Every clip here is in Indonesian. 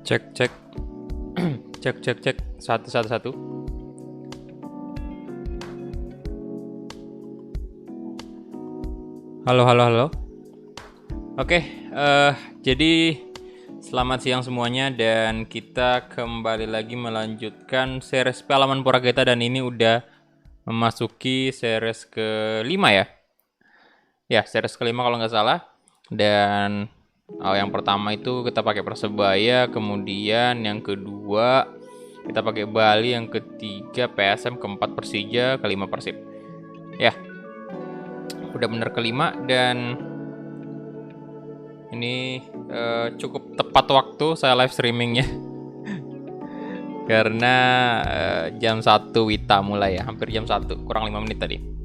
Cek cek cek cek cek satu satu satu. Halo halo halo. Oke, jadi selamat siang semuanya dan kita kembali lagi melanjutkan series Pengalaman Purageta dan ini udah memasuki series kelima ya. Ya, series kelima kalau nggak salah. Dan yang pertama itu kita pakai Persebaya, kemudian yang kedua kita pakai Bali, yang ketiga PSM, keempat Persija, kelima Persib. Ya, udah bener kelima dan ini cukup tepat waktu saya live streamingnya karena jam 1 Wita mulai ya, hampir jam 1, kurang 5 menit tadi.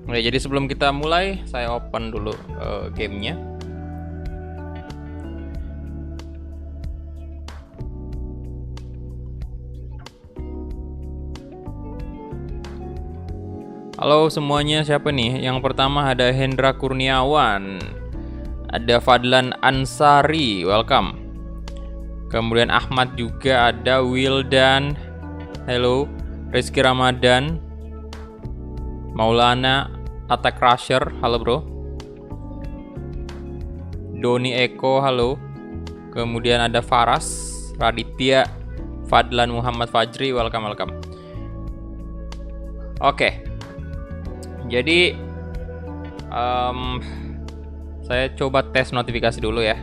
Oke, jadi sebelum kita mulai, saya open dulu gamenya. Halo semuanya, siapa nih? Yang pertama ada Hendra Kurniawan, ada Fadlan Ansari, welcome. Kemudian Ahmad juga ada, Wildan, hello, Rizky Ramadan, Maulana, Attack Crusher, halo bro. Doni Eko, halo. Kemudian ada Faras, Raditya, Fadlan Muhammad Fajri, welcome. Oke. Jadi saya coba tes notifikasi dulu ya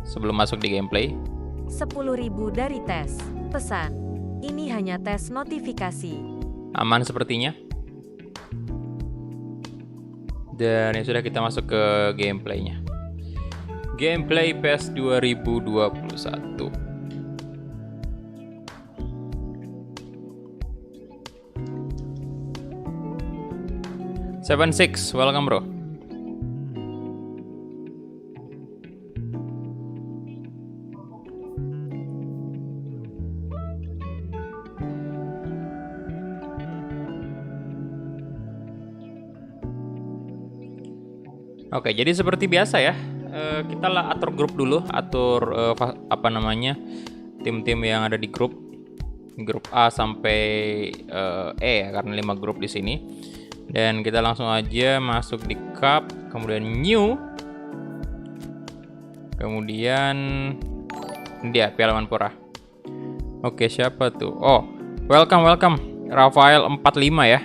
sebelum masuk di gameplay. 10.000 dari tes. Pesan, ini hanya tes notifikasi. Aman sepertinya. Dan ya sudah, kita masuk ke gameplaynya. Gameplay PES 2021. Seven Six, welcome bro. Oke, jadi seperti biasa ya, kita lah atur grup dulu, atur tim-tim yang ada di grup A sampai E ya, karena 5 grup di sini. Dan kita langsung aja masuk di cup, kemudian new, kemudian dia Piala Menpora. Oke, siapa tuh? Oh, welcome Rafael 45 ya.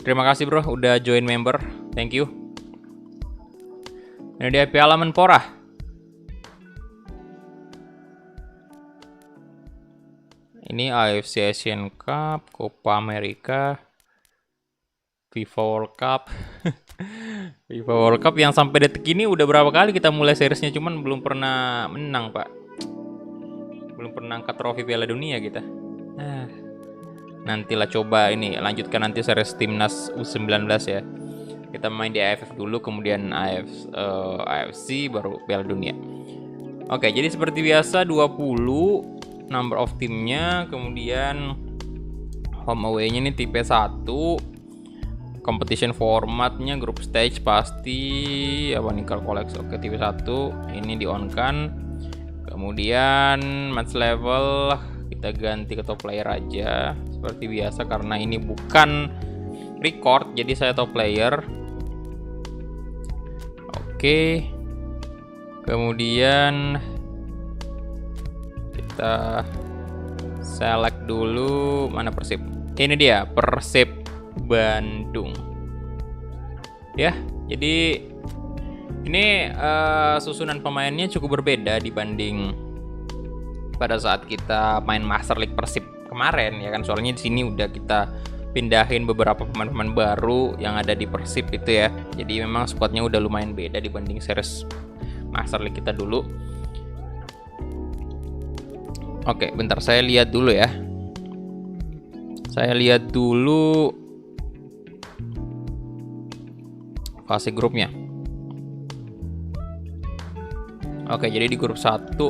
Terima kasih bro udah join member, thank you. Ini dia Piala Menpora. Ini AFC Asian Cup, Copa America, FIFA World Cup. FIFA World Cup yang sampai detik ini udah berapa kali kita mulai seriesnya, cuman belum pernah menang pak. Belum pernah angkat trofi Piala Dunia kita. Nantilah coba ini lanjutkan nanti series timnas U19 ya. Kita main di AFF dulu, kemudian AFC, baru Piala Dunia. Oke, jadi seperti biasa 20 number of timnya, kemudian home away-nya ini tipe 1. Competition formatnya group stage pasti apa nih, Collect. Oke, tipe 1 ini di on kan. Kemudian match level kita ganti ke top player aja seperti biasa karena ini bukan record, jadi saya top player. Oke. Kemudian kita select dulu mana Persib. Ini dia Persib Bandung. Ya, jadi ini susunan pemainnya cukup berbeda dibanding pada saat kita main Master League Persib kemarin ya kan. Soalnya di sini udah kita pindahin beberapa pemain-pemain baru yang ada di Persib itu ya. Jadi memang squadnya udah lumayan beda dibanding series Master League kita dulu. Oke, bentar saya lihat dulu ya. Saya lihat dulu fase grupnya. Oke, jadi di grup 1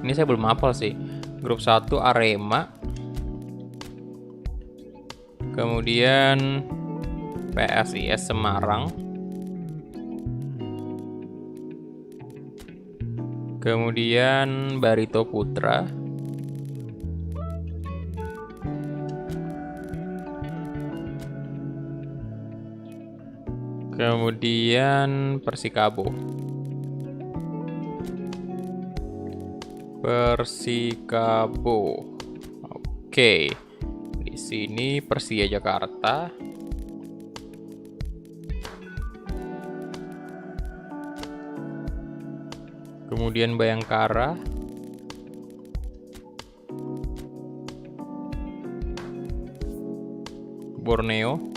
ini saya belum hafal sih. Grup 1 Arema, kemudian PSIS Semarang, Kemudian Barito Putra. Kemudian Persikabo. Oke. Di sini Persija Jakarta. Kemudian Bayangkara. Borneo.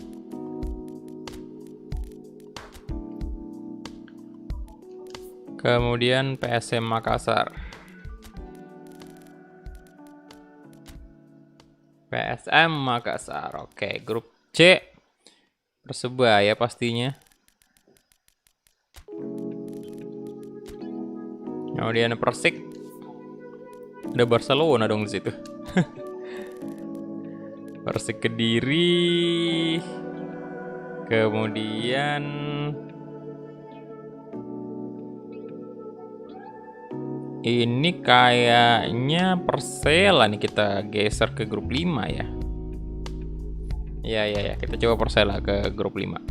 Kemudian PSM Makassar. Oke, grup C. Persebaya pastinya. Kemudian Persik. Ada Barcelona dong di situ. Persik Kediri. Kemudian ini kayaknya Persela nih, kita geser ke grup 5 ya. Ya, kita coba Persela ke grup 5.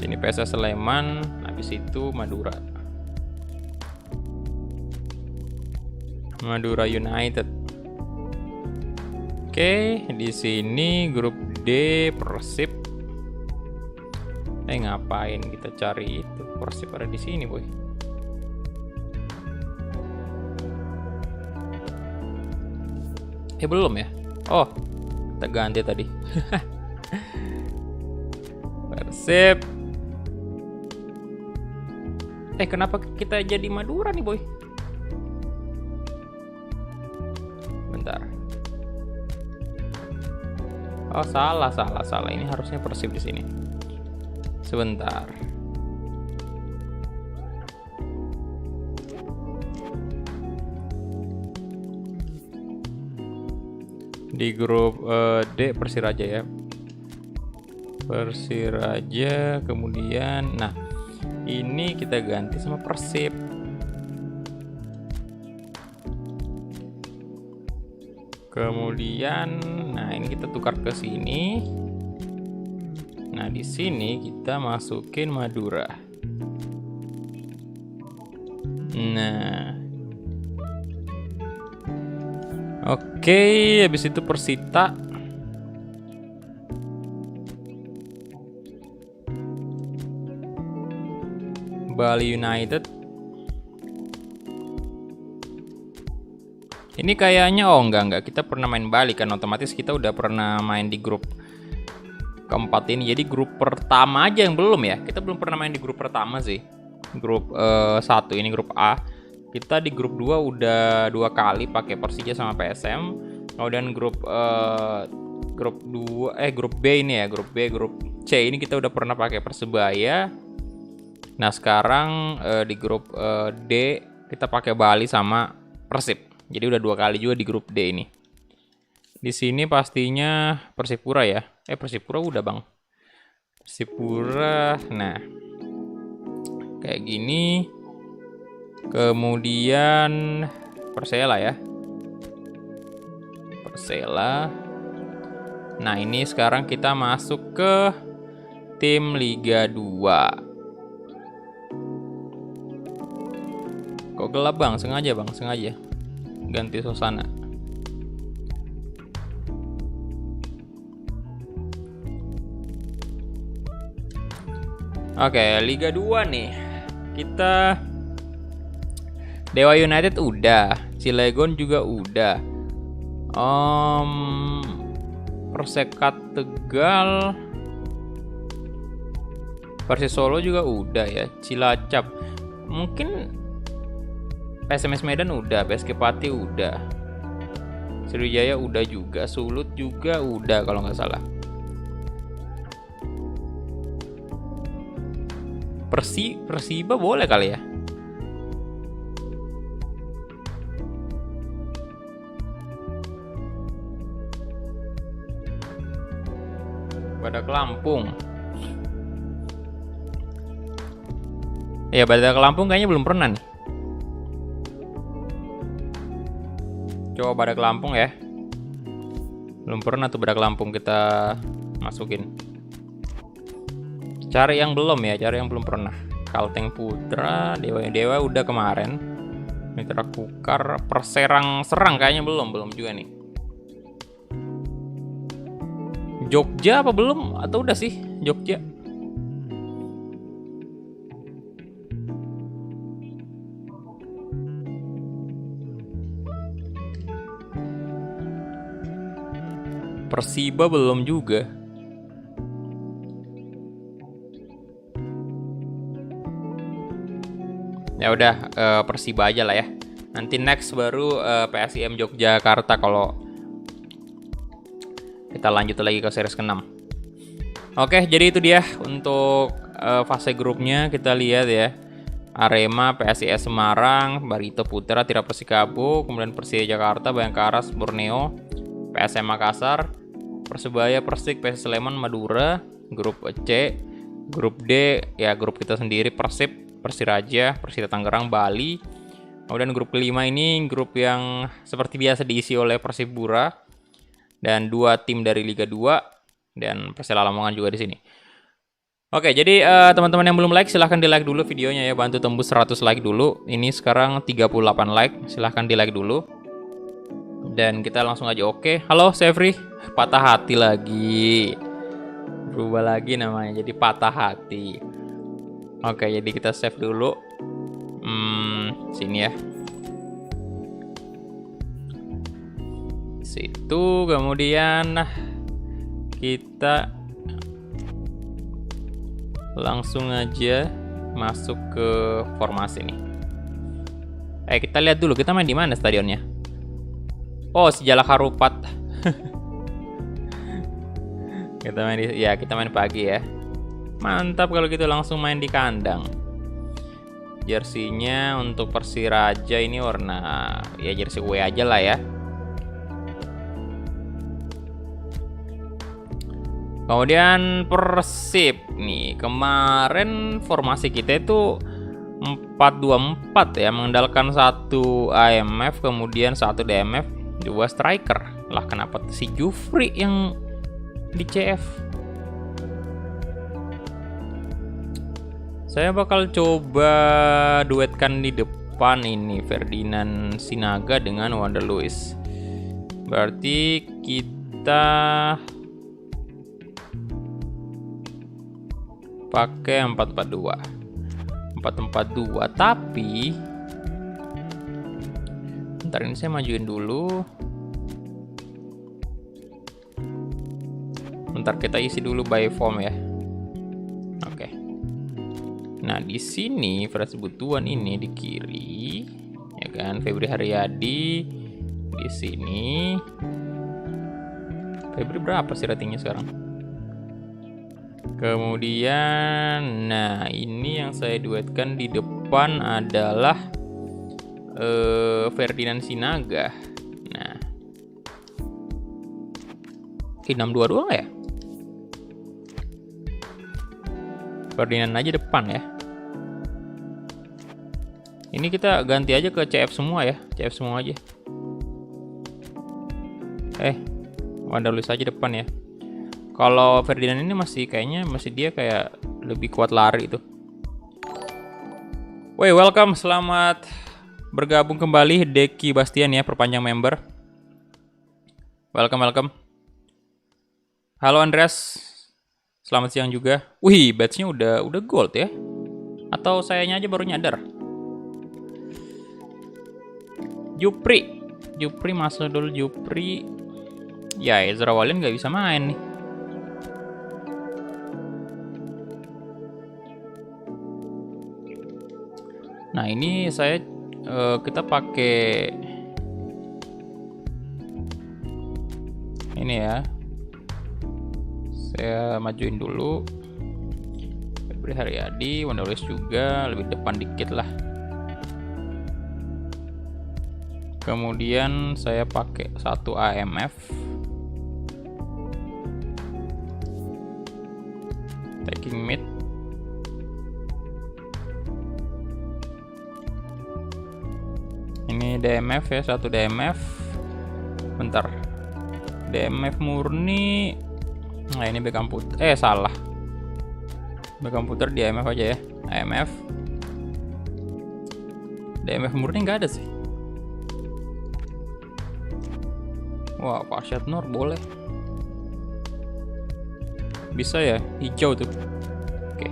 Sini PSS Sleman, habis itu Madura. Madura United. Oke, di sini grup D Persib. Ngapain kita cari itu? Persib ada di sini, boy. Belum ya? Oh, kita ganti tadi. Persib. Kenapa kita jadi Madura nih, boy? Bentar. Oh, salah. Ini harusnya Persib di sini. Sebentar. Di grup D Persiraja ya. Persiraja, kemudian ini kita ganti sama Persib. Kemudian ini kita tukar ke sini. Di sini kita masukin Madura. Oke, habis itu Persita. Bali United. Ini kayaknya enggak, kita pernah main Bali kan, otomatis kita udah pernah main di grup keempat ini. Jadi grup pertama aja yang belum ya. Kita belum pernah main di grup pertama sih. Grup 1 ini grup A. Kita di grup 2 udah 2 kali pakai Persija sama PSM. Kemudian grup B ini ya, grup B, grup C ini kita udah pernah pakai Persebaya. Sekarang di grup D kita pakai Bali sama Persib. Jadi udah 2 kali juga di grup D ini. Di sini pastinya Persipura ya. Persipura udah, Bang. Persipura. Kayak gini. Kemudian Persela ya. Persela. Ini sekarang kita masuk ke tim Liga 2. Kok gelap, Bang? Sengaja, Bang. Sengaja. Ganti suasana. Oke, Liga 2 nih. Kita Dewa United udah, Cilegon juga udah. Persekat Tegal, Persis Solo juga udah ya. Cilacap. Mungkin PSMS Medan udah, PSK Pati udah. Sriwijaya udah juga, Sulut juga udah kalau nggak salah. Persiba boleh kali ya. Pada Lampung. Ya, Badak Lampung kayaknya belum pernah nih. Coba Badak Lampung ya. Belum pernah tuh Badak Lampung kita masukin. Cari yang belum ya, cari yang belum pernah. Kalteng Putra, Dewa udah kemarin. Mitra Kukar, Perserang Serang kayaknya belum juga nih. Jogja apa belum? Atau udah sih Jogja? Persiba belum juga. Ya udah, Persiba aja lah ya. Nanti next baru PSIM Yogyakarta kalau kita lanjut lagi ke series ke-6. Oke, jadi itu dia untuk fase grupnya. Kita lihat ya. Arema, PSIS Semarang, Barito Putra, Tira Persikabo, kemudian Persija Jakarta, Bayangkara, Borneo, PSM Makassar, Persebaya, Persik, PS Sleman, Madura. Grup C, grup D ya grup kita sendiri, Persib, Persiraja, Persita Tangerang, Bali. Kemudian grup kelima ini grup yang seperti biasa diisi oleh Persipura dan 2 tim dari Liga 2 dan Persela Lamongan juga di sini. Oke, jadi teman-teman yang belum like silahkan di like dulu videonya ya, bantu tembus 100 like dulu. Ini sekarang 38 like, silahkan di like dulu. Dan kita langsung aja. Oke, halo Sevri, patah hati lagi. Berubah lagi namanya jadi patah hati. Oke, jadi kita save dulu. Sini ya. Situ, kemudian kita langsung aja masuk ke formasi nih. Kita lihat dulu kita main di mana stadionnya. Oh, Sejalak Harupat. Kita main pagi ya. Mantap kalau gitu, langsung main di kandang. Jersinya untuk Persiraja ini warna ya jersey W aja lah ya. Kemudian Persib nih, kemarin formasi kita itu 4-2-4 ya, mengandalkan 1 AMF kemudian 1 DMF, 2 striker. Lah kenapa si Jufri yang di CF? Saya bakal coba duetkan di depan ini Ferdinand Sinaga dengan Wanda Luiz. Berarti kita pakai 4-4-2. 4-4-2, tapi bentar, ini saya majuin dulu. Bentar, kita isi dulu by form ya. Oke. Nah, di sini Frans Butuan ini di kiri, ya kan? Febri Haryadi di sini. Febri berapa sih ratingnya sekarang? Kemudian, nah ini yang saya duetkan di depan adalah Ferdinand Sinaga. Nah, 6-2-2 nggak ya? Ferdinand aja depan ya. Ini kita ganti aja ke CF semua ya, CF semua aja. Wanda Luiz aja depan ya. Kalau Ferdinand ini kayaknya dia kayak lebih kuat lari itu. Woi, welcome, selamat bergabung kembali Deki Bastian ya, perpanjang member. Welcome. Halo Andreas, selamat siang juga. Wih, badge-nya udah gold ya? Atau sayanya aja baru nyadar? Jupri masuk dulu Jupri. Ya, Ezra Walian nggak bisa main nih. Nah, ini kita pakai ini ya. Saya majuin dulu. Febri Haryadi, Wanda Luiz juga lebih depan dikit lah. Kemudian saya pakai 1 AMF. Taking mid. Ini DMF ya, satu DMF. Bentar. DMF murni. Nah, ini back komputer. Salah. Back komputer di AMF aja ya. AMF. DMF murni nggak ada sih. Wah, Farshad Nur boleh. Bisa ya, hijau tuh. Oke.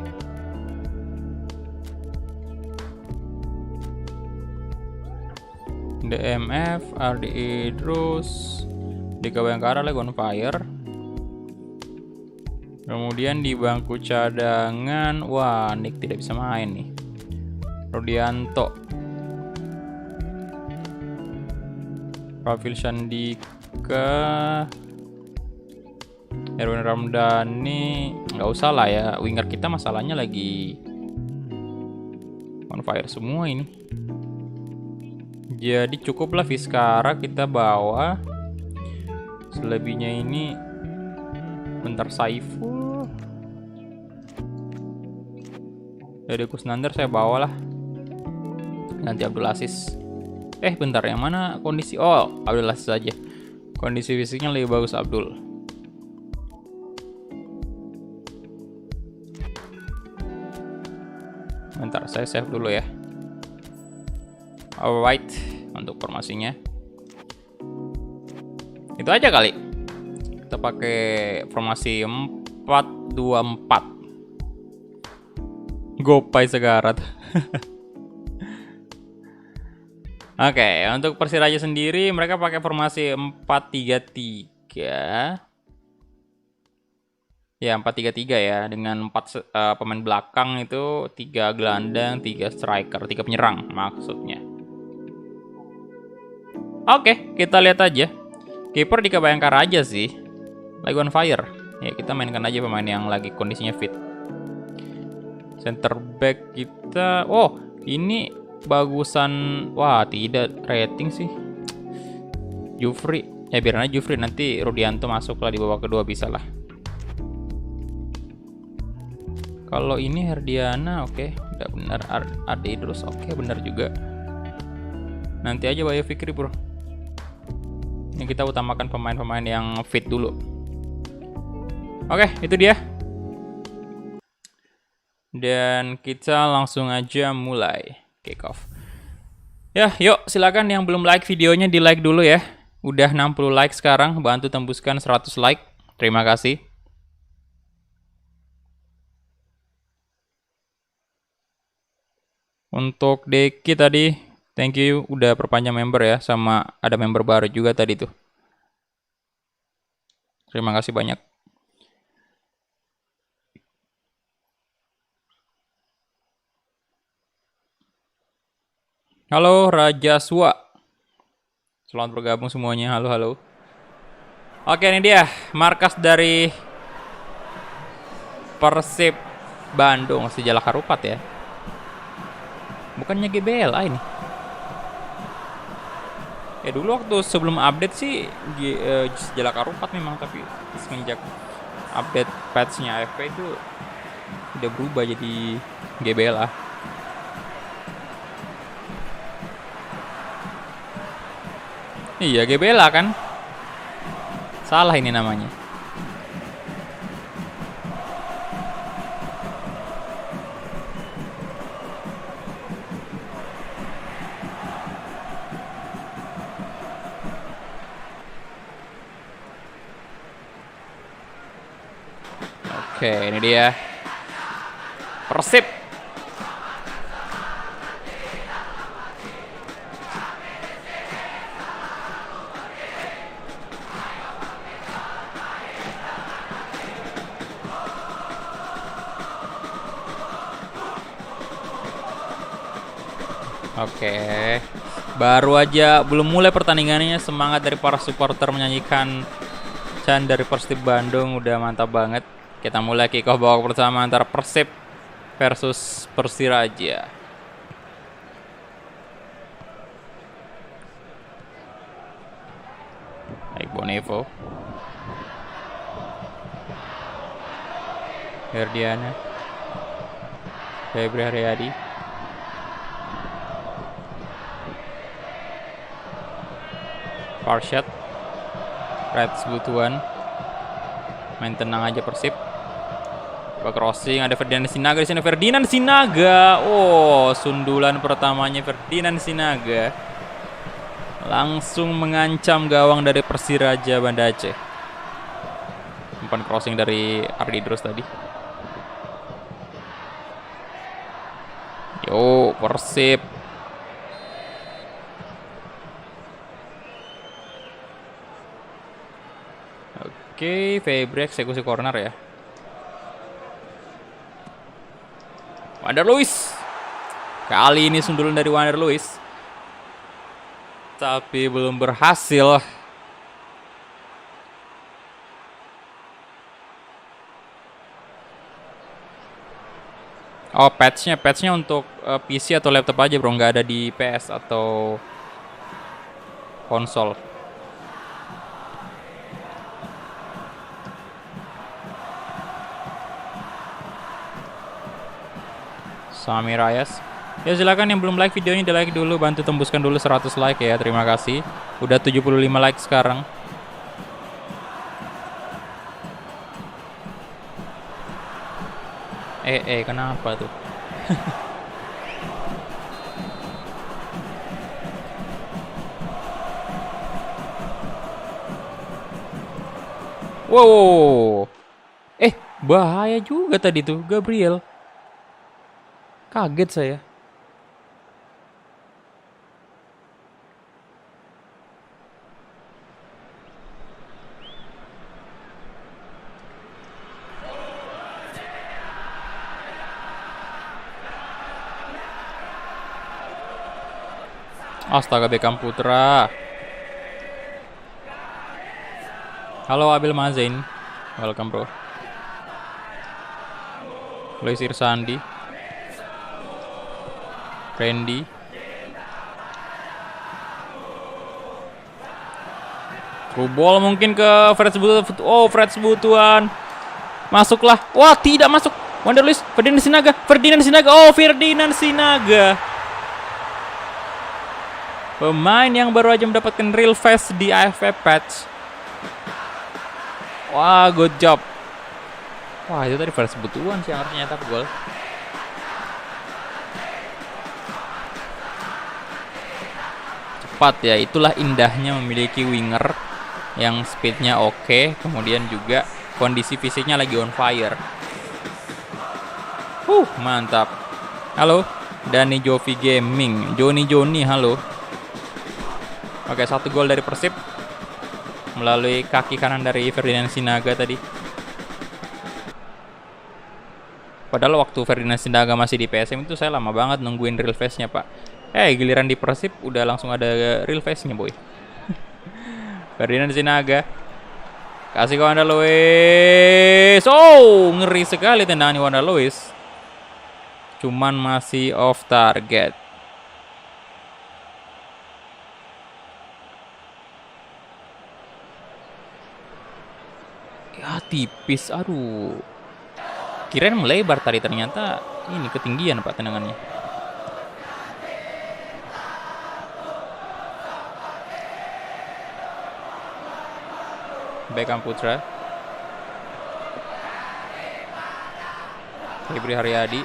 DMF, RDI Idrus, Dika Bayangkara lagi on fire. Kemudian di bangku cadangan, wah Nick tidak bisa main nih. Rudianto, Rafil Shandika, Erwin Ramdhani, nggak usah lah ya. Winger kita masalahnya lagi on fire semua ini. Jadi cukuplah Vizcara kita bawa. Selebihnya ini bentar Saiful. Dari Kusnandar saya bawalah. Nanti Abdul Aziz. Bentar, yang mana kondisi? Oh, Abdul Aziz saja. Kondisi fisiknya lebih bagus Abdul. Bentar, saya save dulu ya. Alright, untuk formasinya itu aja kali. Kita pakai formasi 4-2-4. Gopai Segarat. Oke, untuk Persiraja sendiri mereka pakai formasi 4-3-3. Ya, 4-3-3 ya, dengan 4 pemain belakang itu, 3 gelandang, 3 striker, 3 penyerang maksudnya. Oke, kita lihat aja. Kiper Dika Bayangkara aja sih. Lagi on fire. Ya, kita mainkan aja pemain yang lagi kondisinya fit. Center back kita, oh, ini bagusan. Wah, tidak rating sih. Jufri. Ya, biarin aja Jufri, nanti Rudianto masuk lah di babak kedua bisa lah. Kalau ini Herdiana, oke, udah benar. Ada Idrus, oke, benar juga. Nanti aja Bayu Fikri, bro. Ini kita utamakan pemain-pemain yang fit dulu. Oke, itu dia. Dan kita langsung aja mulai kick off. Ya, yuk silakan yang belum like videonya di like dulu ya. Udah 60 like sekarang, bantu tembuskan 100 like. Terima kasih. Untuk Deki tadi, thank you udah perpanjang member ya, sama ada member baru juga tadi tuh. Terima kasih banyak. Halo Raja Swa. Selamat bergabung semuanya. Halo, halo. Oke, ini dia markas dari Persib Bandung, Sejalak Harupat ya. Bukannya GBLA ini. Ya dulu waktu sebelum update sih Sejalak Harupat memang, tapi semenjak update patch-nya AFK itu udah berubah jadi GBLA. Iya, GBLA kan? Salah ini namanya. Oke, ini dia Persib. Oke, baru aja belum mulai pertandingannya, semangat dari para supporter menyanyikan chant dari Persib Bandung udah mantap banget. Kita mulai kick off babak pertama antara Persib versus Persiraja. Baik, Bonevo, Herdiana, Febri Haryadi, Parshad. Reds Butuan. Main tenang aja Persib. Crossing, ada Ferdinand Sinaga di sini. Ferdinand Sinaga. Oh, sundulan pertamanya Ferdinand Sinaga. Langsung mengancam gawang dari Persiraja Banda Aceh. Umpan crossing dari Ardi Idrus tadi. Yo, Persib. Oke, Febri eksekusi corner ya. Wander Luiz. Kali ini sundulan dari Wander Luiz. Tapi belum berhasil. Oh, patchnya untuk PC atau laptop aja bro, nggak ada di PS atau konsol. Sami Rayas. Ya silakan yang belum like videonya di like dulu, bantu tembuskan dulu 100 like ya. Terima kasih. Udah 75 like sekarang. Kenapa tuh? Wow. Bahaya juga tadi tuh Gabriel. Kaget saya. Astaga, Beckham Putra. Halo Abil Mazain. Welcome bro. Luis Irsandi. Randy. Through ball mungkin ke Freds Butuan. Oh, Freds Butuan. Masuklah. Wah, tidak masuk. Wander Luiz. Ferdinand Sinaga. Oh, Ferdinand Sinaga. Pemain yang baru aja mendapatkan real face di AFF patch. Wah, good job. Wah, itu tadi Freds Butuan sih yang harusnya nyetak gol. Cepat ya, itulah indahnya memiliki winger yang speednya oke, kemudian juga kondisi fisiknya lagi on fire. Mantap. Halo, Dani Jovi Gaming, Joni, halo. Oke, 1 gol dari Persib melalui kaki kanan dari Ferdinand Sinaga tadi. Padahal waktu Ferdinand Sinaga masih di PSM itu saya lama banget nungguin real face-nya, Pak. Giliran di Persib udah langsung ada real face-nya, boy. Ferdinand Sinaga. Kasih ke Wander Luiz. Oh, ngeri sekali tendangan Wander Luiz. Cuman masih off target. Ya, tipis. Aduh. Kirain melebar tadi, ternyata ini ketinggian Pak tendangannya. Beckham Putra. Febri Haryadi.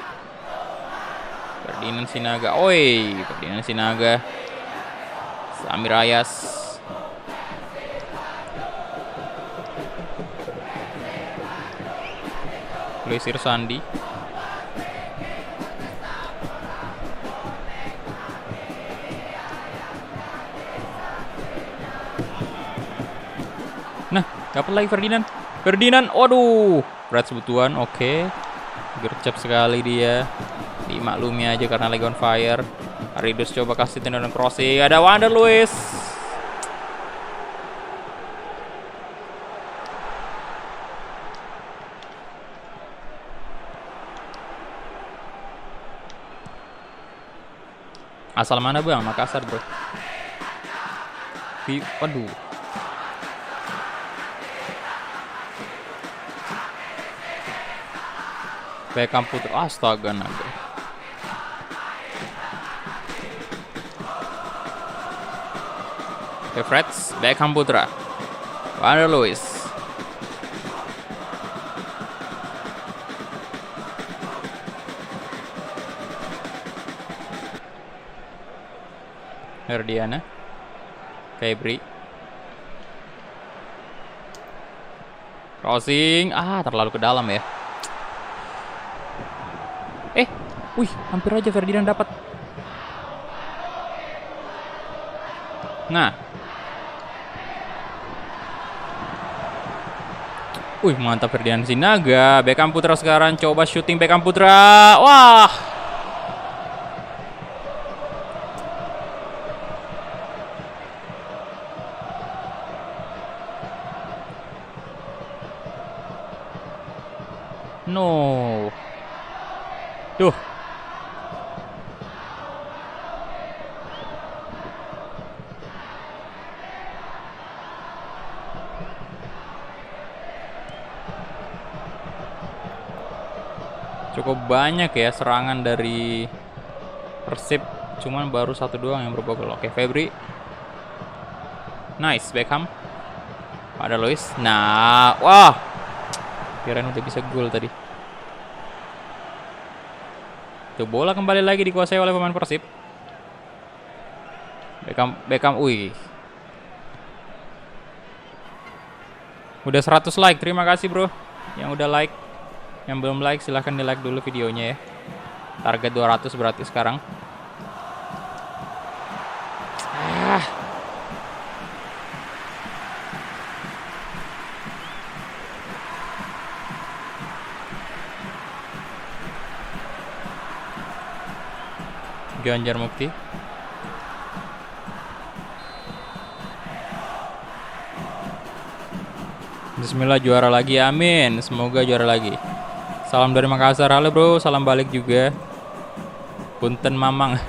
Ferdinand Sinaga. Ferdinand Sinaga. Sami Rayas. Luis Irsandi. Nah, dapat lagi Ferdinand, waduh. Freds Butuan, oke. Gercep sekali dia. Dimaklumi aja karena lagi on fire. Aridus coba kasih tendangan crossing. Ada Wander Luiz. Asal mana bang? Makassar bro. Waduh. Beckham Putra. Astaga naga. Oke, Freds, Beckham Putra, Wander Luiz. Herdiana, Febri, crossing, terlalu ke dalam ya. Wih, hampir aja Ferdinand dapat. Nah, mantap Ferdinand Sinaga. Beckham Putra sekarang coba syuting Beckham Putra. Wah. No. Duh. Cukup banyak ya serangan dari Persib, cuman baru satu doang yang berubah gol. Oke, Febri. Nice, Beckham. Ada Luiz. Nah, wah. Kirain udah bisa gol tadi. Tuh, bola kembali lagi dikuasai oleh pemain Persib. Beckham, wih. Udah 100 like, terima kasih bro yang udah like. Yang belum like silahkan di like dulu videonya ya. Target 200 berarti sekarang. Ganjar Mukti. Bismillah juara lagi, amin. Semoga juara lagi. Salam dari Makassar, halo bro, salam balik juga. Punten Mamang.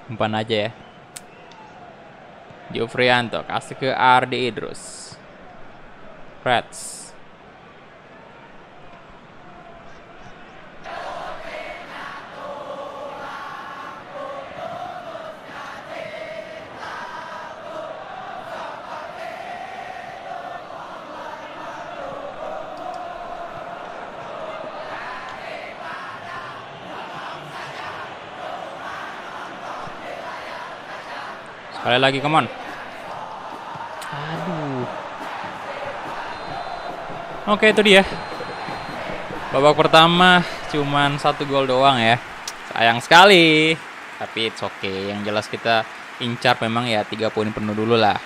Umpan aja ya. Jofrianto kasih ke Ardi Idrus. Freds. Sekali lagi, come on. Aduh. Oke, itu dia. Babak pertama cuman 1 gol doang ya. Sayang sekali. Tapi it's okay. Yang jelas kita incar memang ya 3 poin penuh dulu lah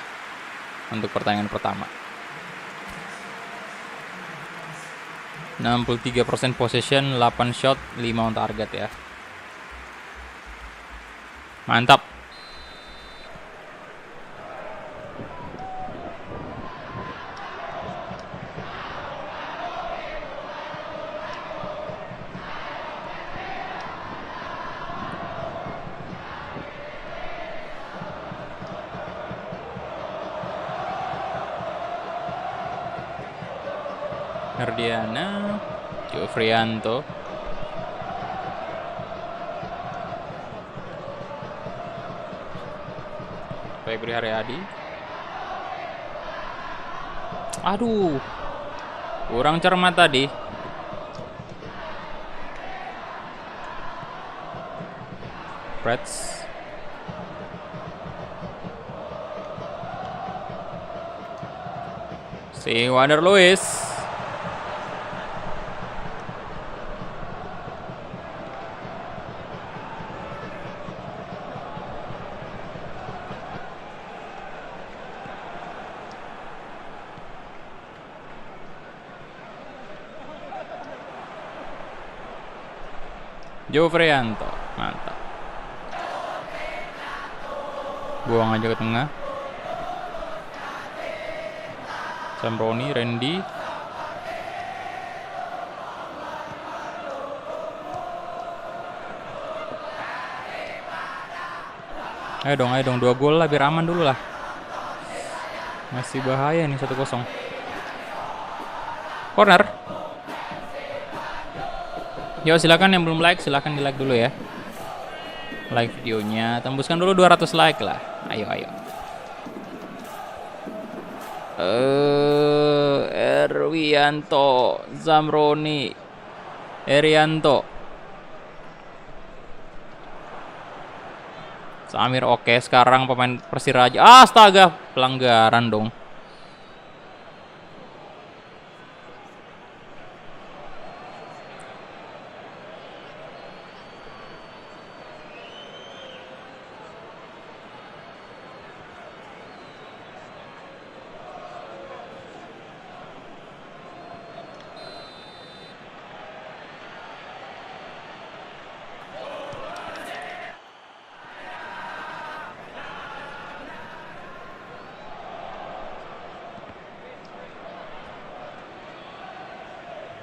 untuk pertandingan pertama. 63% possession, 8 shot, 5 on target ya. Mantap. Herdiana, Jofrianto, Febri Haryadi. Aduh, kurang cermat tadi. Freds. Si Wander Luiz. Jofrianto, mantap. Buang aja ke tengah. Samroni, Randy. Ayo dong 2 gol lah biar aman dulu lah. Masih bahaya nih 1-0. Corner. Yo, silakan yang belum like, silakan di like dulu ya. like videonya. Tembuskan dulu 200 like lah. Ayo, ayo. Erwianto, Zamroni, Erianto, Samir. Oke, sekarang pemain Persiraja. Astaga, pelanggaran dong.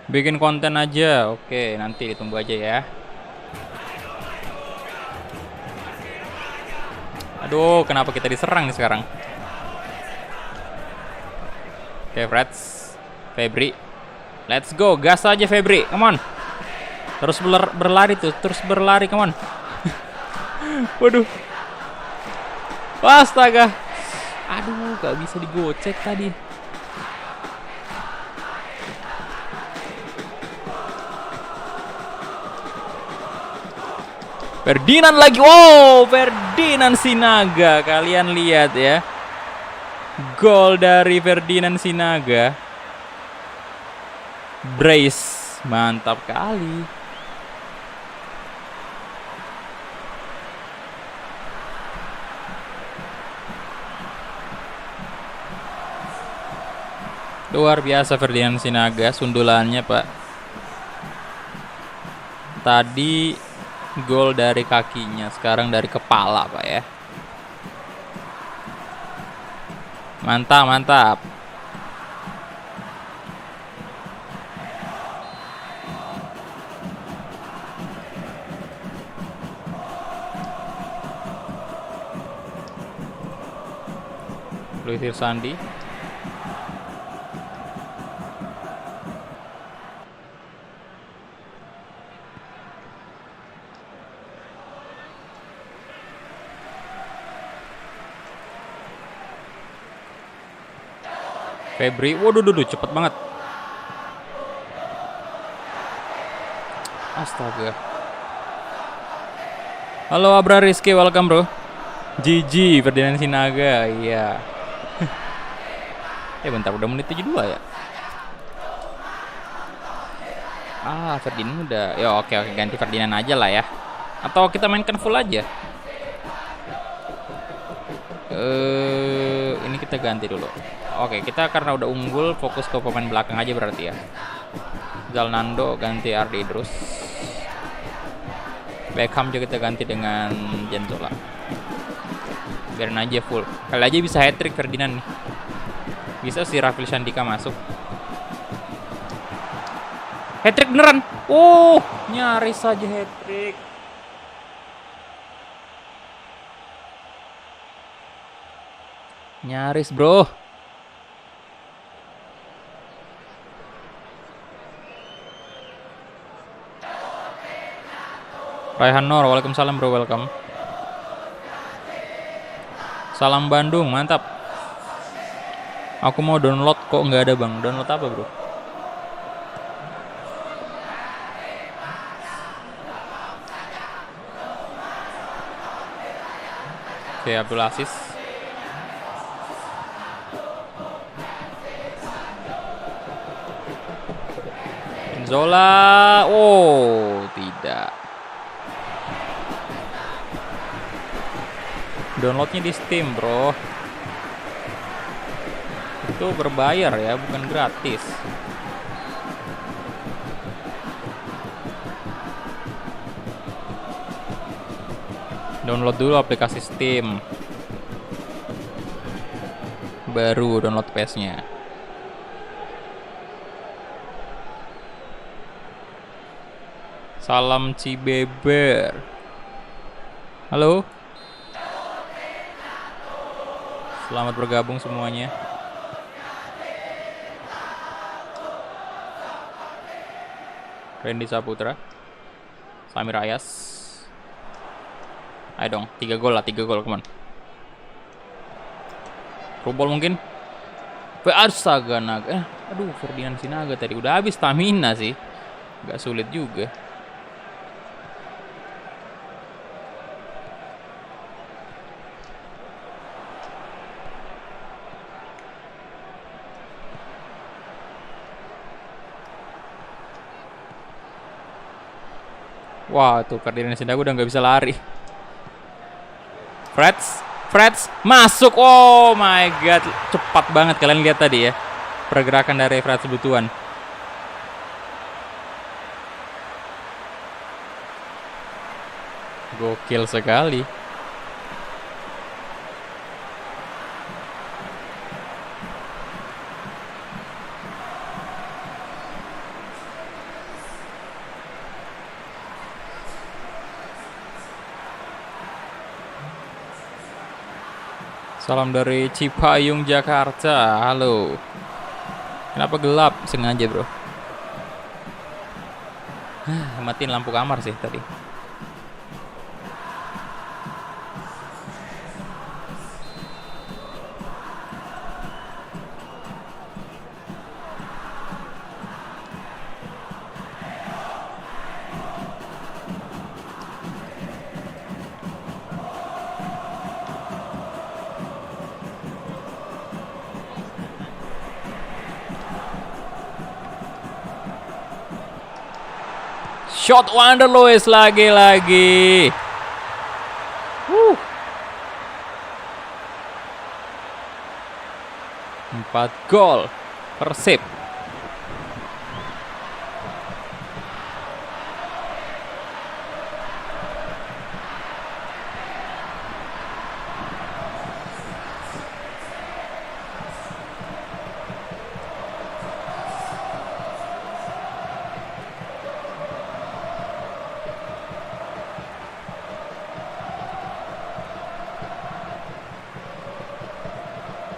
Bikin konten aja. Oke, nanti ditunggu aja ya. Aduh, kenapa kita diserang nih sekarang? Oke, Freds, Febri. Let's go, gas aja Febri. Come on. Terus berlari tuh, terus berlari, come on. Waduh. Astaga. Aduh, gak bisa digocek tadi. Ferdinand lagi. Wow, Ferdinand Sinaga. Kalian lihat ya. Gol dari Ferdinand Sinaga. Brace. Mantap kali. Luar biasa Ferdinand Sinaga. Sundulannya, Pak. Tadi gol dari kakinya, sekarang dari kepala, Pak ya. Mantap, mantap. Luis Sandi. Febri, waduh, cepet banget. Astaga. Halo Abra Rizky, welcome bro. GG, Ferdinand Sinaga, iya. Bentar, udah menit 72 ya. Ferdinand udah. Ya oke, ganti Ferdinand aja lah ya. Atau kita mainkan full aja. Ini kita ganti dulu. Oke, kita karena udah unggul fokus ke pemain belakang aja berarti ya. Zalnando ganti Ardi Idrus. Beckham juga kita ganti dengan Jenzola. Biarin aja full. Kali aja bisa hat-trick Ferdinand nih. Bisa si Rafil Shandika masuk. Hat-trick beneran. Nyaris saja hat-trick. Nyaris, bro. Raihan Nur, waalaikumsalam bro, welcome. Salam Bandung, mantap. Aku mau download kok nggak ada bang. Download apa bro? Oke, Abdul Aziz. Zola, tidak. Downloadnya di Steam bro. Itu berbayar ya, bukan gratis. Download dulu aplikasi Steam, baru download PS-nya. Salam Cibeber. Halo. Selamat bergabung semuanya. Randy Saputra, Samir Ayas. Ayo dong, 3 gol lah, 3 gol, come on. Rubol mungkin. Astaga naga. Aduh, Ferdinand Sinaga tadi udah habis stamina sih. Gak sulit juga. Wah, tuh Ferdinand Sinaga udah nggak bisa lari. Freds masuk. Oh my god, cepat banget kalian lihat tadi ya. Pergerakan dari Freds Butuan. Gokil sekali. Salam dari Cipayung, Jakarta. Halo. Kenapa gelap? Sengaja, bro. Matiin lampu kamar sih tadi. Shot Wander Luiz lagi-lagi. 4 gol Persib.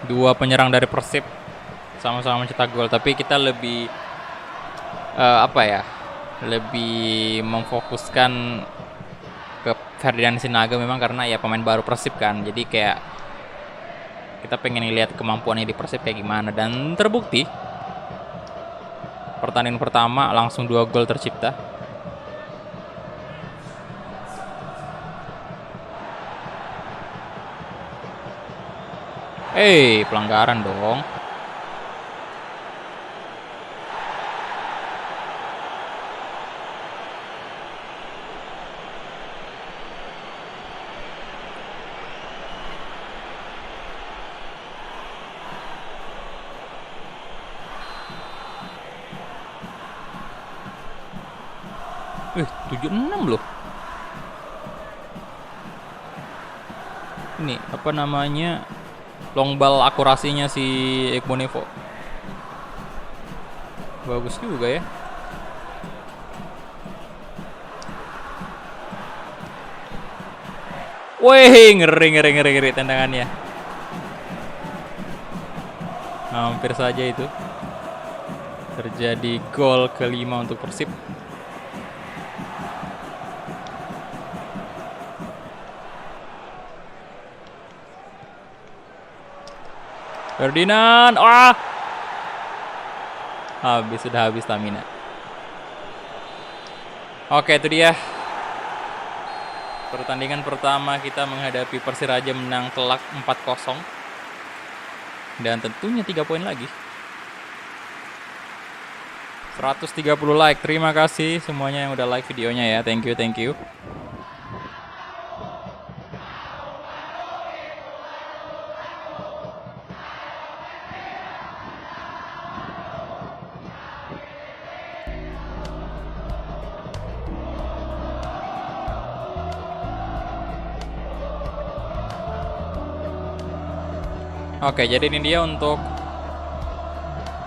Dua penyerang dari Persib sama-sama mencetak gol, tapi kita lebih lebih memfokuskan ke Ferdinand Sinaga memang karena ya pemain baru Persib kan. Jadi kayak kita pengen lihat kemampuannya di Persib kayak gimana, dan terbukti pertandingan pertama langsung 2 gol tercipta. Pelanggaran dong. Eh, 76 loh. Ini apa namanya? Long ball akurasinya si Ekbonevo. Bagus juga ya. Wih, ngeri tendangannya. Hampir saja itu terjadi gol kelima untuk Persib. Ferdinand, sudah habis stamina. Oke, itu dia pertandingan pertama kita menghadapi Persiraja, menang telak 4-0. Dan tentunya 3 poin lagi. 130 like, terima kasih semuanya yang udah like videonya ya, thank you. Oke, jadi ini dia untuk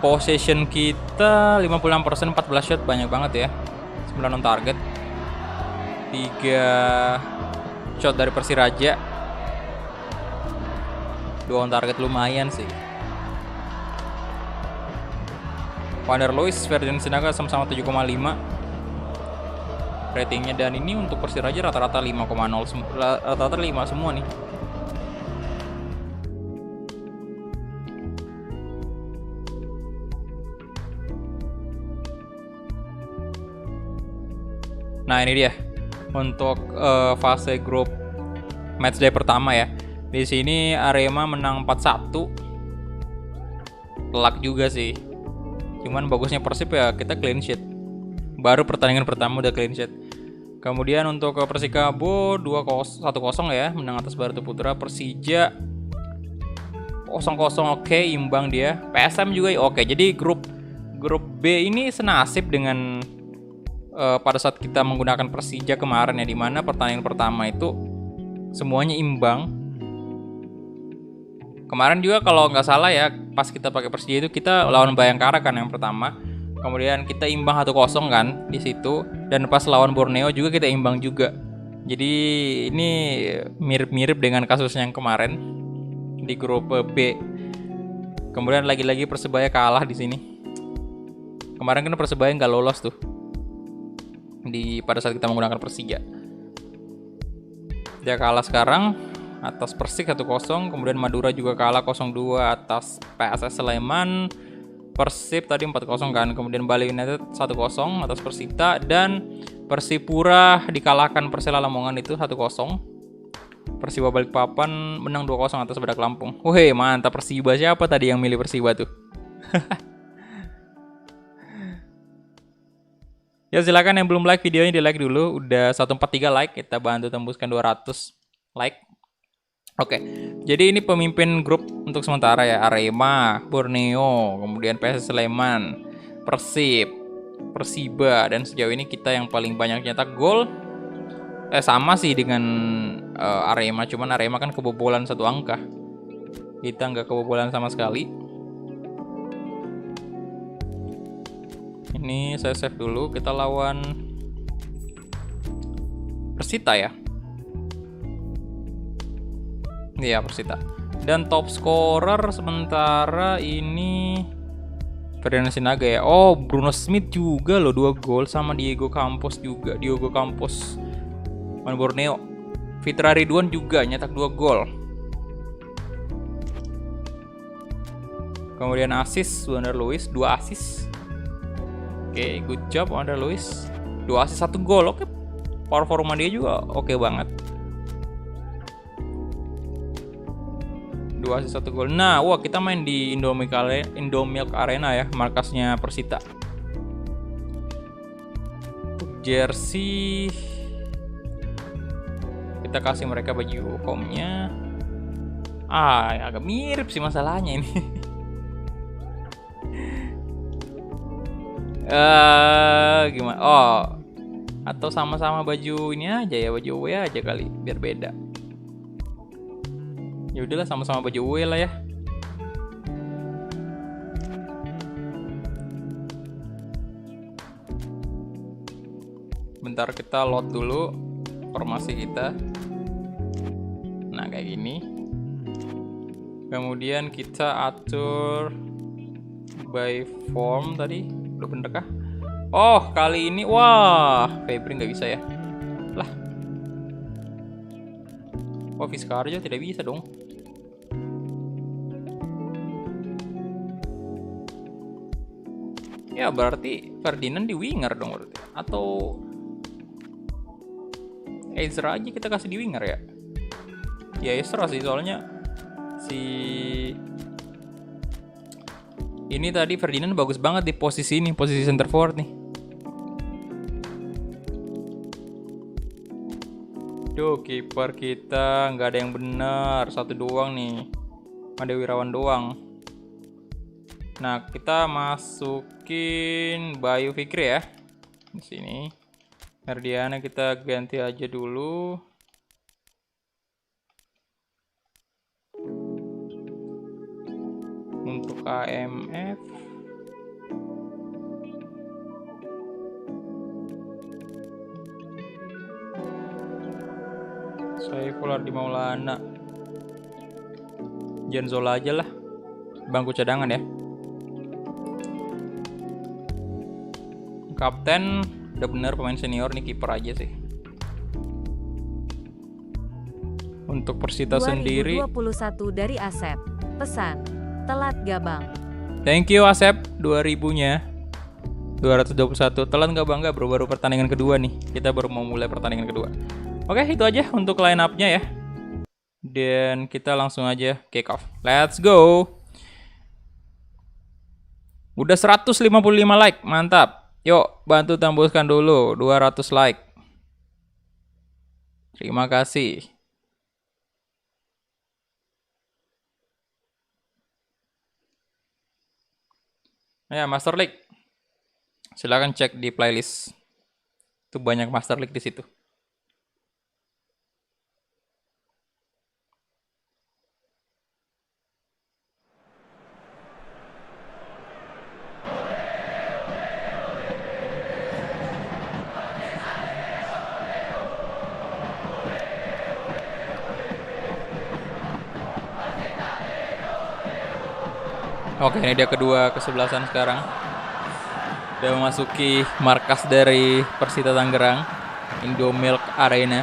possession kita 56%, 14 shot, banyak banget ya. 9 on target. 3 shot dari Persiraja. 2 on target, lumayan sih. Wander Luiz, Ferdinand Sinaga sama-sama 7,5. ratingnya. Dan ini untuk Persiraja rata-rata 5,0 rata-rata 5 semua nih. Nah, ini dia untuk fase grup matchday pertama ya. Di sini Arema menang 4-1. Telak juga sih. Cuman bagusnya Persib ya kita clean sheet. Baru pertandingan pertama udah clean sheet. Kemudian untuk Persikabo 1-0 ya, menang atas Barito Putra. Persija 0-0, oke, imbang dia. PSM juga oke. Jadi grup B ini senasib dengan pada saat kita menggunakan Persija kemarin ya, dimana pertandingan pertama itu semuanya imbang. Kemarin juga kalau nggak salah ya, pas kita pakai Persija itu kita lawan Bayangkara kan yang pertama. Kemudian kita imbang 1-0 kan di situ, dan pas lawan Borneo juga kita imbang juga. Jadi ini mirip-mirip dengan kasusnya yang kemarin di grup B. Kemudian lagi-lagi Persebaya kalah di sini. Kemarin kan Persebaya nggak lolos tuh pada saat kita menggunakan Persija. Dia kalah sekarang atas Persik 1-0. Kemudian Madura juga kalah 0-2 atas PSS Sleman. Persib tadi 4-0 kan. Kemudian Bali United 1-0 atas Persita. Dan Persipura dikalahkan Persela Lamongan itu 1-0. Persiba Balikpapan menang 2-0 atas Badak Lampung. Wih, mantap Persiba. Siapa tadi yang milih Persiba tuh? Ya silakan yang belum like videonya di like dulu. Udah 143 like, kita bantu tembuskan 200 like. Oke, jadi ini pemimpin grup untuk sementara ya. Arema, Borneo, kemudian PSS Sleman, Persib, Persiba. Dan sejauh ini kita yang paling banyak nyetak gol. Sama sih dengan Arema, cuman Arema kan kebobolan 1 angka. Kita nggak kebobolan sama sekali. Ini saya save dulu. Kita lawan Persita ya. Iya, Persita. Dan top scorer sementara ini Ferdinand Sinaga ya. Oh, Bruno Smith juga loh 2 gol, sama Diego Campos juga. Diego Campos main Borneo. Fitra Ridwan juga nyetak 2 gol. Kemudian assist Wander Luis 2 assist. Oke, good job Wander Luis. 2 assist 1 gol. Oke. Performa dia juga oke banget. 2 assist 1 gol. Nah, wah kita main di Indomilk Arena ya, markasnya Persita. Jersey kita kasih mereka baju home-nya. Agak mirip sih masalahnya ini. Gimana? Oh, atau sama-sama baju ini aja ya, baju away aja kali biar beda. Ya udahlah, sama-sama baju away lah ya. Bentar kita load dulu formasi kita. Nah, kayak gini. Kemudian kita atur by form tadi. Udah bener kah? Oh, kali ini wah, Febri nggak bisa ya. Lah. Oh, Vizcarra tidak bisa dong. Ya berarti Ferdinand di winger dong berarti. Atau Ezra aja kita kasih di winger ya. Ya Ezra sih, soalnya ini tadi Ferdinand bagus banget di posisi ini, posisi center forward nih. Duh, kiper kita nggak ada yang benar, 1 doang nih. Ada Wirawan doang. Nah, kita masukin Bayu Fikri ya di sini. Herdiana kita ganti aja dulu. Untuk AMF Saiful Ardi Maulana, Janzola aja lah, bangku cadangan ya. Kapten Udah bener pemain senior nih, kiper aja sih. Untuk Persita sendiri 2021 dari Asep. Pesan, telat gabang. thank you Asep, 2000-nya. 221 telat nggak bangga bro, baru pertandingan kedua nih. Kita baru mau mulai pertandingan kedua. Oke, itu aja untuk line up-nya ya. Dan kita langsung aja kick off. Let's go. Udah 155 like, mantap. Yuk, bantu tembuskan dulu 200 like. Terima kasih. Ya, Master League. Silakan cek di playlist. Itu banyak Master League di situ. Oke, ini dia kedua kesebelasan sekarang. Udah memasuki markas dari Persita Tangerang, Indomilk Arena.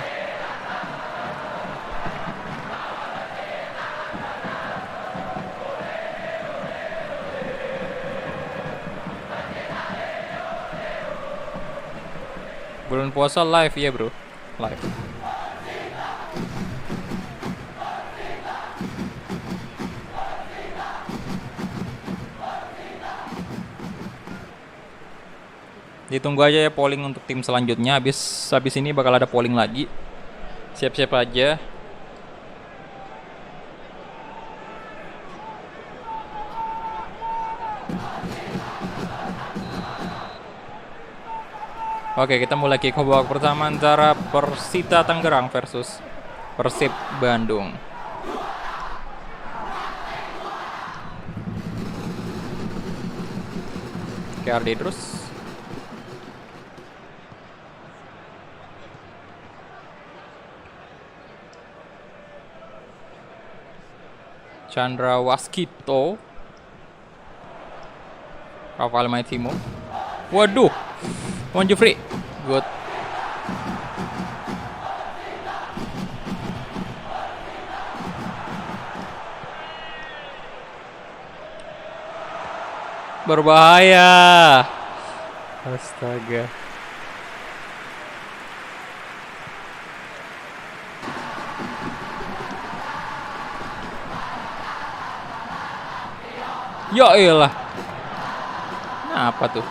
Bulan puasa live ya bro, live. Ditunggu aja ya polling untuk tim selanjutnya. Habis ini bakal ada polling lagi. Siap-siap aja. Oke, kita mulai kick off babak pertama antara Persita Tangerang versus Persib Bandung. Oke, Ardi terus. Chandra Waskito, Rafael Maitimo. Waduh, Juan Jufri, good. Berbahaya. Astaga. Ya elah. Nah, apa tuh?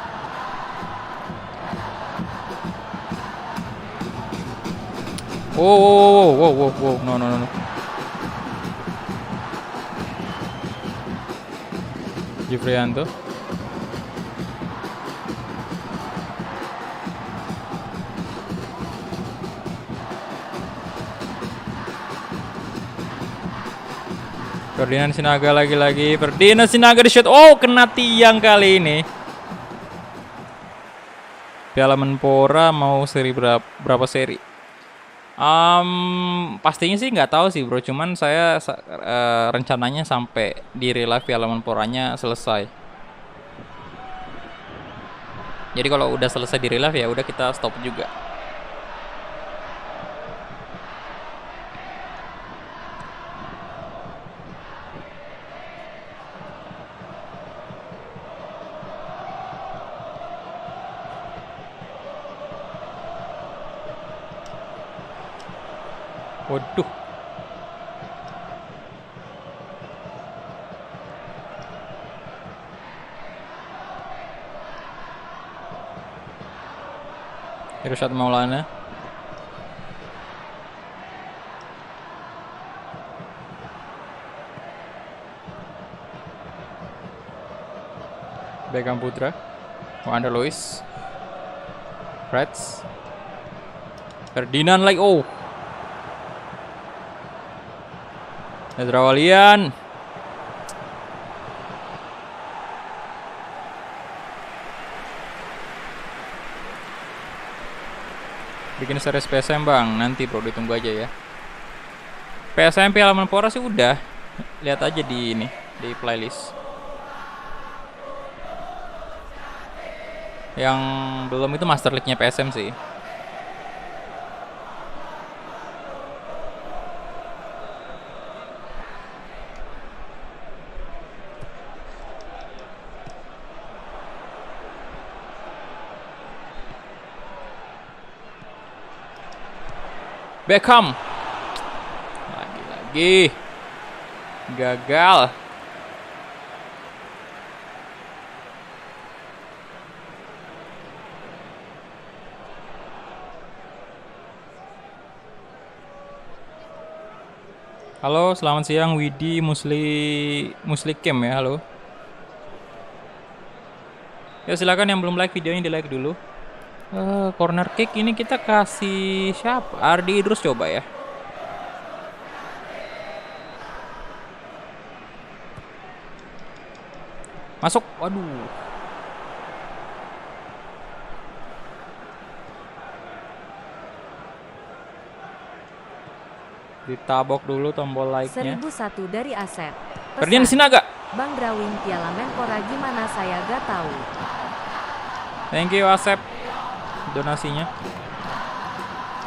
Wow. No. Jufrianto. Ferdinand Sinaga lagi-lagi. Ferdinand Sinaga di shot. Oh, kena tiang kali ini. Piala Menpora mau seri berapa seri? Pastinya sih nggak tahu sih bro. Cuman saya rencananya sampai di relive Piala Menporanya selesai. Jadi kalau udah selesai di relive ya udah kita stop juga. Waduh. Irsyad Maulana. Beckham Putra. Wander Lois. Reds. Ferdinand like oh. Nedra Walian. Bikin series PSM bang, nanti bro ditunggu aja ya. PSM Piala Menpora sih udah, lihat aja di ini di playlist. Yang belum itu Master League-nya PSM sih. Beckham. Lagi-lagi. Gagal. Halo, selamat siang Widi Muslikem ya, halo. Ya silakan yang belum like videonya di like dulu. Corner kick ini kita kasih siapa? Ardi Idrus coba ya. Masuk, waduh. Ditabok dulu tombol like-nya. 1001 dari Asep. Ferdian Sinaga. Bang Drawing Piala Menpora gimana saya gak tahu. Thank you Asep donasinya.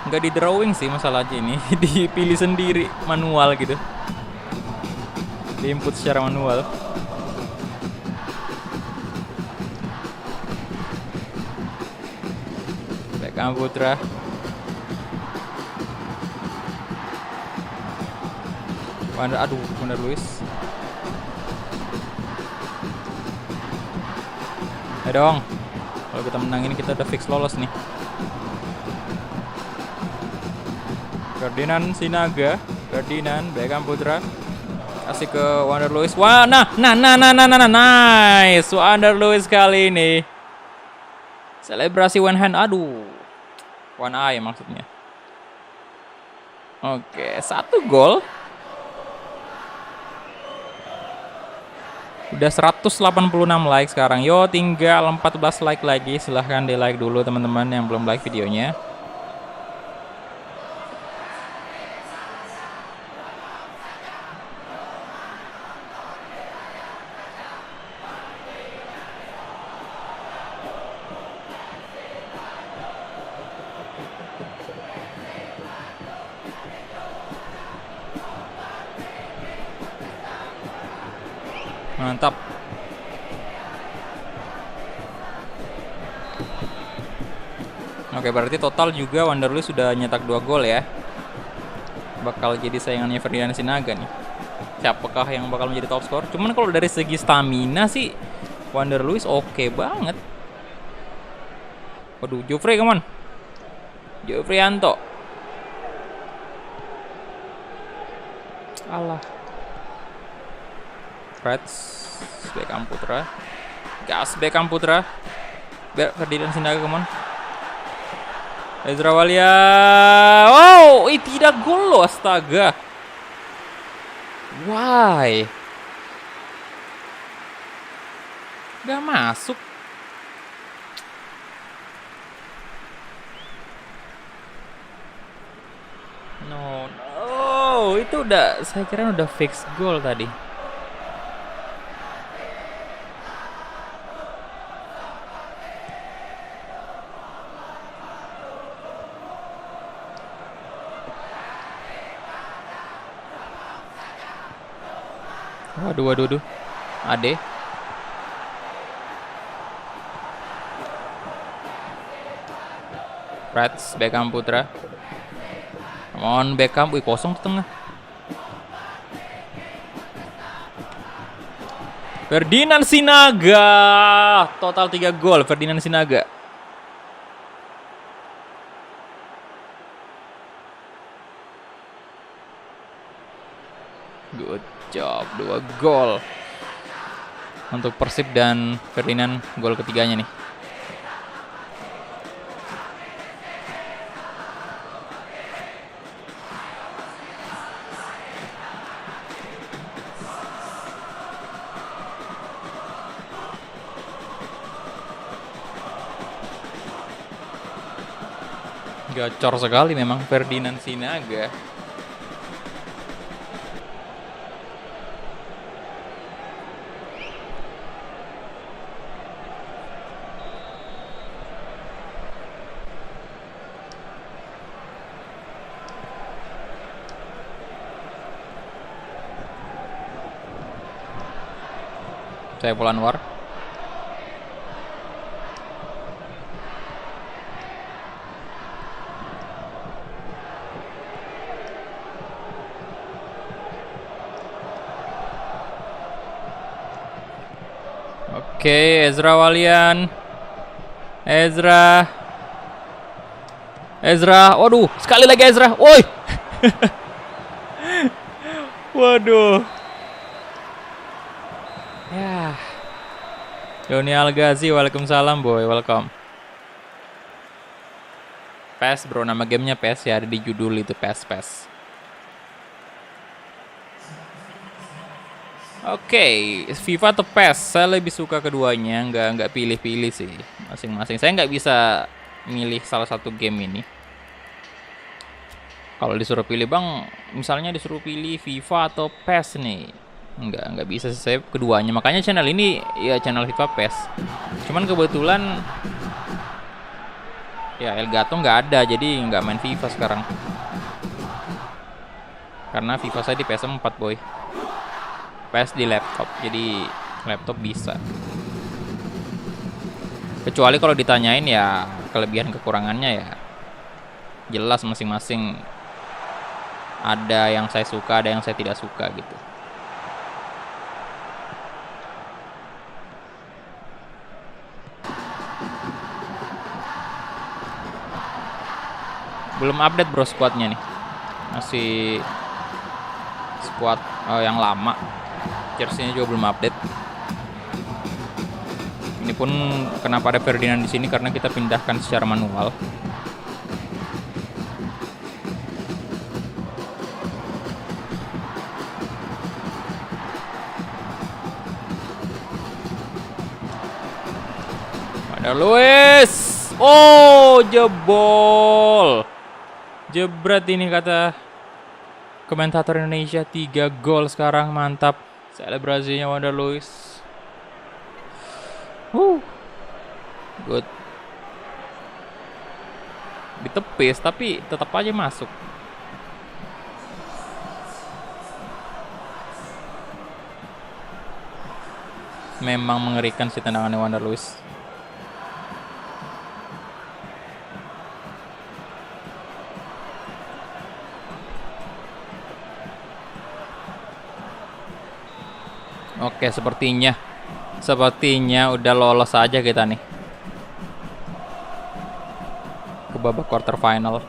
Nggak di drawing sih masalahnya ini. Dipilih sendiri manual gitu. Diinput secara manual. Beckham Putra. Wander Luis. Ayo dong. Kalau kita menang ini kita udah fix lolos nih. Ferdinand Sinaga, Beckham Putra. Kasih ke Wander Luis. Wah, nah, nice. Wander Luis kali ini. Selebrasi one hand, aduh. One eye maksudnya. Oke, 1 gol. Udah 186 like sekarang. Yo, tinggal 14 like lagi. Silahkan di like dulu teman-teman yang belum like videonya. Mantap. Oke, berarti total juga Wander Luis sudah nyetak 2 gol ya. Bakal jadi saingannya Ferdinand Sinaga nih. Siapakah yang bakal menjadi top skor? Cuman kalau dari segi stamina sih Wander Luis oke banget. Waduh, Jofre, come on. Jofrianto. Alah. Freds, Beckham Putra. Gas Beckham Putra. Ferdinand Sinaga, come on. Ezra Walia. Wow, tidak gol loh, astaga. Why? Gak masuk. No, itu udah, saya kira udah fix gol tadi. Waduh. Ade. Freds, Beckham Putra. Come on, Beckham. Wih, kosong di tengah. Ferdinand Sinaga. Total 3 gol Ferdinand Sinaga. Good job, 2 gol untuk Persib dan Ferdinand, gol ketiganya nih. Gacor sekali memang Ferdinand Sinaga. Saiful Anwar. Oke, Ezra Walian. Ezra. Waduh, sekali lagi Ezra. Woi. Waduh. Ya. Doni Algazi, waalaikumsalam boy, welcome. PES bro, nama gamenya PES ya, ada di judul itu PES. Oke, FIFA atau PES? Saya lebih suka keduanya, nggak pilih-pilih sih, masing-masing. Saya nggak bisa milih salah satu game ini. Kalau disuruh pilih bang, misalnya disuruh pilih FIFA atau PES nih, nggak bisa sih, saya keduanya. Makanya channel ini ya channel FIFA PES. Cuman kebetulan ya Elgato nggak ada, jadi nggak main FIFA sekarang. Karena FIFA saya di PS4 boy, PES di laptop, jadi laptop bisa. Kecuali kalau ditanyain ya kelebihan kekurangannya ya jelas masing-masing. Ada yang saya suka, ada yang saya tidak suka gitu. Belum update bro squadnya nih, masih squad yang lama. Jersey-nya juga belum update. Ini pun kenapa ada Ferdinand di sini karena kita pindahkan secara manual. Ada Luis. Oh, jebol. Jebret ini kata komentator Indonesia. 3 gol sekarang, mantap. Selebrasinya Wander Luis. Good. Ditepis tapi tetap aja masuk. Memang mengerikan sih tendangannya Wander Luis. Oke, sepertinya udah lolos aja kita nih ke babak quarter final.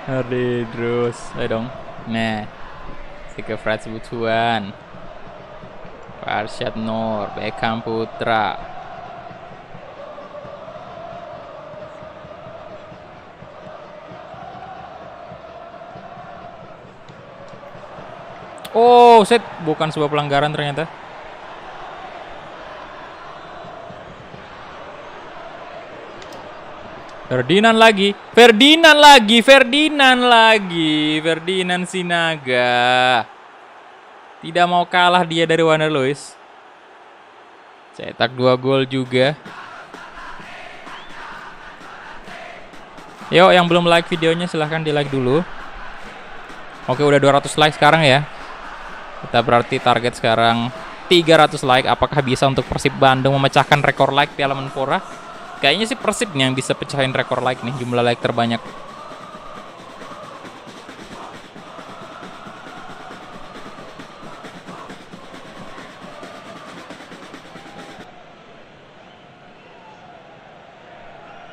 Hari terus, ayo dong. Nah, Sika Frats Butuan, Farshad Nur, Beckham Putra. Oh, set, bukan sebuah pelanggaran ternyata. Ferdinand Sinaga. Tidak mau kalah dia dari Wander Luis. Cetak 2 gol juga. Yuk, yang belum like videonya silahkan di like dulu. Oke, udah 200 like sekarang ya. Kita berarti target sekarang 300 like. Apakah bisa untuk Persib Bandung memecahkan rekor like Piala Menpora? Kayaknya sih Persib nih yang bisa pecahin rekor like nih, jumlah like terbanyak.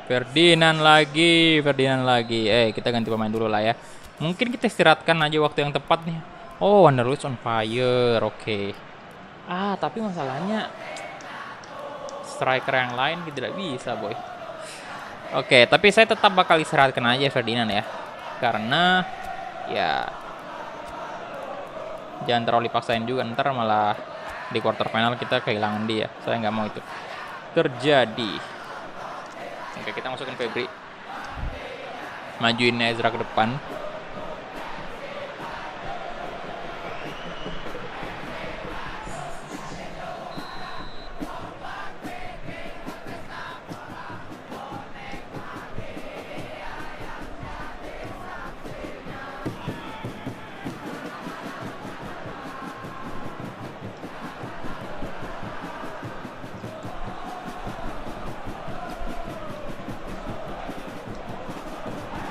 Ferdinand lagi. Kita ganti pemain dulu lah ya. Mungkin kita istirahatkan aja waktu yang tepat nih. Oh, Wander Luis on fire. Oke. Tapi masalahnya striker yang lain tidak bisa boy. Oke, tapi saya tetap bakal istirahatkan aja Ferdinand ya, karena ya jangan terlalu dipaksain juga, ntar malah di quarter final kita kehilangan dia. Saya nggak mau itu terjadi. Oke, kita masukin Febri, majuin Ezra ke depan.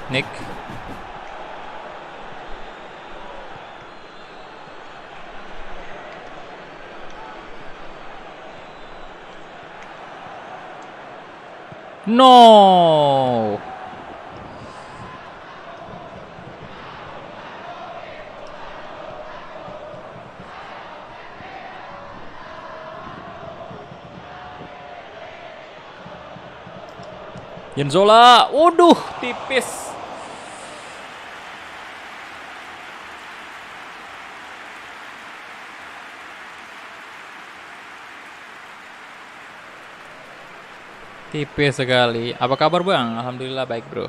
Nick, no. Jenzola, waduh, tipis. Tipis sekali. Apa kabar Bang? Alhamdulillah baik bro.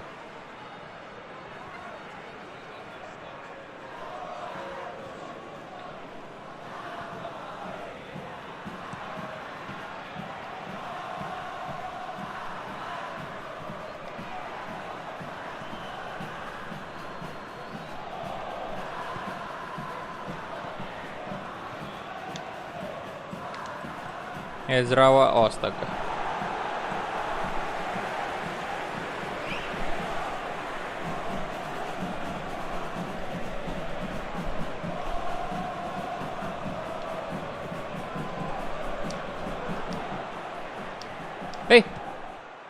Ezra oh astaga.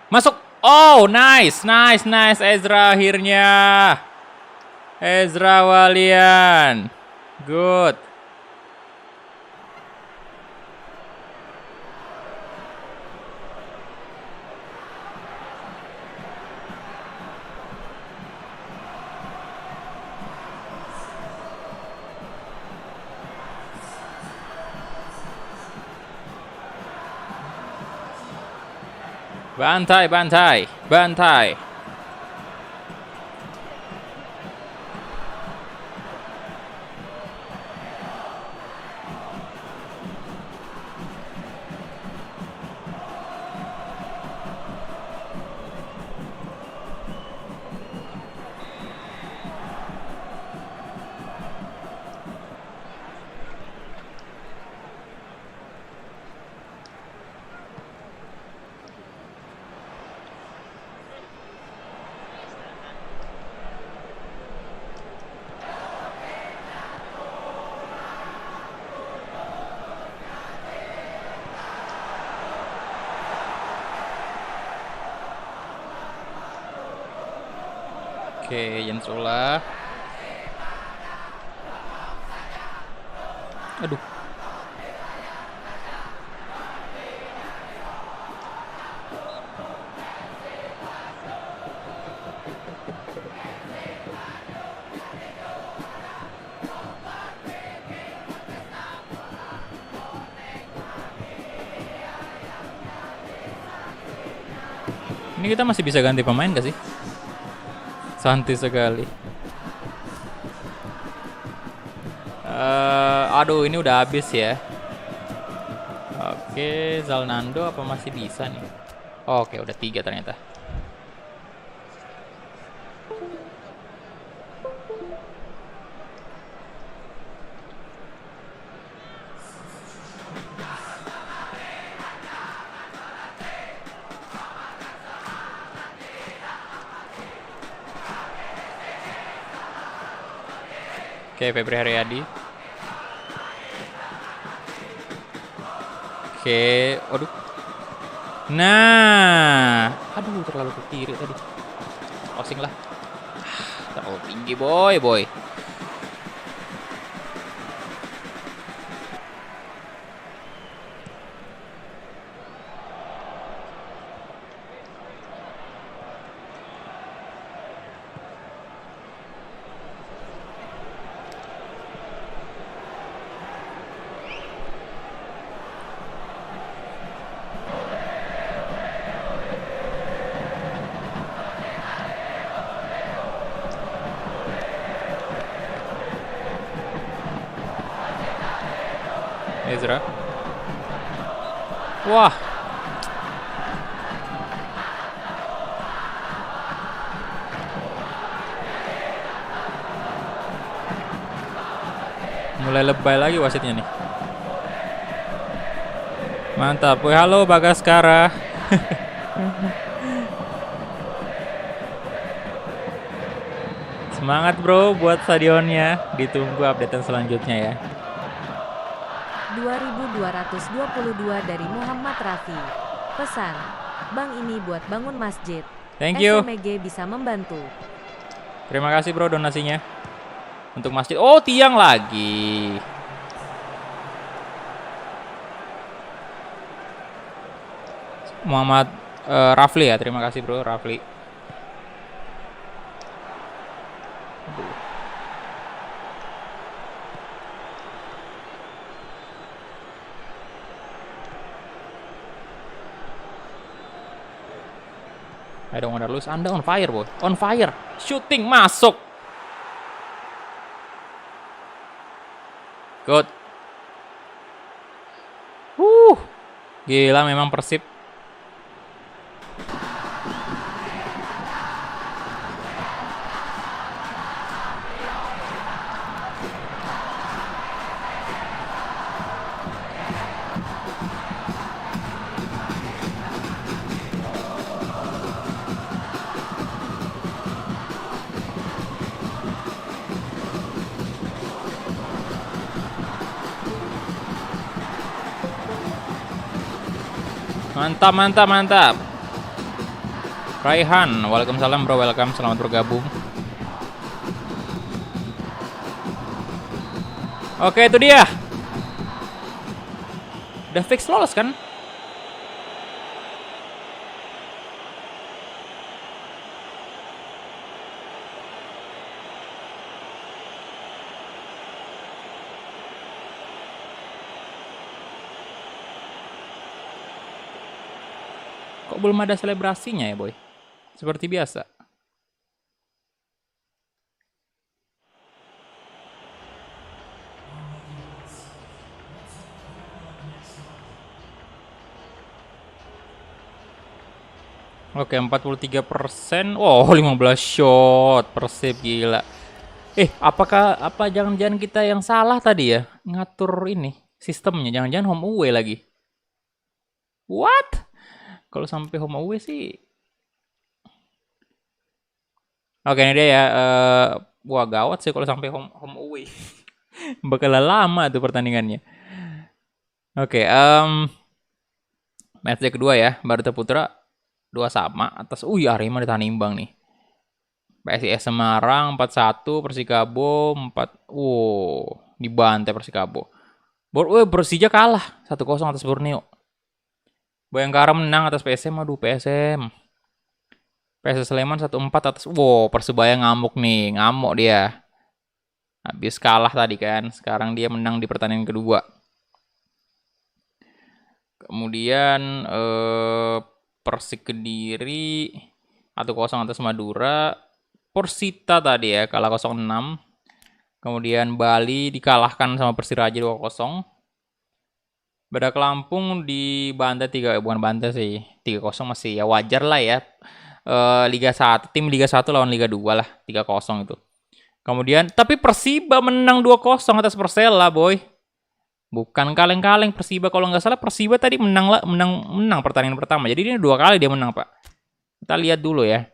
Masuk. Oh, nice, nice, nice. Ezra akhirnya. Ezra Walian. Good. Bantai, bantai, bantai. Oke, Jensola. Aduh. Ini kita masih bisa ganti pemain gak sih? Santai sekali. Aduh, ini udah habis ya. Oke, Zalnando apa masih bisa nih? Oke, udah 3 ternyata. Oke, Febri Haryadi. Oke, aduh. Nah, aduh terlalu ke kiri tadi. Crossing lah. Terlalu tinggi, boy. Ezra. Wah. Mulai lebay lagi wasitnya nih. Mantap. Woi, halo Bagaskara. Semangat bro buat stadionnya. Ditunggu updatean selanjutnya ya. 2222 dari Muhammad Rafi. Pesan, Bang ini buat bangun masjid. Thank you. SMG bisa membantu. Terima kasih bro donasinya. Untuk masjid. Oh, tiang lagi. Muhammad Rafli ya. Terima kasih bro Rafli. I don't wanna lose. Anda on fire boy. On fire. Shooting masuk. Good. Gila memang Persib. Mantap, mantap, mantap. Raihan, waalaikumsalam bro, welcome, selamat bergabung. Oke, itu dia. Udah fix lolos kan? Kok belum ada selebrasinya ya boy? Seperti biasa. Oke, 43%. Wow, 15 shot. Persib gila. Apa jangan-jangan kita yang salah tadi ya? Ngatur ini sistemnya. Jangan-jangan home away lagi. What? Kalau sampai home away sih. Oke, ini dia ya. Wah, gawat sih kalau sampai home away. Bakal lama tuh pertandingannya. Oke, match kedua ya. Barita Putra 2 sama atas. Arema ditahan imbang nih. PSIS Semarang 4-1, Persikabo 4. Dibantai Persikabo. Persija kalah 1-0 atas Borneo. Bayangkara menang atas PSM. Aduh, PSM. PSS Sleman 1-4 atas. Persebaya ngamuk nih. Ngamuk dia. Habis kalah tadi kan. Sekarang dia menang di pertandingan kedua. Kemudian Persik Kediri 1-0 atas Madura. Persita tadi ya kalah 0-6. Kemudian Bali dikalahkan sama Persiraja 2-0. Badak Lampung dibantai 3, bukan bantai sih. 3-0 masih ya wajar lah ya. Liga 1, tim Liga 1 lawan Liga 2 lah, 3-0 itu. Kemudian tapi Persiba menang 2-0 atas Persela, boy. Bukan kaleng-kaleng Persiba, kalau nggak salah Persiba tadi menang pertandingan pertama. Jadi ini 2 kali dia menang, Pak. Kita lihat dulu ya.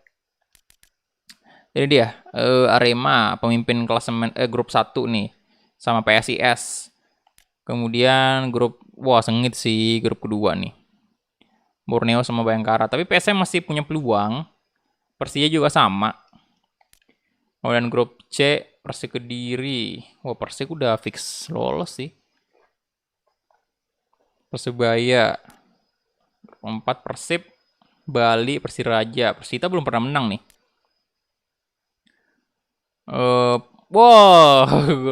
Ini dia Arema pemimpin klasemen grup 1 nih sama PSIS. Kemudian sengit sih grup kedua nih. Borneo sama Bayangkara, tapi PSM masih punya peluang. Persija juga sama. Kemudian grup C Persik Kediri. Persik udah fix lolos sih. Persebaya 4 Persib, Bali, Persiraja. Persita belum pernah menang nih.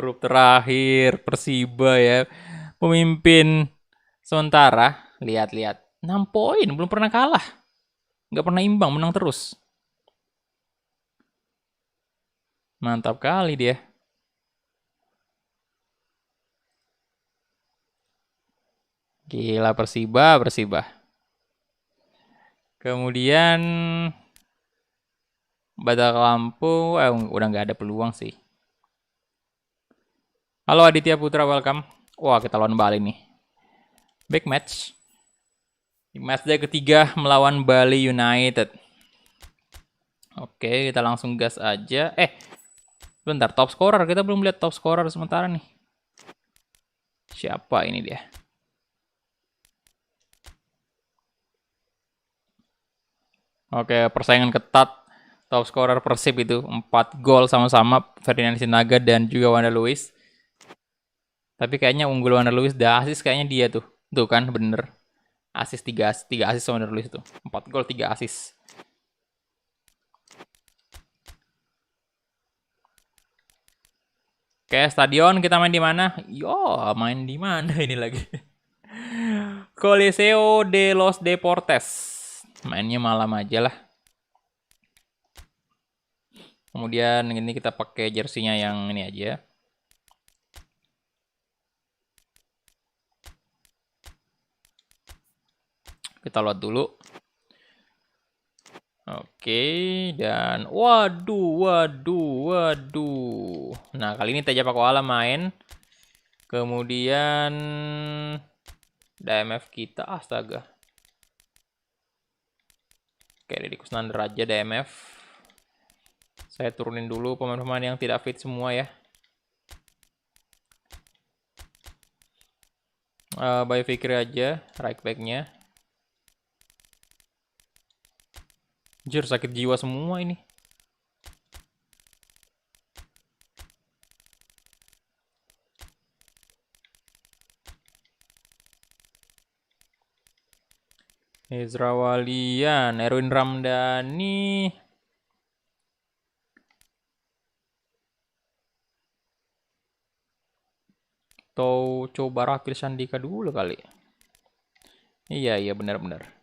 Grup terakhir Persiba ya. Pemimpin sementara. Lihat-lihat. 6 poin, belum pernah kalah. Nggak pernah imbang, menang terus. Mantap kali dia. Gila Persiba, Persiba. Kemudian Batak Lampung, udah nggak ada peluang sih. Halo Aditya Putra, welcome. Wah, kita lawan Bali nih. Back match. Di matchday ketiga melawan Bali United. Oke, kita langsung gas aja. Bentar, top scorer. Kita belum lihat top scorer sementara nih. Siapa ini dia? Oke, persaingan ketat. Top scorer Persib itu 4 gol sama-sama Ferdinand Sinaga dan juga Wanda Lewis. Tapi kayaknya unggul Wanda Lewis dah asis kayaknya dia tuh. Tuh kan bener. Asis 3 asis Wanda Lewis tuh. 4 gol 3 asis. Oke, stadion kita main di mana? Yo, main di mana ini lagi? Coliseo de los Deportes. Mainnya malam aja lah. Kemudian ini kita pakai jersinya yang ini aja. Kita load dulu. Oke, dan waduh. Nah, kali ini Teja Pakuala main. Kemudian DMF kita, astaga. Oke, Deddy Kusnandar aja DMF. Saya turunin dulu pemain-pemain yang tidak fit semua ya. Bayu Fikri aja, right back-nya. Anjir, sakit jiwa semua ini. Ezra Walian, Erwin Ramdhani. Atau coba Rafil Sandika dulu kali. Iya benar-benar.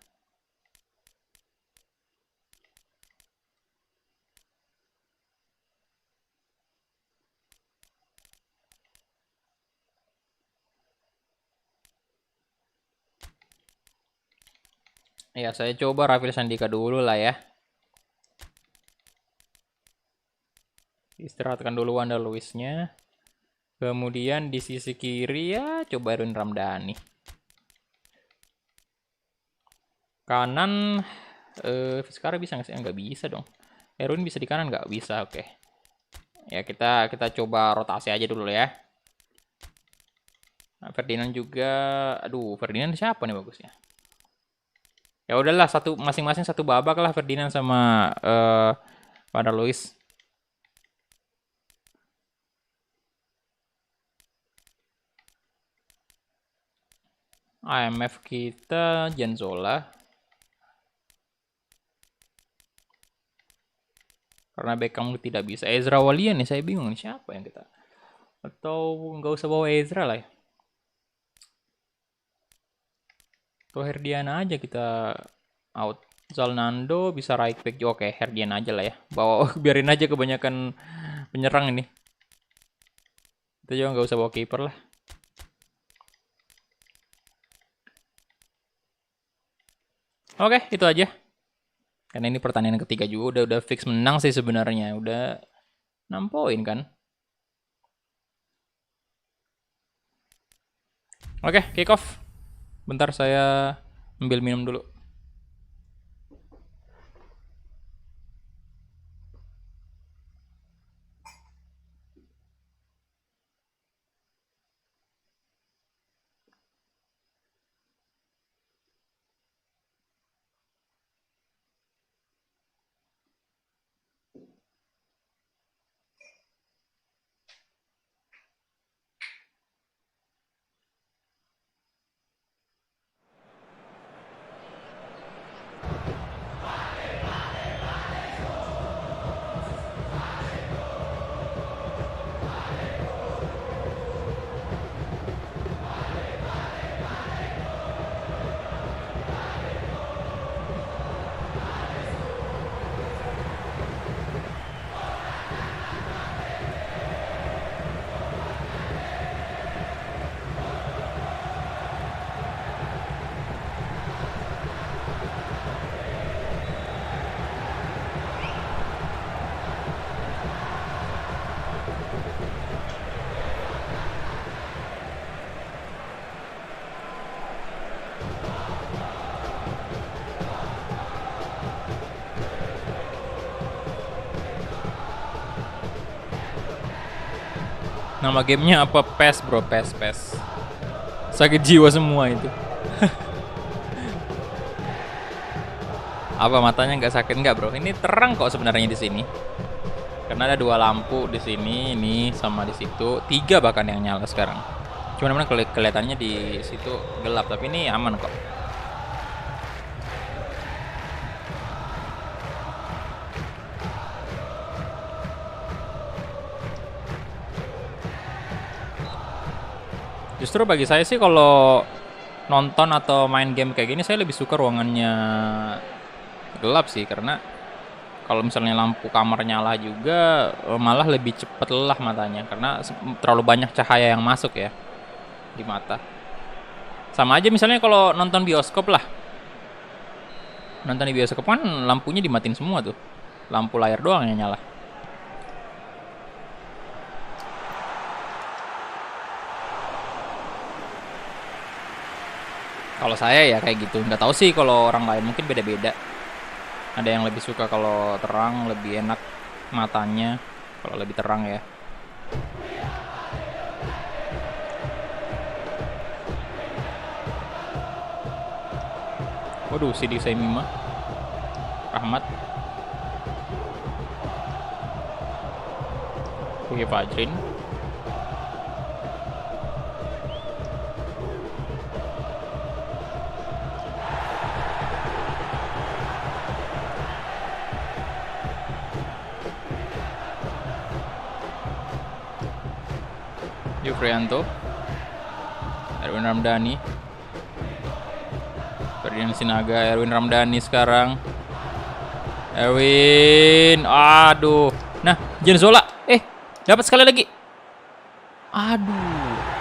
Ya, saya coba Rafil Sandika dulu lah ya. Istirahatkan dulu Wanda Luisnya. Kemudian di sisi kiri ya coba Erwin Ramdhani. Kanan sekarang bisa nggak sih? Nggak bisa dong. Erwin bisa di kanan nggak? Bisa, oke. Ya kita coba rotasi aja dulu ya. Nah, Ferdinand juga, aduh Ferdinand siapa nih bagusnya? Ya udahlah satu masing-masing satu babak lah Ferdinand sama Wanda Luis. AMF kita Janzola. Karena Beckham tidak bisa. Ezra Walian nih saya bingung nih siapa yang kita. Atau nggak usah bawa Ezra lah ya. Atau Herdiana aja kita out. Zalnando bisa right back. Oke, Herdiana aja lah ya. Bawa biarin aja kebanyakan penyerang ini. Kita juga nggak usah bawa kiper lah. Oke, itu aja. Karena ini pertandingan ketiga juga udah fix menang sih sebenarnya. Udah 6 poin kan. Oke, kick off. Bentar saya ambil minum dulu. Nama gamenya apa? PES bro, PES, PES. Sakit jiwa semua itu. Apa matanya nggak sakit nggak bro? Ini terang kok sebenarnya di sini. Karena ada 2 lampu di sini, ini sama di situ, 3 bahkan yang nyala sekarang. Cuma memang kelihatannya di situ gelap, tapi ini aman kok. Justru bagi saya sih kalau nonton atau main game kayak gini saya lebih suka ruangannya gelap sih, karena kalau misalnya lampu kamar nyala juga malah lebih cepet lelah matanya karena terlalu banyak cahaya yang masuk ya di mata. Sama aja misalnya kalau nonton bioskop lah. Nonton di bioskop kan lampunya dimatiin semua tuh. Lampu layar doang yang nyala. Kalau saya ya kayak gitu. Nggak tahu sih kalau orang lain, mungkin beda-beda. Ada yang lebih suka kalau terang, lebih enak matanya kalau lebih terang ya. Waduh, Sidik Saimima Rahmat Oke, Fajrin. Yufrianto, Erwin Ramdhani, Ferdinand Sinaga, Erwin Ramdhani sekarang. Erwin, aduh. Nah, Jenzola, dapat sekali lagi. Aduh.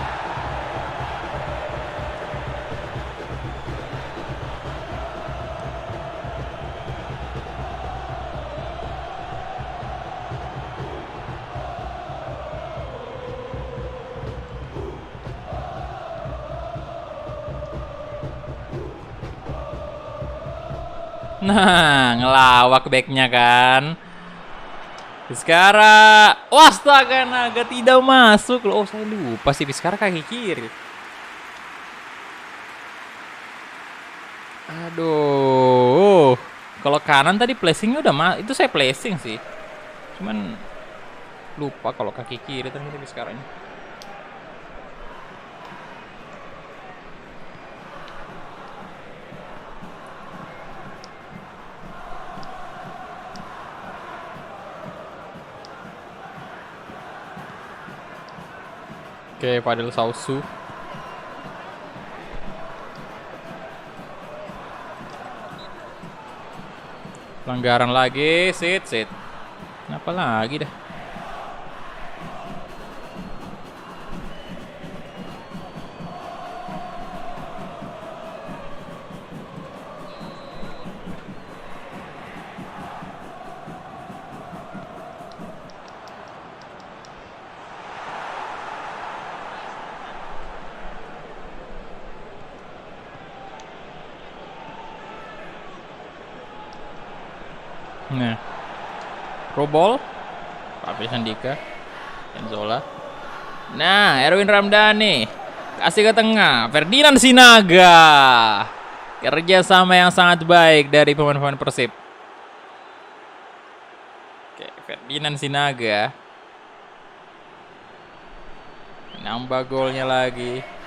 Nah, ngelawak backnya kan. Sekarang, astaga, naga tidak masuk loh. Oh, saya lupa sih, sekarang kaki kiri. Aduh, kalau kanan tadi placingnya udah itu saya placing sih. Cuman lupa kalau kaki kiri ternyata di sekarang. Oke, Fadil Sausu. Pelanggaran lagi, sit. Kenapa lagi dah? Nah, Robol, Papi Sandika, Enzola. Nah, Erwin Ramdhani kasih ke tengah, Ferdinand Sinaga. Kerja sama yang sangat baik dari pemain-pemain Persib. Oke, Ferdinand Sinaga nambah golnya lagi.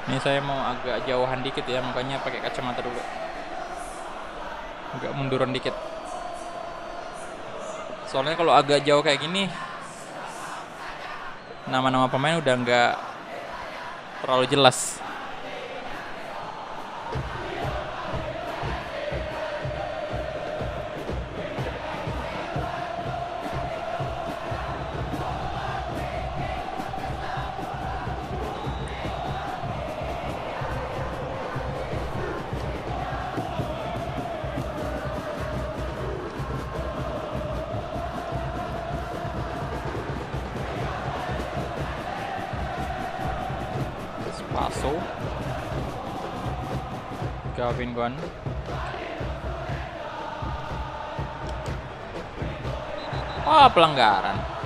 Ini saya mau agak jauhan dikit ya, makanya pakai kacamata dulu. Agak munduran dikit. Soalnya kalau agak jauh kayak gini, nama-nama pemain udah nggak terlalu jelas. Paso, Gavin Gun, Wah, pelanggaran.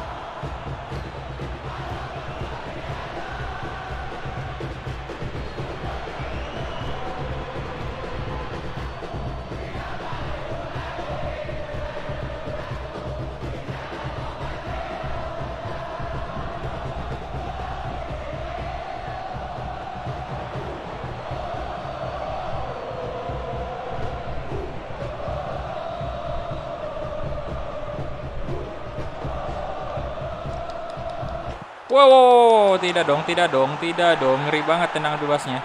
Wow, tidak dong, tidak dong, tidak dong. Ngeri banget tendangan bebasnya.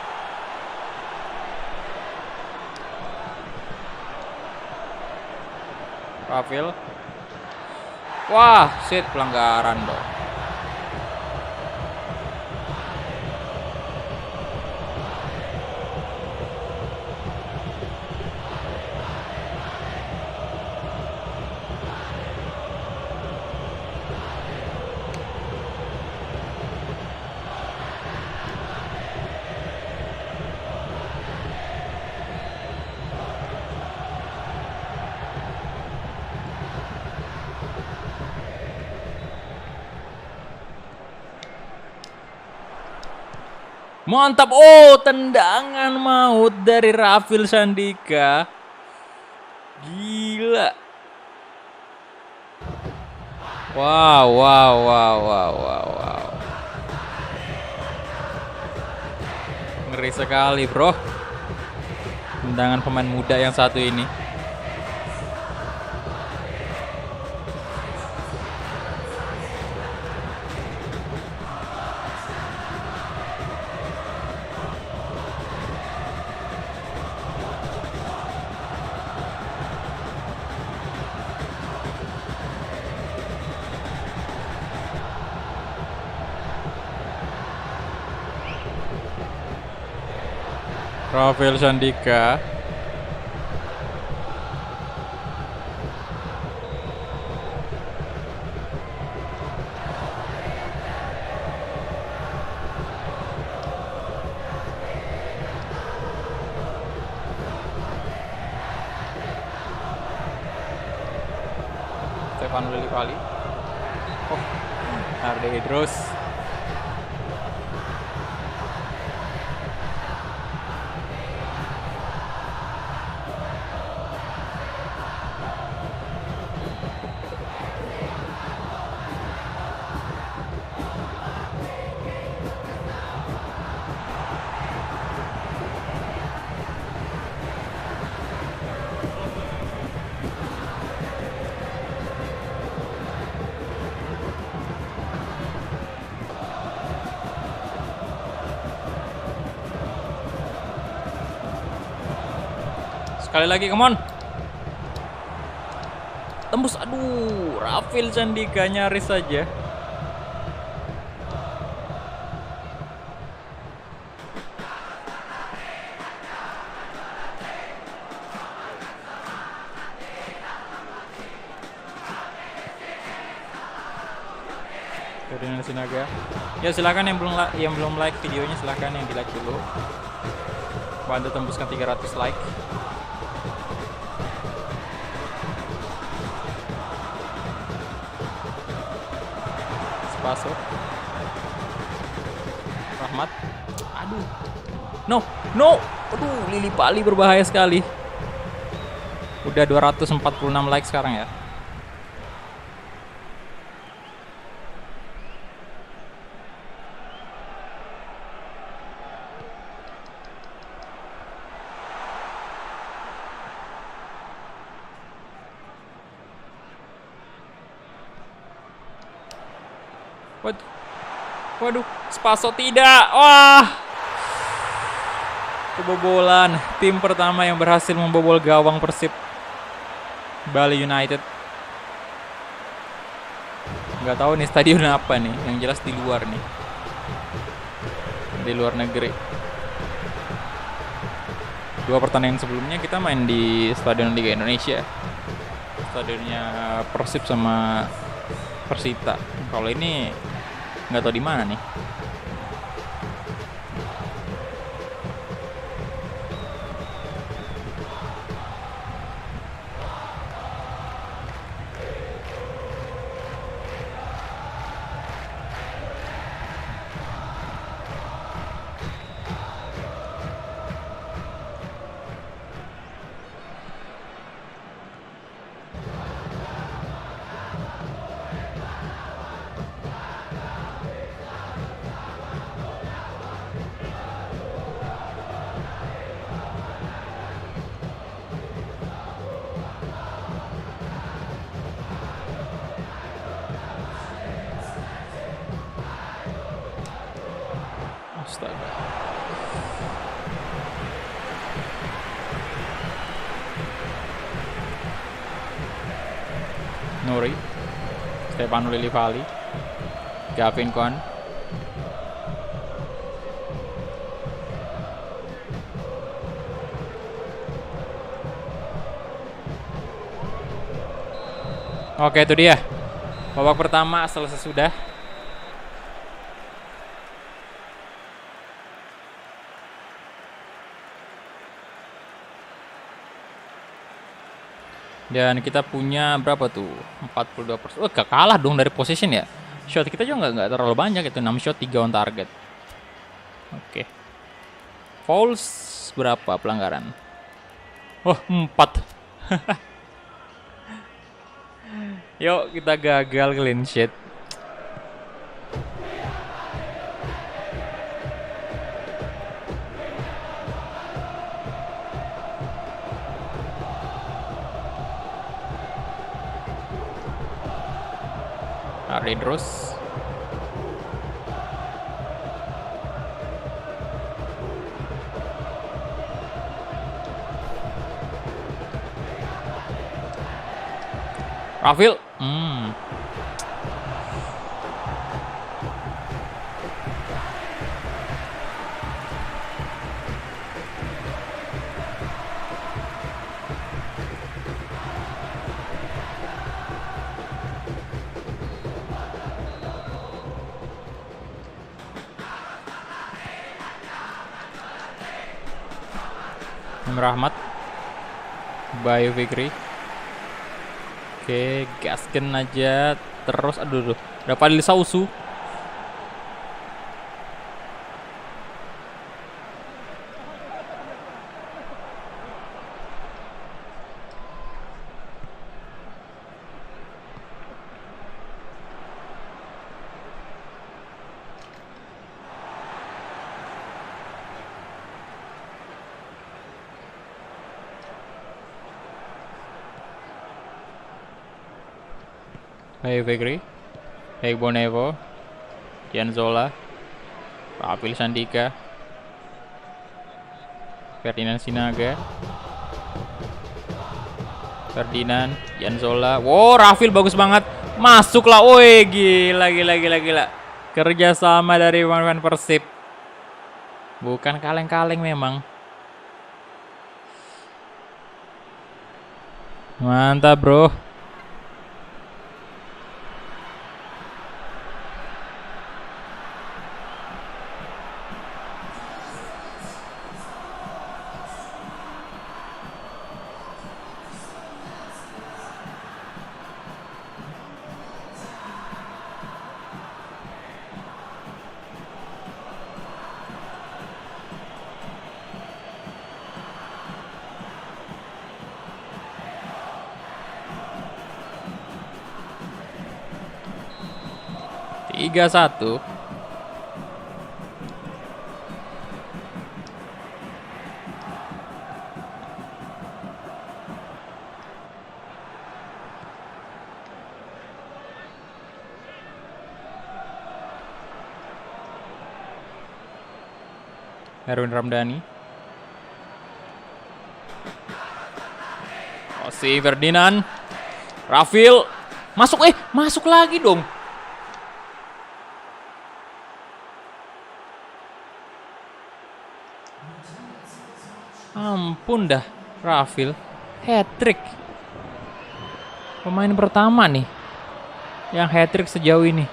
Rafael. Wah, shit, pelanggaran dong. Mantap. Oh, tendangan maut dari Rafael Sandika. Gila. Wow. Ngeri sekali, bro. Tendangan pemain muda yang satu ini. Rafael Sandika. Stefano Lillipali. Oh, Arde Idrus. Sekali lagi, come on. Tembus, aduh. Rafael Sandika nyaris saja. Ferdinand Sinaga. Ya, silakan yang belum like videonya, silakan yang di like dulu. Bantu tembuskan 300 like. Spaso. Rahmat. Aduh. No. Aduh, Lillipali berbahaya sekali. Udah 246 like sekarang ya. Waduh, Spaso tidak. Wah. Kebobolan. Tim pertama yang berhasil membobol gawang Persib Bali United. Nggak tahu nih stadion apa nih. Yang jelas di luar nih. Di luar negeri. Dua pertandingan sebelumnya kita main di Stadion Liga Indonesia. Stadionnya Persib sama Persita. Kalau ini nggak tahu di mana nih. Astaga. Nuri, Stefano Lillivali, Gavin Kwan. Oke, itu dia. Babak pertama selesai sudah. Dan kita punya berapa tuh? 42%. Oh, gak kalah dong dari possession ya. Shot kita juga nggak terlalu banyak itu, 6 shot 3 on target. Oke. Fouls berapa pelanggaran? Oh, 4. Yuk, kita gagal clean sheet. Arlindros. Rafil. Rahmat. Bayu Fikri. Oke, gasken aja terus. Aduh, udah Fadil Sausu. Bayu Fikri. Egbo Nevo. Jan Zola. Rafil Sandika. Ferdinand Sinaga. Ferdinand, Jan Zola. Wow, Rafil bagus banget. Masuklah. Woi, gila. Kerja sama dari pemain Persib. Bukan kaleng-kaleng memang. Mantap, bro. Tiga satu. Erwin Ramdhani. Si Ferdinand. Rafil. Masuk lagi dong. Ampun dah, Rafil. Hat-trick. Pemain pertama nih yang hat-trick sejauh ini.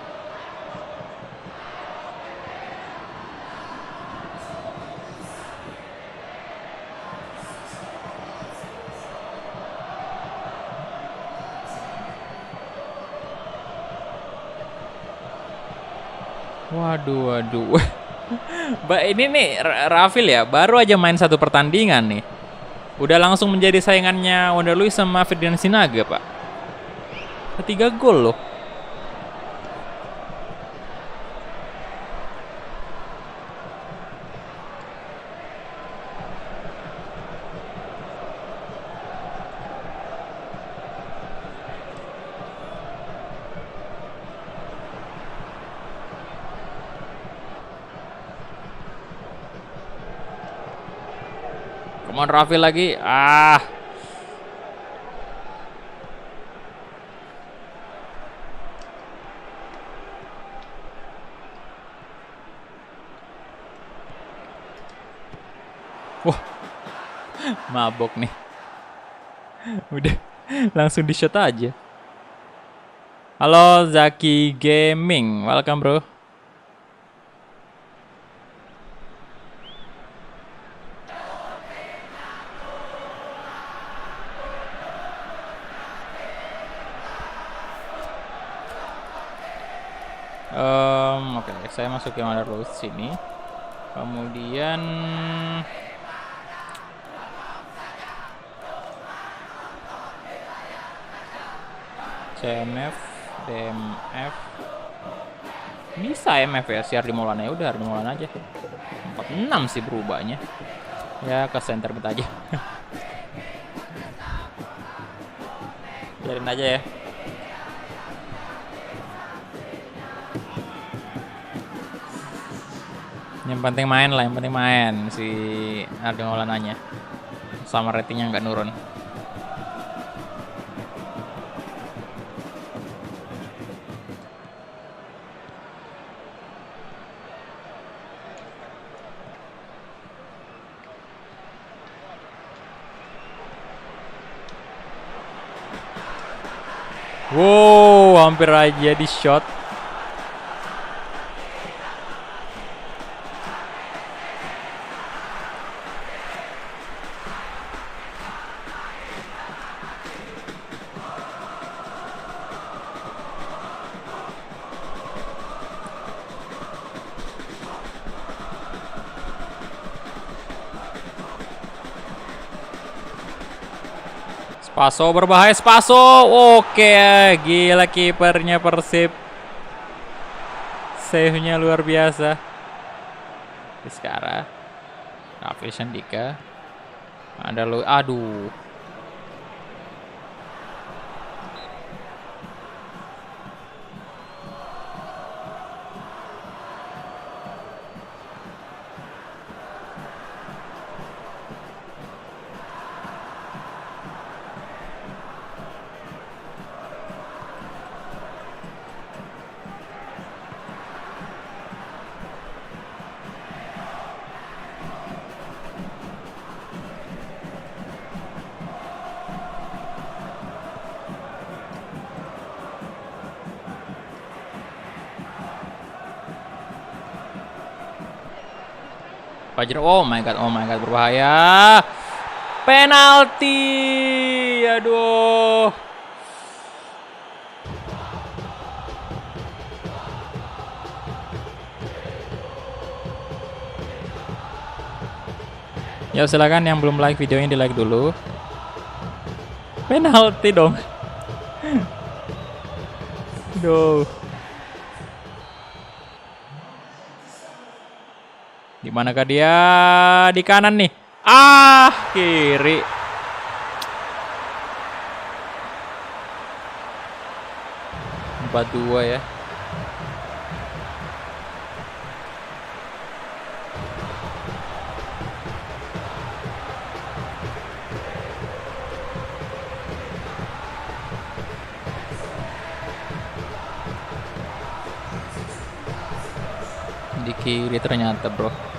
Waduh. Ini nih Rafil ya, baru aja main satu pertandingan nih. Udah langsung menjadi saingannya Wonder Luiz sama Ferdinand Sinaga, Pak. 3 gol loh. Come on Raffi lagi. Ah. Wah. Mabok nih. Udah langsung di shot aja. Halo Zaki Gaming, welcome bro. Oke, saya masuk yang ada road sini. Kemudian CMF, DMF. Bisa MF ya, siar di Maulana, ya udah di Maulana aja. 46 sih berubahnya. Ya ke center mid aja. Biarin aja ya. Yang penting main lah, yang penting main si Ardi Maulananya. Sama ratingnya nggak nurun. Wow, hampir aja di shot. Spaso berbahaya, Spaso. Oke, gila kipernya Persib. Save-nya luar biasa. Sekarang Raffi Sandika. Ada lu, aduh. Fajar, oh my god, berbahaya. Penalti. Aduh. Ya silakan yang belum like videonya di like dulu. Penalti dong. Aduh. Di manakah dia? Di kanan nih. Ah, kiri. Empat dua ya. Di kiri ternyata, bro.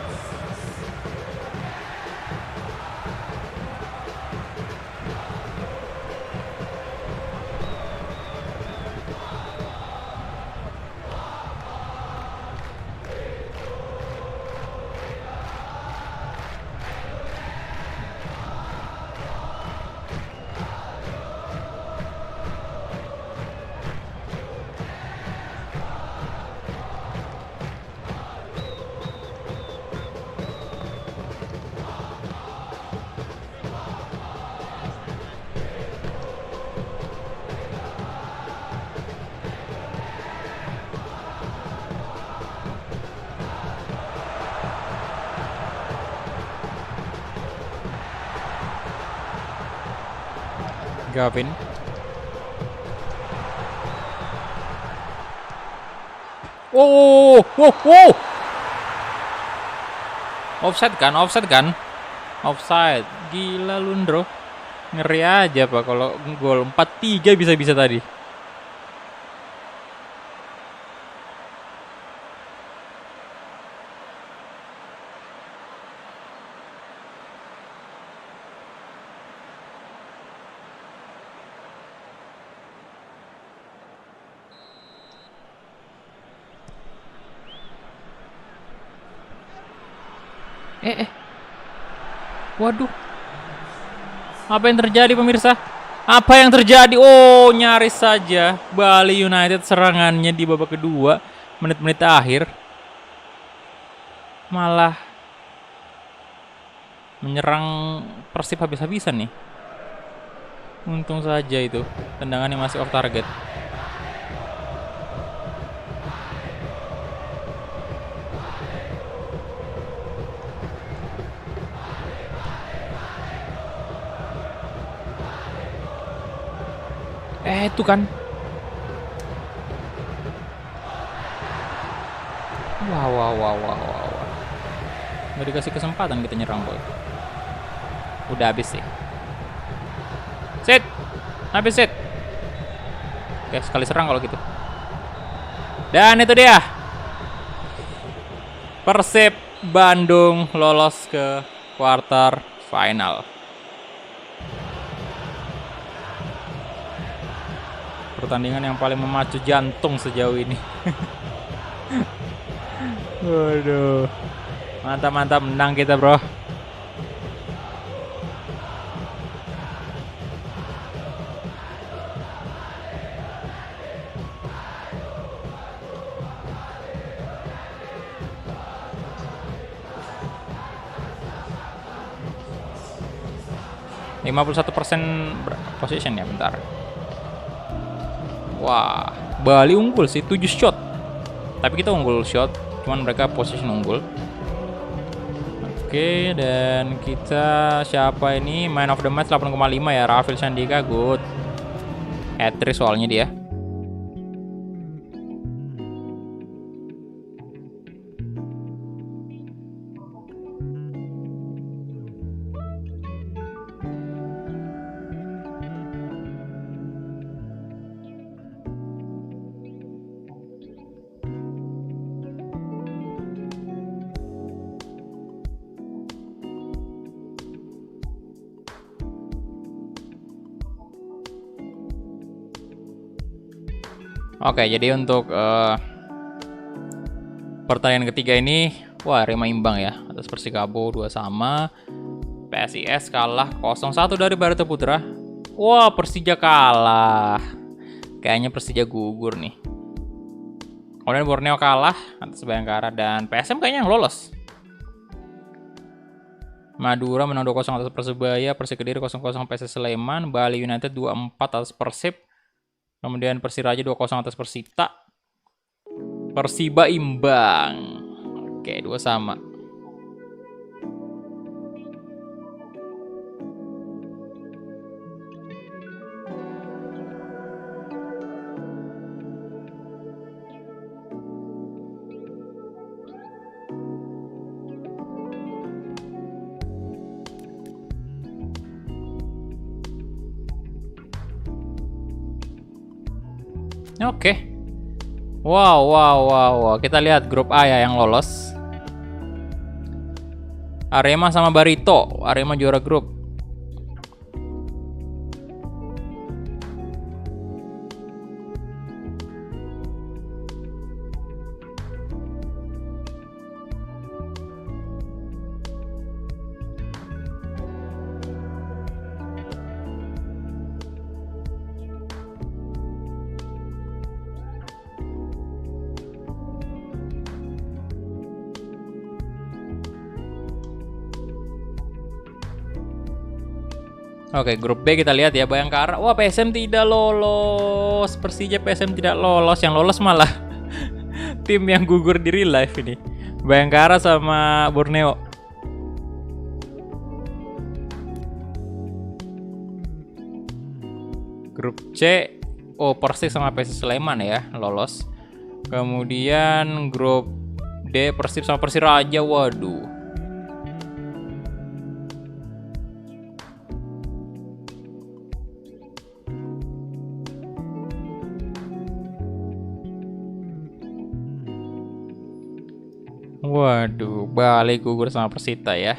Gavin. Oh, wow, wow. Offside kan? Offside. Gila Lundro. Ngeri aja Pak kalau gol 4-3 bisa-bisa tadi. Waduh. Apa yang terjadi pemirsa? Apa yang terjadi? Oh, nyaris saja Bali United serangannya di babak kedua, menit-menit akhir malah menyerang Persib habis-habisan nih. Untung saja itu tendangannya masih off target. Itu kan. Wow. Nggak dikasih kesempatan kita nyerang, boy. Udah habis sih. Set. Habis set. Oke, sekali serang kalau gitu. Dan itu dia. Persib Bandung lolos ke quarter final. Pertandingan yang paling memacu jantung sejauh ini. Waduh. Mantap, menang kita, bro. Lima 51% position ya, bentar. Wah, Bali unggul sih 7 shot. Tapi kita unggul shot, cuman mereka position unggul. Oke, dan kita siapa ini? Man of the match 8,5 ya, Rafil Sandika, good. Hat-trick soalnya dia. Oke, jadi untuk pertandingan ketiga ini, wah, Arema imbang ya atas Persikabo 2 sama. PSIS kalah 0-1 dari Barito Putra. Wah, Persija kalah. Kayaknya Persija gugur nih. Kemudian Borneo kalah atas Bayangkara dan PSM kayaknya yang lolos. Madura menang 2-0 atas Persebaya, Persik Kediri 0-0 PSS Sleman, Bali United 2-4 atas Persib. Kemudian Persiraja 2-0 atas Persita. Persiba imbang. Oke, 2 sama. Oke. Wow. Kita lihat grup A ya yang lolos. Arema sama Barito. Arema juara grup. Oke, grup B kita lihat ya, Bayangkara. Wah, PSM tidak lolos. Persija PSM tidak lolos. Yang lolos malah tim yang gugur di real life ini. Bayangkara sama Borneo. Grup C, oh, Persik sama PSS Sleman ya, lolos. Kemudian grup D, Persib sama Persiraja. Waduh. Waduh, balik gugur sama Persita ya.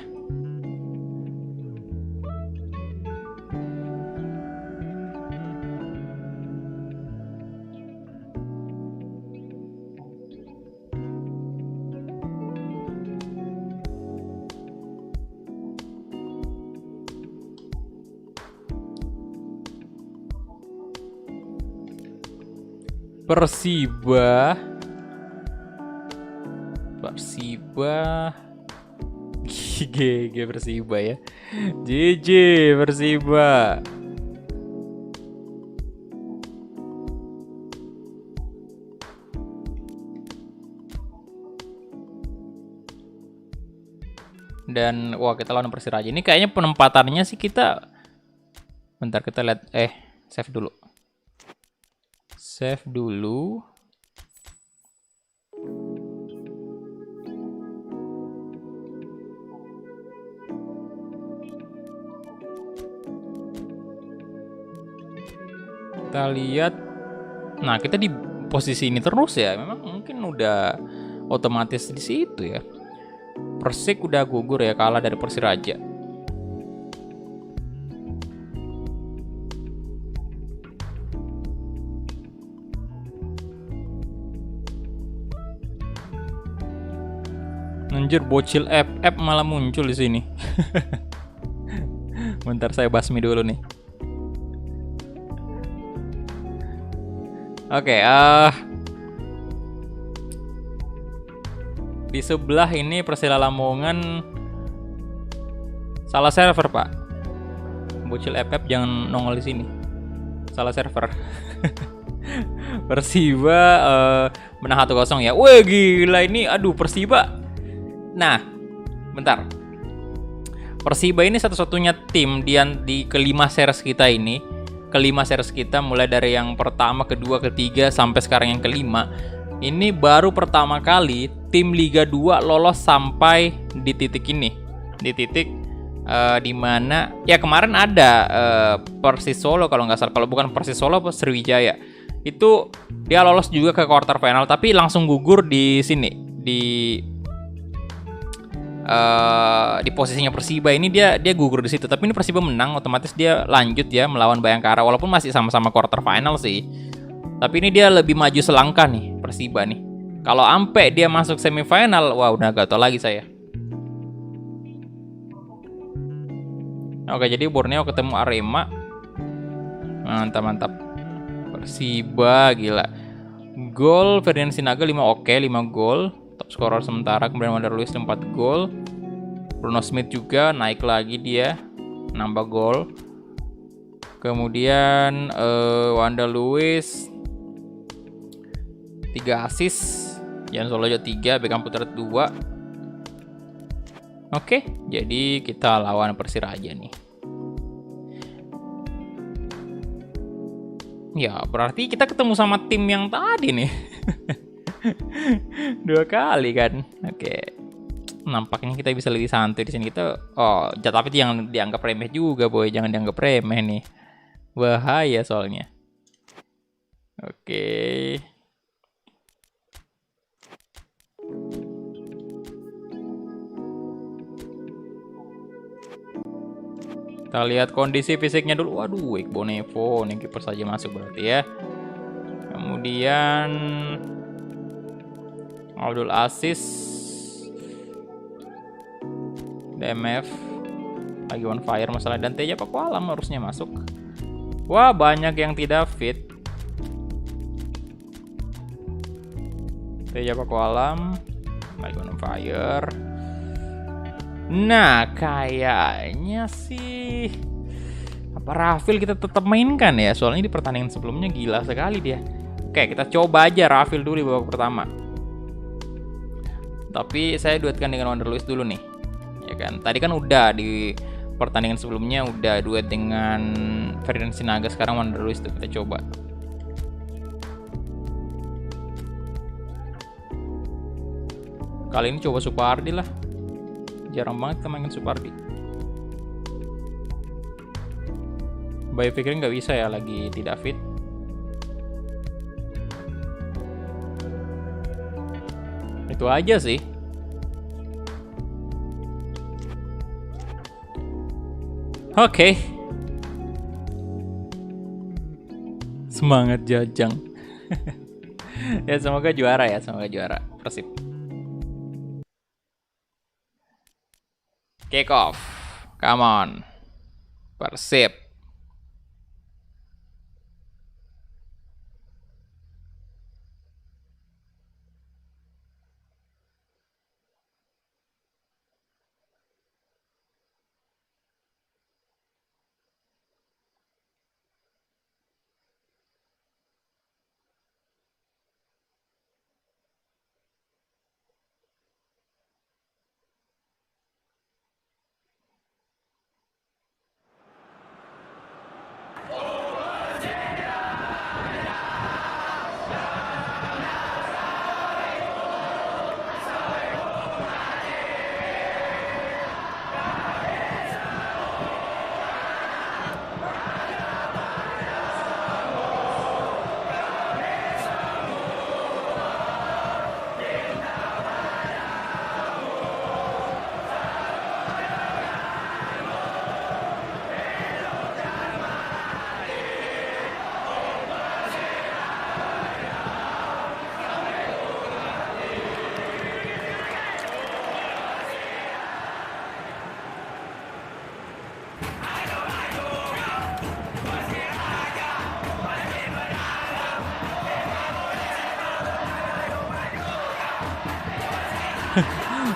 Persiba GG Persiba ya. GG Persiba. Dan wah, kita lawan Persiraja. Ini kayaknya penempatannya sih kita, bentar kita lihat, save dulu. Save dulu. Kita lihat. Nah, kita di posisi ini terus ya. Memang mungkin udah otomatis di situ ya. Persik udah gugur ya, kalah dari Persiraja. Anjir, bocil FF malah muncul di sini. Bentar saya basmi dulu nih. Oke, di sebelah ini Persela Lamongan salah server, Pak. Bocil FF jangan nongol di sini. Salah server. Persiba menang 1-0 ya. Wah, gila ini. Aduh, Persiba. Nah, bentar. Persiba ini satu-satunya tim di kelima series kita ini. Kelima series kita mulai dari yang pertama, kedua, ketiga sampai sekarang yang kelima. Ini baru pertama kali tim Liga 2 lolos sampai di titik ini. Di titik dimana ya kemarin ada Persis Solo kalau nggak salah. Kalau bukan Persis Solo, Sriwijaya. Itu dia lolos juga ke quarter final tapi langsung gugur di sini. Di posisinya Persiba ini dia gugur di situ. Tapi ini Persiba menang, otomatis dia lanjut ya melawan Bayangkara walaupun masih sama-sama quarter final sih. Tapi ini dia lebih maju selangkah nih Persiba nih. Kalau ampe dia masuk semifinal, wah udah gak tau lagi saya. Oke, jadi Borneo ketemu Arema. Mantap. Persiba gila. Gol Ferdian Sinaga 5 gol. Top scorer sementara. Kemudian Wander Luiz 4 gol. Bruno Smith juga naik lagi dia, nambah gol. Kemudian Wander Luiz 3 assist. Jan Solojo 3, Beckham Putra 2. Oke, jadi kita lawan Persiraja nih. Ya, berarti kita ketemu sama tim yang tadi nih. 2 kali kan. Oke. Nampaknya kita bisa lebih santai di sini. Kita tapi yang dianggap remeh juga, boy. Jangan dianggap remeh nih. Bahaya soalnya. Oke. Kita lihat kondisi fisiknya dulu. Waduh, Iqbal Nevo nih kiper saja masuk berarti ya. Kemudian Abdul Aziz, DMF lagi on fire masalah, dan Teja Pakualam harusnya masuk. Wah, banyak yang tidak fit. Teja Pakualam lagi on fire. Nah, kayaknya sih apa Rafil kita tetap mainkan ya, soalnya di pertandingan sebelumnya gila sekali dia. Oke, kita coba aja Rafil dulu di babak pertama. Tapi saya duetkan dengan Wander Luiz dulu nih. Ya kan? Tadi kan udah di pertandingan sebelumnya udah duet dengan Ferdian Sinaga, sekarang Wander Luiz tuh kita coba. Kali ini coba Supardi lah. Jarang banget kita mainin Supardi. Bayu Fikri nggak bisa ya, lagi tidak fit. Itu aja sih. Oke. Semangat Jajang. Ya semoga juara ya, semoga juara Persib. Kick off. Come on. Persib.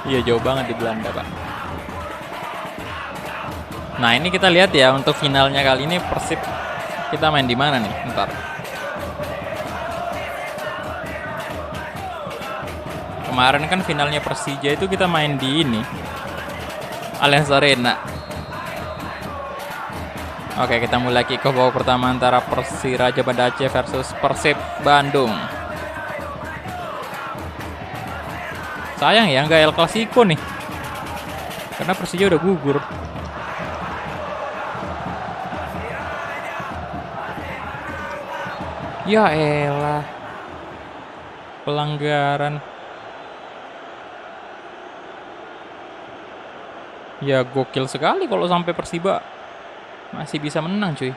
Iya jauh banget di Belanda Pak. Nah ini kita lihat ya untuk finalnya kali ini Persib kita main di mana nih? Ntar. Kemarin kan finalnya Persija itu kita main di ini Allianz Arena. Oke kita mulai kick off babak pertama antara Persiraja Banda Aceh versus Persib Bandung. Sayang ya nggak El Clasico nih, karena Persija udah gugur. Ya elah, pelanggaran. Ya gokil sekali kalau sampai Persiba masih bisa menang cuy.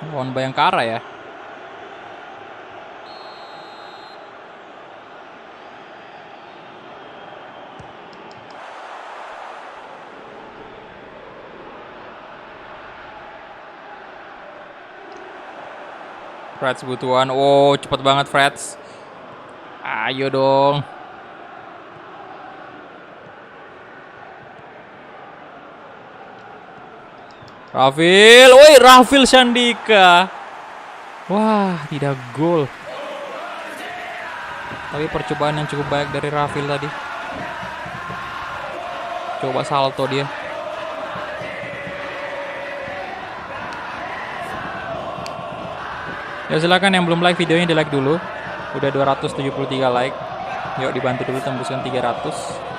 Lawan Bayangkara ya. Freds butuhan. Oh, cepet banget Freds. Ayo dong. Rafil. Woi, Rafil Shandika. Wah, tidak gol. Tapi percobaan yang cukup baik dari Rafil tadi. Coba salto dia. Ya silakan yang belum like videonya di like dulu. Udah 273 like. Yuk dibantu dulu tembuskan 300.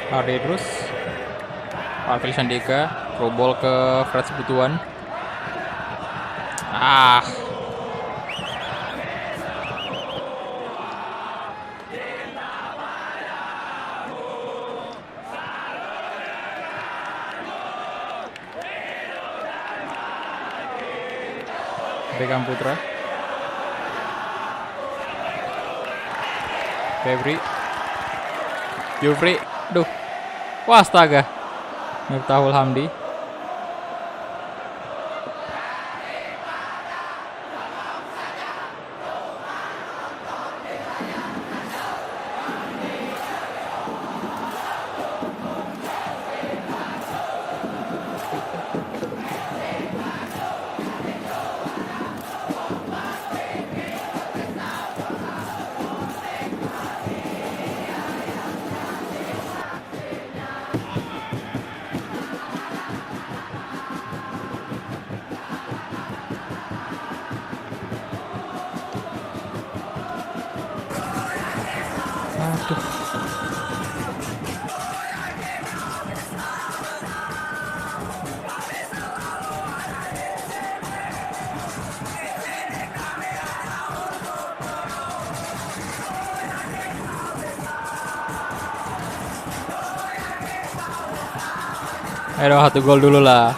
Arde terus Rafil Shandika throw ball ke Freds Butuan. Beckham Putra, Febri, Jufri, duh, wah astaga, Miftahul Hamdi, Ayo 1 gol dulu lah.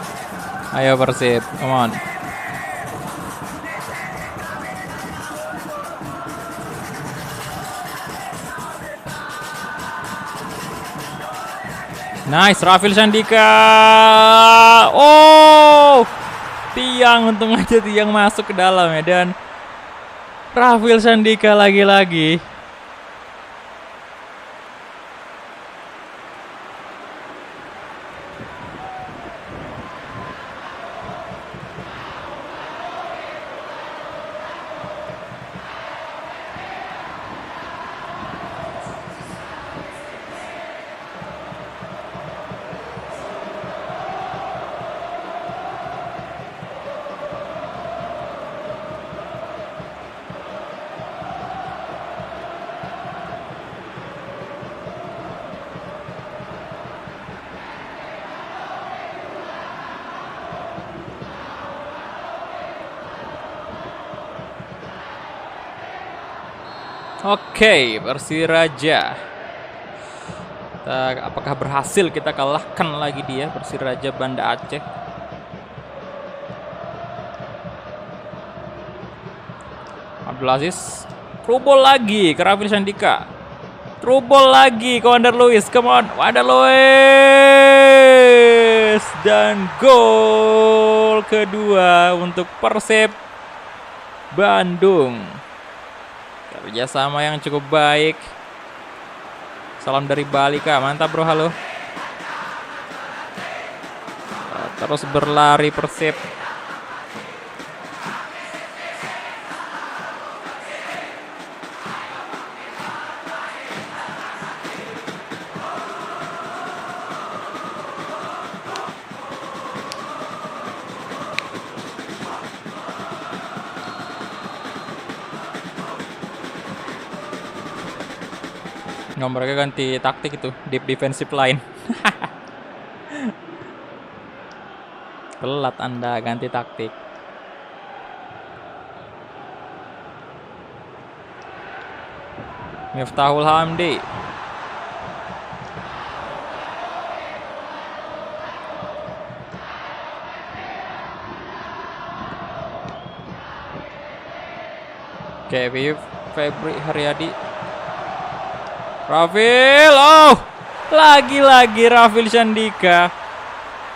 Ayo Persib, come on. Nice, Rafil Sandika. Oh, tiang, untung aja tiang masuk ke dalam ya. Dan Rafil Sandika lagi-lagi. Oke, Persiraja. Apakah berhasil kita kalahkan lagi dia, Persiraja Banda Aceh? Abdul Aziz, through ball lagi ke Rafil Sandika. Through ball lagi ke Wander Luiz. Come on, Wander Luiz. Dan gol kedua untuk Persib Bandung. Kerjasama yang cukup baik. Salam dari Bali kak, mantap bro, halo. Terus berlari Persib. Nggak, mereka ganti taktik itu, deep defensive line. Telat Anda ganti taktik. Miftahul Hamdi. Oke, Febri Haryadi. Rafil, oh, lagi-lagi Rafil Sandika.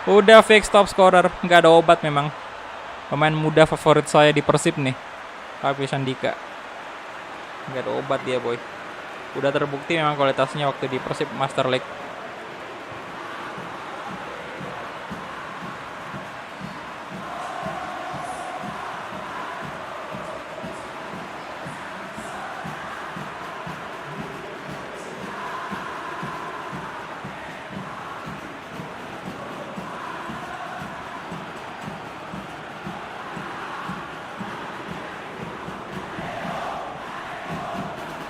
Udah fix top scorer, nggak ada obat memang. Pemain muda favorit saya di Persib nih, Rafil Sandika. Nggak ada obat dia boy. Udah terbukti memang kualitasnya waktu di Persib Master League.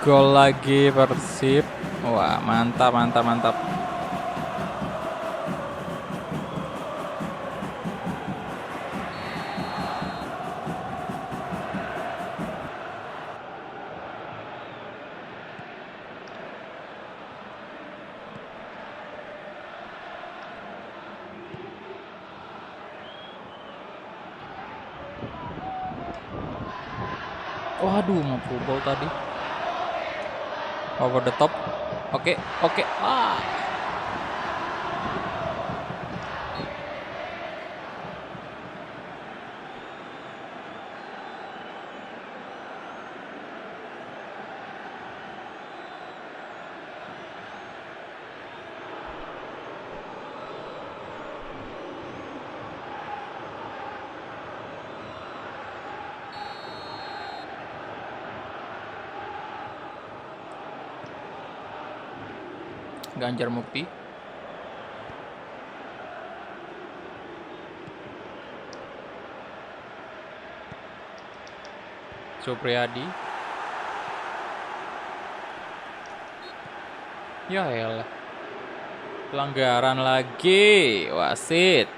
Gol lagi Persib. Wah, mantap, mantap, mantap. Waduh, mau pukul tadi. Over the top. Oke. Ah. Ganjar Mukti. Supriyadi. Ya elah. Pelanggaran lagi, wasit.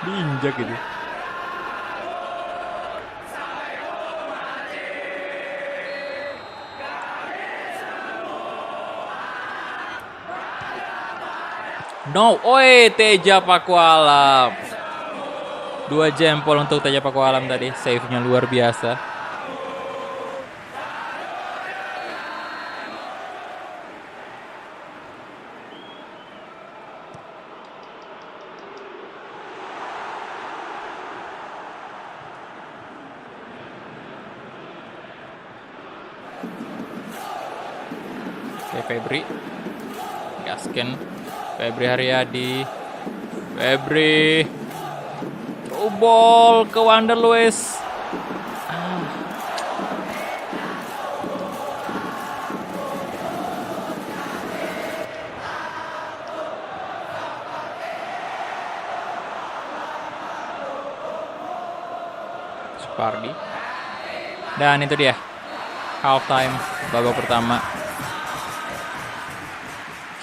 Diinjak gitu. No, oi, Teja Pakualam. 2 jempol untuk Teja Pakualam tadi. Save-nya luar biasa. Oke, Febri. Gaskin. Febri Haryadi. Febri. Through ball ke Wander Luiz. Supardi. Dan itu dia. Half time babak pertama.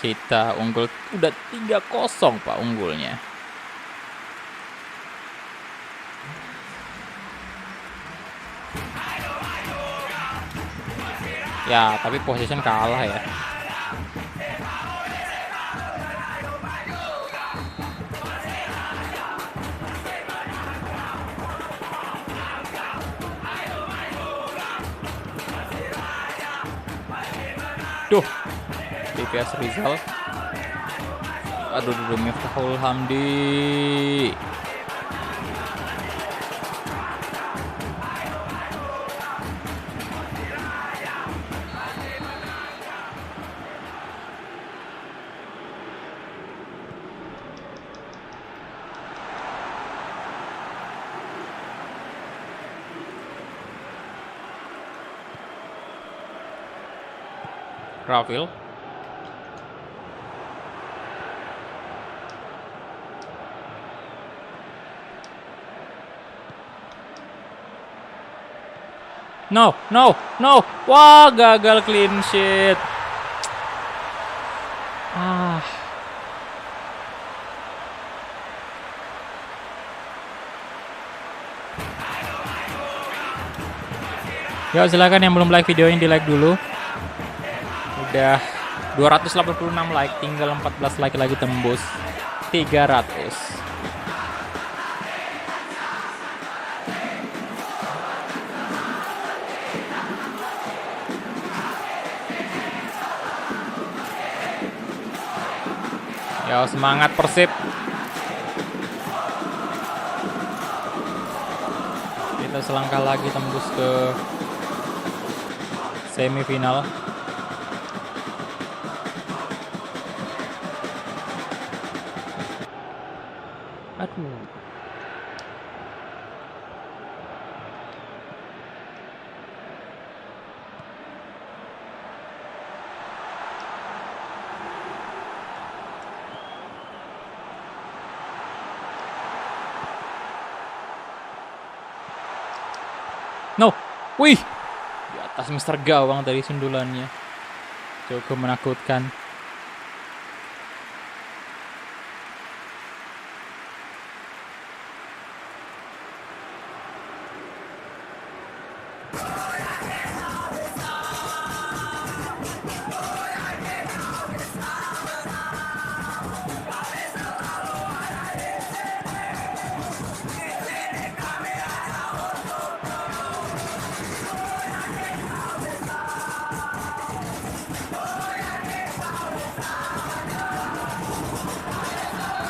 Kita unggul, udah 3-0 Pak unggulnya. Ya, tapi position kalah ya. Duh. DPS Rizal. Aduh, Miftahul Hamdi. Rafil. No. Wah, gagal clean sheet. Yuk, silakan yang belum like video ini di like dulu. Udah 286 like, tinggal 14 like lagi tembus 300. Ya, semangat Persib. Kita selangkah lagi tembus ke semifinal. Aduh. No. Wih. Di atas Mr. Gawang tadi sundulannya. Cukup menakutkan.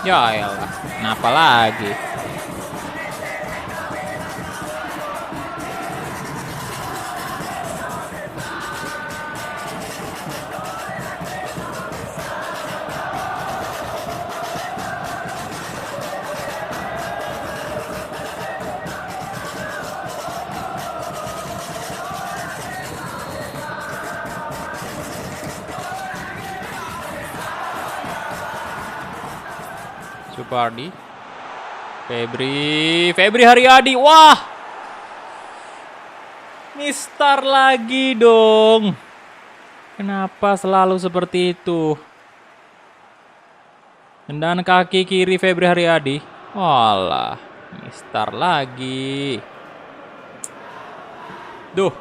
Ya elah, kenapa lagi? Supardi, Febri Haryadi, wah, mistar lagi dong. Kenapa selalu seperti itu? Tendangan kaki kiri Febri Haryadi, walah, mistar lagi. Duh.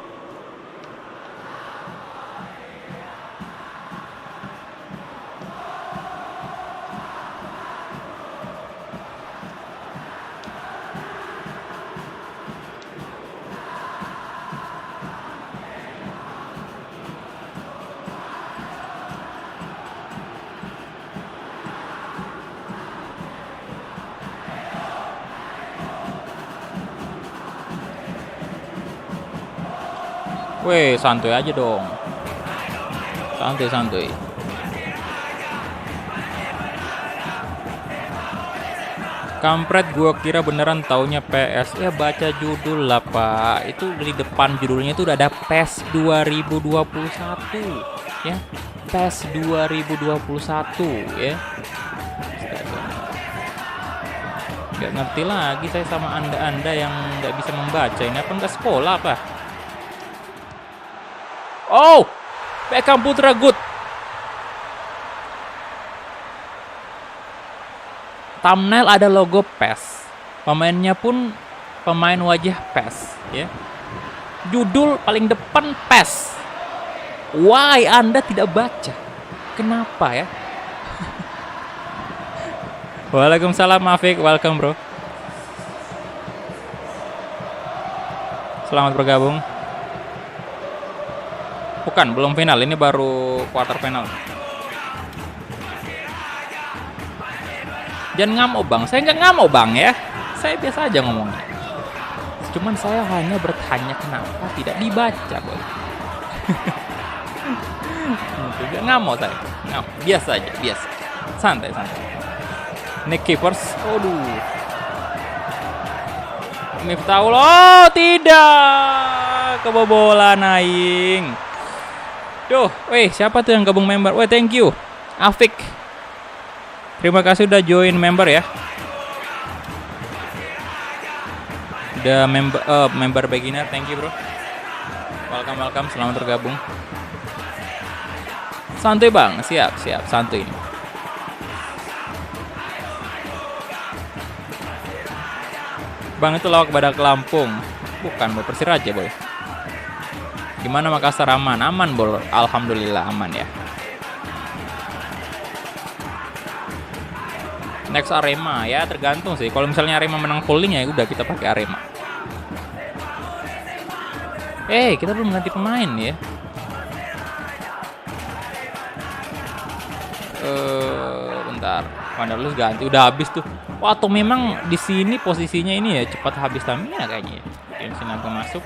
Weh, santuy aja dong. Santuy. Kampret, gua kira beneran taunya PS. Ya baca judul lah, Pak. Itu di depan judulnya itu udah ada PES 2021 ya. PES 2021 ya. Gak ngerti lagi saya sama anda yang nggak bisa membaca. Ini apa nggak sekolah apa? Oh, Beckham Putra good. Thumbnail ada logo PES. Pemainnya pun pemain wajah PES ya. Judul paling depan PES. Why Anda tidak baca? Kenapa ya? Waalaikumsalam Afik, welcome bro. Selamat bergabung. Bukan, belum final, ini baru quarter final. Jangan ngamuk bang, saya nggak ngamuk bang ya. Saya biasa aja ngomongnya. Cuman saya hanya bertanya kenapa tidak dibaca boy. Gak ngamuk saya, ngamuk. Biasa aja, biasa. Santai. Nick Keepers, aduh. Miftahul, oh tidak. Kebobolan aing. Duh, weh siapa tuh yang gabung member? Weh thank you, Afik. Terima kasih udah join member ya. Udah member beginner, thank you bro. Welcome, selamat bergabung. Santuy bang, siap, santuy ini. Bang itu lawak Badak Lampung. Bukan, boy, Persiraja boy. Gimana Makassar aman? Aman bro, alhamdulillah aman ya. Next Arema ya tergantung sih. Kalau misalnya Arema menang polling ya udah kita pakai Arema. Kita belum ganti pemain ya. Bentar. Wanderlust ganti udah habis tuh. Wah, atau memang di sini posisinya ini ya cepat habis stamina kayaknya ya. Kenshin aku masuk.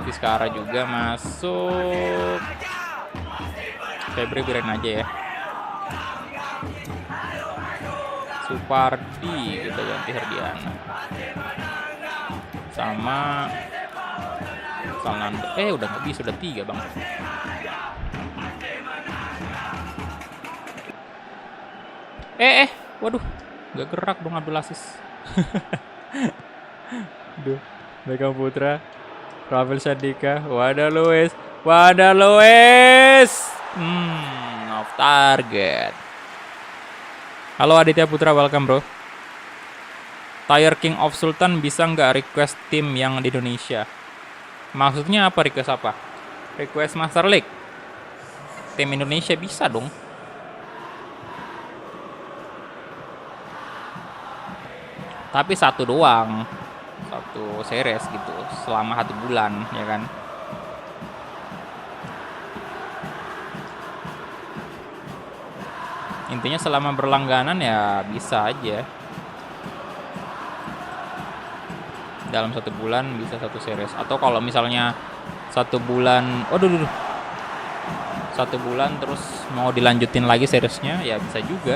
Vizcara juga masuk. Febri biarin aja ya. Supardi kita ganti Herdiana sama Salnando. Udah nggak bisa, udah 3 bang. Waduh, nggak gerak dong Abdul Aziz. Duh, Beckham Putra, Rafael Sandika, Wada Luis, off target. Halo Aditya Putra, welcome bro. Tire King of Sultan bisa nggak request tim yang di Indonesia? Maksudnya apa, request apa? Request Master League? Tim Indonesia bisa dong. Tapi satu doang. Satu series gitu, selama 1 bulan, ya kan? Intinya selama berlangganan ya bisa aja. Dalam 1 bulan bisa 1 series. Atau kalau misalnya 1 bulan, 1 bulan terus mau dilanjutin lagi seriesnya ya bisa juga.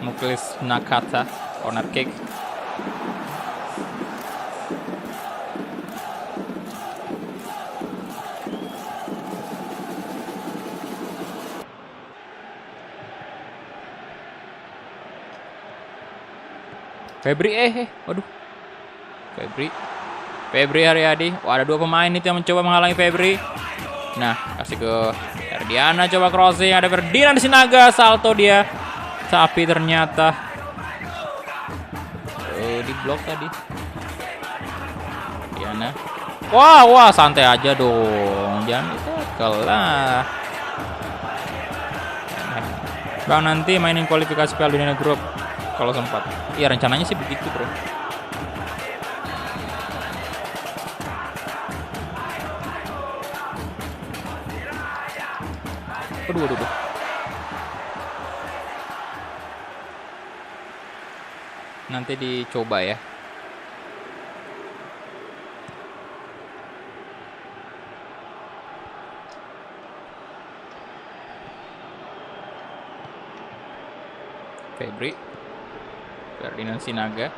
Muklis Nakata, corner kick. Febri, waduh. Febri Haryadi. Wah, ada 2 pemain itu yang mencoba menghalangi Febri. Nah, kasih ke Herdiana, coba crossing. Ada Ferdinand Sinaga, salto dia. Tapi ternyata di blok tadi. Herdiana. Wah, santai aja dong. Jangan ditekel lah. Bang, nanti mainin kualifikasi Piala Dunia Grup kalau sempat. Iya, rencananya sih begitu bro. Aduh. Nanti dicoba ya. Febri, Ferdinand Sinaga,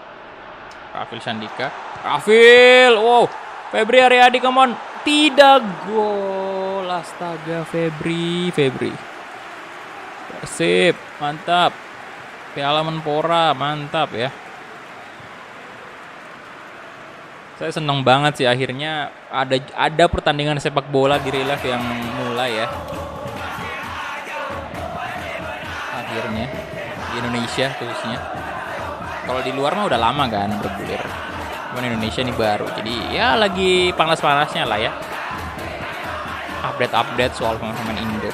Rafil Sandika, Rafil, wow, Febri Aryadi, come on, tidak, gol, astaga, Febri, Persib, mantap, Piala Menpora, mantap ya. Saya seneng banget sih akhirnya ada pertandingan sepak bola di real life yang mulai ya. Akhirnya di Indonesia khususnya. Kalau di luar mah udah lama kan bergulir. Cuman Indonesia ini baru. Jadi ya lagi panas-panasnya lah ya. Update soal pemain Indo.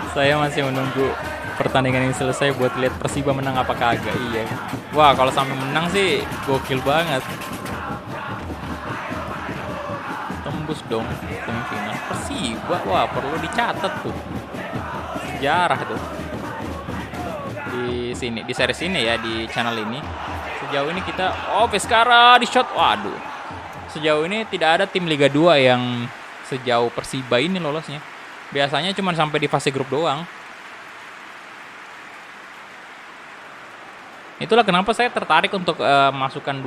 Saya masih menunggu pertandingan ini selesai buat lihat Persiba menang apa kagak. Iya. Wah, kalau sampai menang sih gokil banget. Tembus dong semifinal. Persiba, wah perlu dicatat tuh. Sejarah tuh. Di sini, di series ini ya, di channel ini. Sejauh ini kita Veskara di shot. Waduh. Sejauh ini tidak ada tim Liga 2 yang sejauh Persiba ini lolosnya. Biasanya cuma sampai di fase grup doang. Itulah kenapa saya tertarik untuk masukkan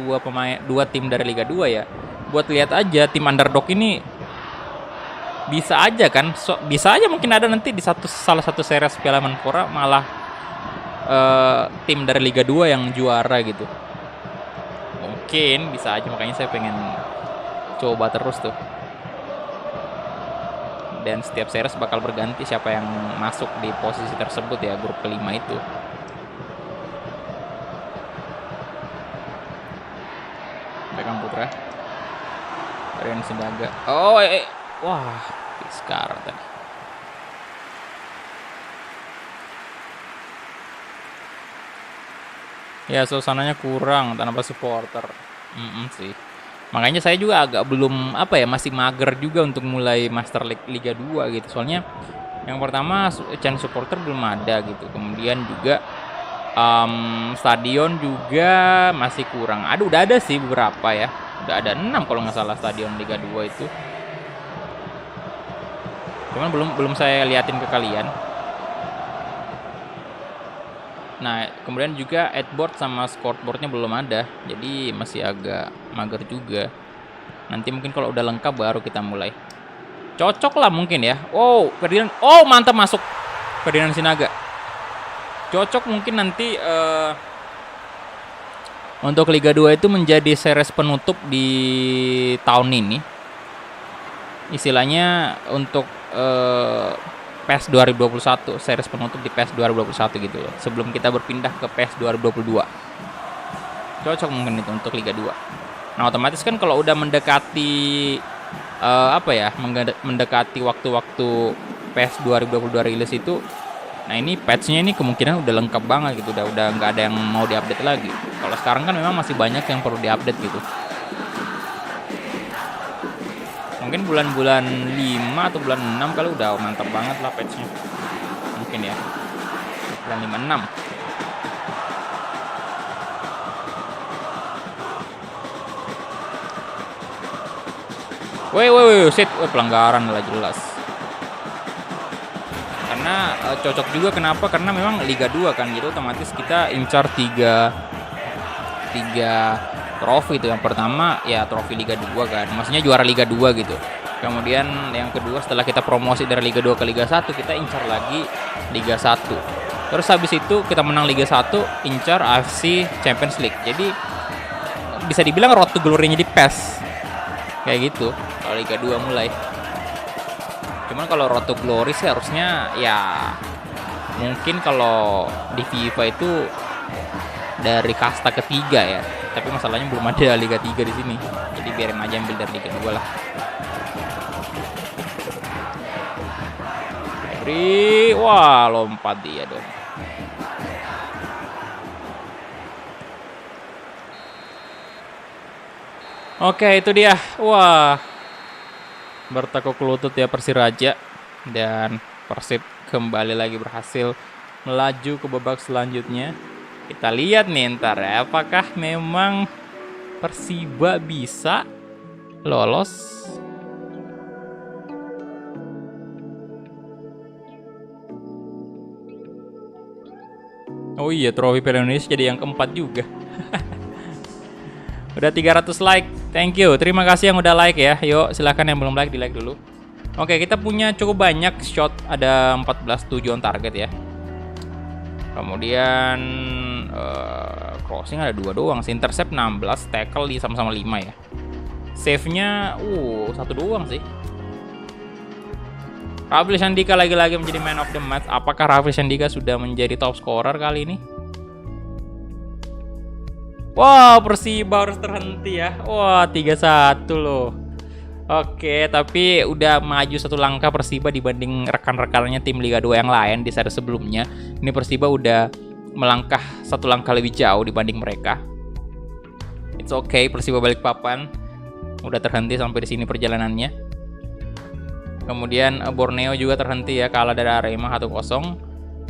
dua tim dari Liga 2 ya. Buat lihat aja tim underdog ini bisa aja kan, bisa aja mungkin ada nanti di salah satu series Piala Menpora malah tim dari Liga 2 yang juara gitu. Mungkin bisa aja, makanya saya pengen coba terus tuh. Dan setiap series bakal berganti siapa yang masuk di posisi tersebut ya, grup kelima itu. Pegang Putra, Rian Sindaga. Wah, sekarang tadi. Ya suasananya kurang tanpa supporter. Sih. Makanya saya juga agak belum masih mager juga untuk mulai Master League Liga 2 gitu. Soalnya yang pertama channel supporter belum ada gitu. Kemudian juga stadion juga masih kurang. Udah ada sih beberapa ya. Udah ada 6 kalau nggak salah stadion Liga 2 itu. Cuman belum saya liatin ke kalian. Nah, kemudian juga adboard sama scoreboardnya belum ada, jadi masih agak mager juga. Nanti mungkin kalau udah lengkap baru kita mulai. Cocok lah mungkin ya. Ferdinand, mantap masuk Ferdinand Sinaga. Cocok mungkin nanti untuk Liga 2 itu menjadi series penutup di tahun ini. Istilahnya untuk PES 2021, series penutup di PES 2021 gitu loh. Sebelum kita berpindah ke PES 2022. Cocok mungkin itu untuk Liga 2. Nah, otomatis kan kalau udah mendekati mendekati waktu-waktu PES 2022 rilis itu, nah ini patch-nya ini kemungkinan udah lengkap banget gitu, udah nggak ada yang mau diupdate lagi. Kalau sekarang kan memang masih banyak yang perlu diupdate gitu. Mungkin bulan-bulan 5 atau bulan 6 kali udah mantap banget lah patch-nya. Mungkin ya. Bulan 5-6. Shit. Pelanggaran lah jelas. Karena cocok juga kenapa? Karena memang Liga 2 kan. Jadi otomatis kita incar 3 trofi itu. Yang pertama ya trofi Liga 2 kan, maksudnya juara Liga 2 gitu. Kemudian yang kedua setelah kita promosi dari Liga 2 ke Liga 1, kita incar lagi Liga 1. Terus habis itu kita menang Liga 1, incar AFC Champions League. Jadi bisa dibilang road to glory-nya di PES. Kayak gitu kalau Liga 2 mulai. Cuman kalau road to glory sih harusnya ya mungkin kalau di FIFA itu dari kasta ketiga ya. Tapi masalahnya belum ada Liga 3 di sini. Jadi biarin aja ambil dari Liga 2 lah. Wah, lompat dia dong. Oke, itu dia. Wah, bertekuk lutut ya Persiraja. Dan Persib kembali lagi berhasil melaju ke babak selanjutnya. Kita lihat nih ntar ya, apakah memang Persiba bisa lolos? Oh iya, trofi Piala Indonesia jadi yang keempat juga. Udah 300 like, thank you. Terima kasih yang udah like ya. Yuk, silahkan yang belum like, di like dulu. Oke, kita punya cukup banyak shot, ada 14 tujuan target ya. Kemudian crossing ada 2 doang, intercept 16, tackle di sama-sama 5 ya. Save-nya 1 doang sih. Rafli Sandika lagi-lagi menjadi man of the match. Apakah Rafli Sandika sudah menjadi top scorer kali ini? Wah, Persiba harus terhenti ya. Wah, 3-1 loh. Oke, tapi udah maju 1 langkah Persiba dibanding rekan-rekannya tim Liga 2 yang lain di seri sebelumnya. Ini Persiba udah melangkah 1 langkah lebih jauh dibanding mereka. It's okay, Persiba Balikpapan udah terhenti sampai di sini perjalanannya. Kemudian Borneo juga terhenti ya, kalah dari Arema 1-0.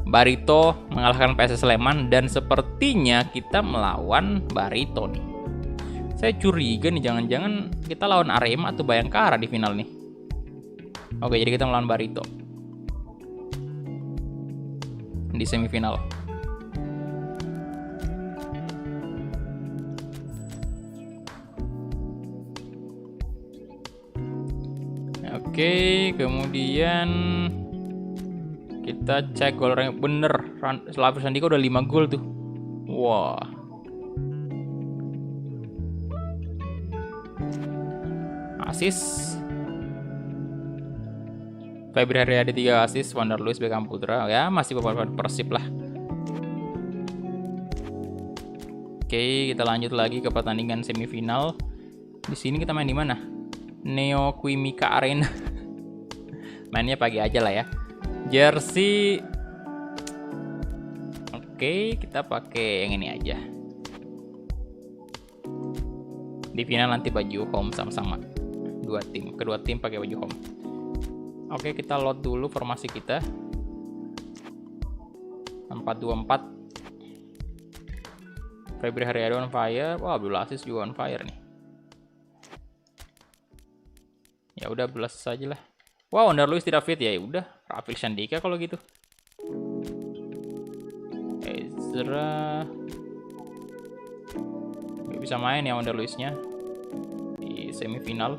Barito mengalahkan PSS Sleman dan sepertinya kita melawan Barito nih. Saya curiga nih, jangan-jangan kita lawan Arema atau Bayangkara di final nih. Oke, jadi kita melawan Barito di semifinal. Oke, kemudian kita cek gol rank bener. Rafli Sandika udah 5 gol tuh. Wah. Asis. Febri Haryadi 3 asis, Wander Luis Beckham Putra. Ya, masih beberapa Persib lah. Oke, kita lanjut lagi ke pertandingan semifinal. Di sini kita main di mana? Neo Quimica Arena. Mainnya pagi aja lah ya. Jersey. Oke, kita pakai yang ini aja. Di final nanti baju home sama-sama. Kedua tim pakai baju home. Oke, kita load dulu formasi kita. 4-2-4. Febri Haryadi on fire. Wah, Abdul Aziz juga on fire nih. Ya udah, belas saja lah. Wow, Wander Luis tidak fit ya. Udah, Rafli Sandika kalau gitu. Ezra nggak bisa main ya Wander Luisnya di semifinal.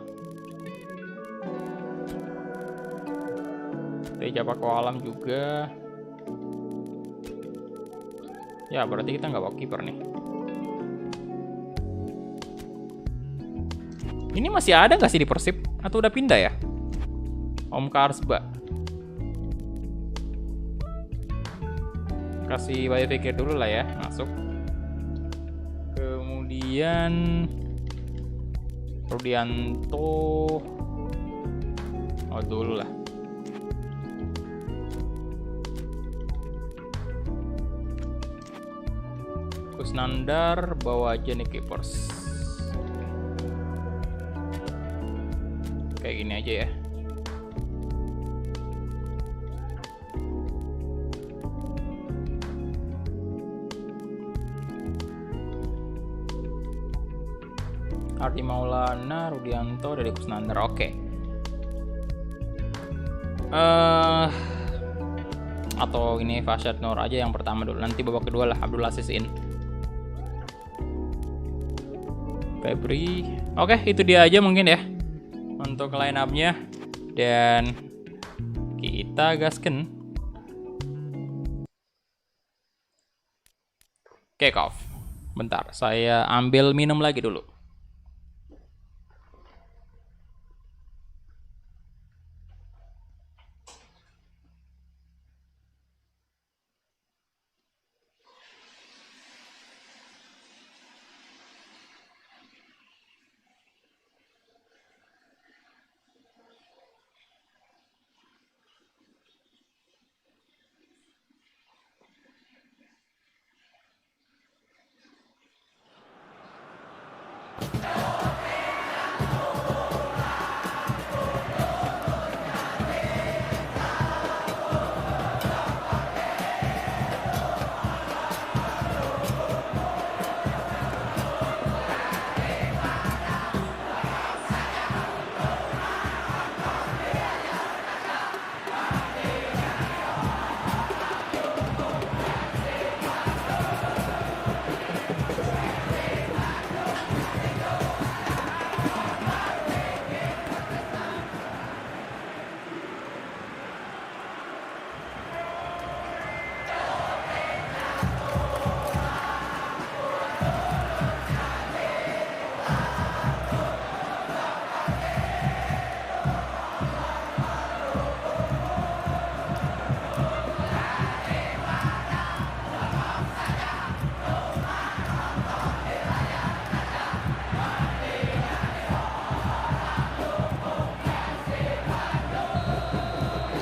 Teja Paku Alam juga. Ya, berarti kita nggak bawa kiper nih. Ini masih ada nggak sih di Persib? Atau udah pindah ya? Om Karsba. Kasih biofikir dulu lah ya, masuk. Kemudian Rudianto. Oh, dulu lah. Kusnandar bawa aja nih keepers. Kayak gini aja ya. Ardi Maulana, Rudianto, dari Kusnandar. Oke. Atau ini Fasyad Nur aja yang pertama dulu. Nanti babak kedua lah Abdul Aziz in. Febri. Oke, itu dia aja mungkin ya untuk line up-nya. Dan kita gasken. Kick off. Bentar, saya ambil minum lagi dulu.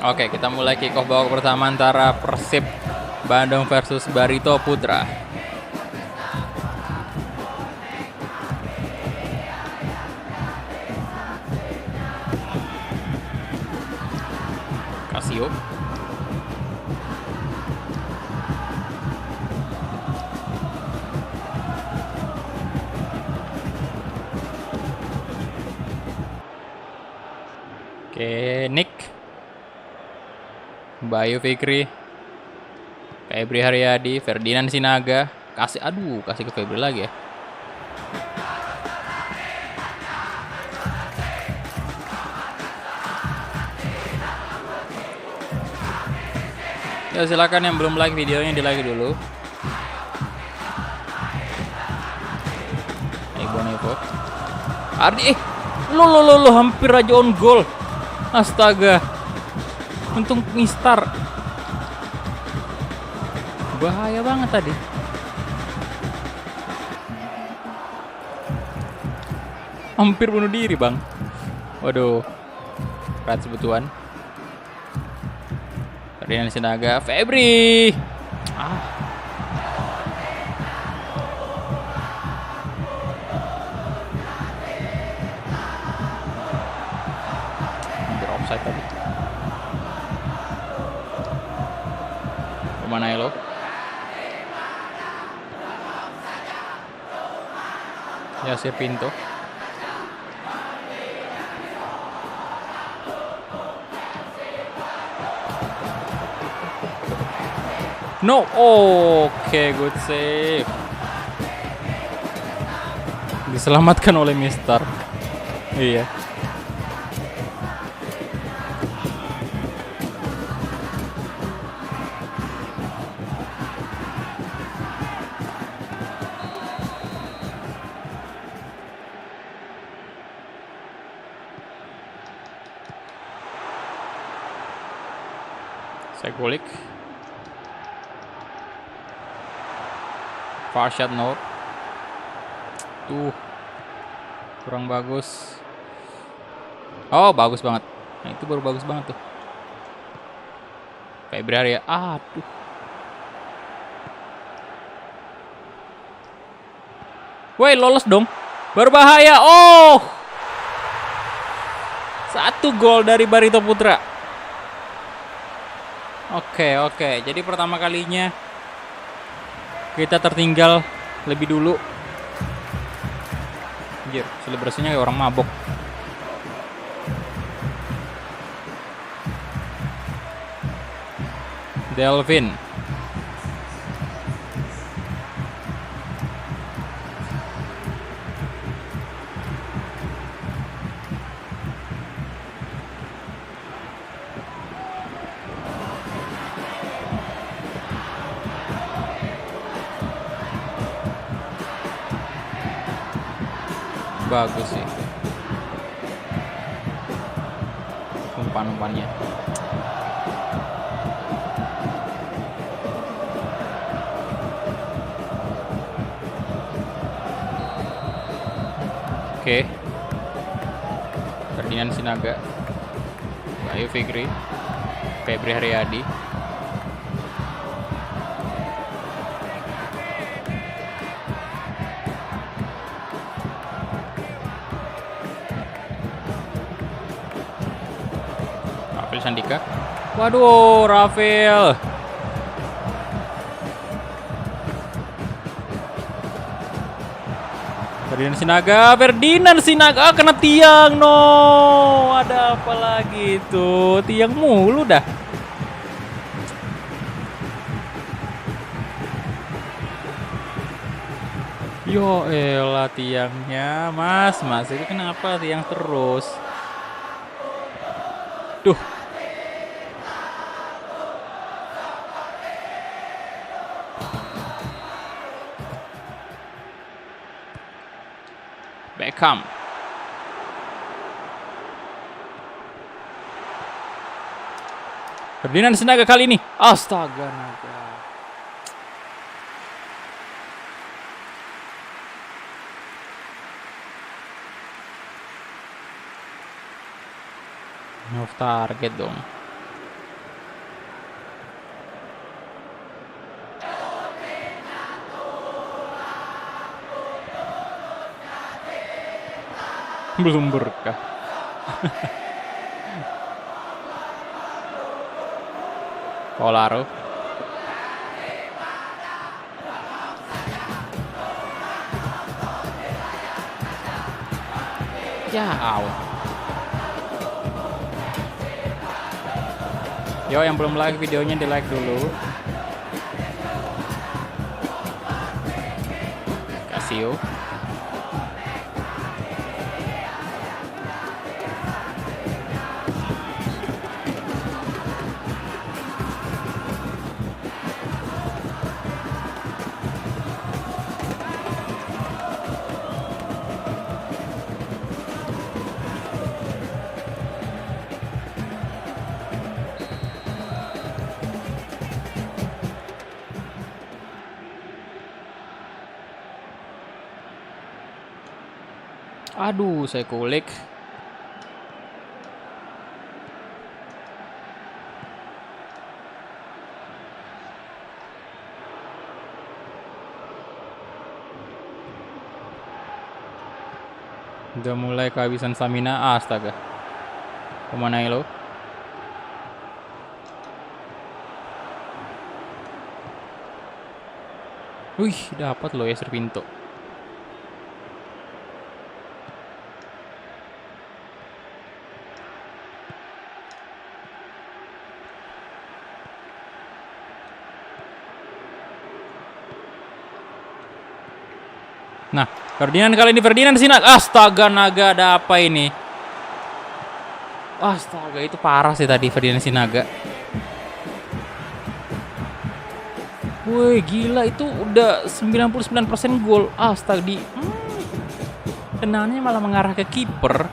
Oke, kita mulai kick off babak pertama antara Persib Bandung versus Barito Putra. Casio. Oke, Nick. Bayu Fikri, Febri Haryadi, Ferdinand Sinaga, kasih ke Febri lagi ya. Ya silakan yang belum like videonya di like dulu. Evo. Ardi, lo hampir aja on goal. Astaga. Untung mistar. Bahaya banget tadi. Hampir bunuh diri, Bang. Waduh. Berat sebutuan. Ferdinand Sinaga, Febri. Hampir offside tadi. Manailo. Yasir Pinto. No, oke, good save. Diselamatkan oleh Mister. Iya. Segulik, Farshad Nur, tuh kurang bagus. Oh bagus banget, nah itu baru bagus banget tuh. Febri ya, aduh. Woi lolos dong, berbahaya. Oh, 1 gol dari Barito Putra. Oke. Jadi pertama kalinya kita tertinggal lebih dulu. Anjir, selebrasinya kayak orang mabok. Delvin. Bagus sih umpan-umpannya. Oke. Ferdinand Sinaga, Bayu Fikri, Febri Haryadi. Sandika. Waduh, Rafael. Ferdinand Sinaga kena tiang, no. Ada apa lagi itu? Tiang mulu dah. Yo elah tiangnya, Mas itu kenapa tiang terus? Duh. Beckham. Ferdinand Sinaga kali ini. Astaga naga. Off target dong. Belum berkah. Polaro. Ya out. Yo yang belum like videonya di like dulu. Casio. Aduh, saya kulik. Udah mulai kehabisan stamina. Astaga. Kemana lo? Wih, dapat lo ya Serpinto. Nah, Ferdinand kali ini Ferdinand Sinaga. Astaga naga, ada apa ini? Astaga, itu parah sih tadi Ferdinand Sinaga. Woi, gila itu udah 99% gol. Astaga di tendangannya malah mengarah ke kiper.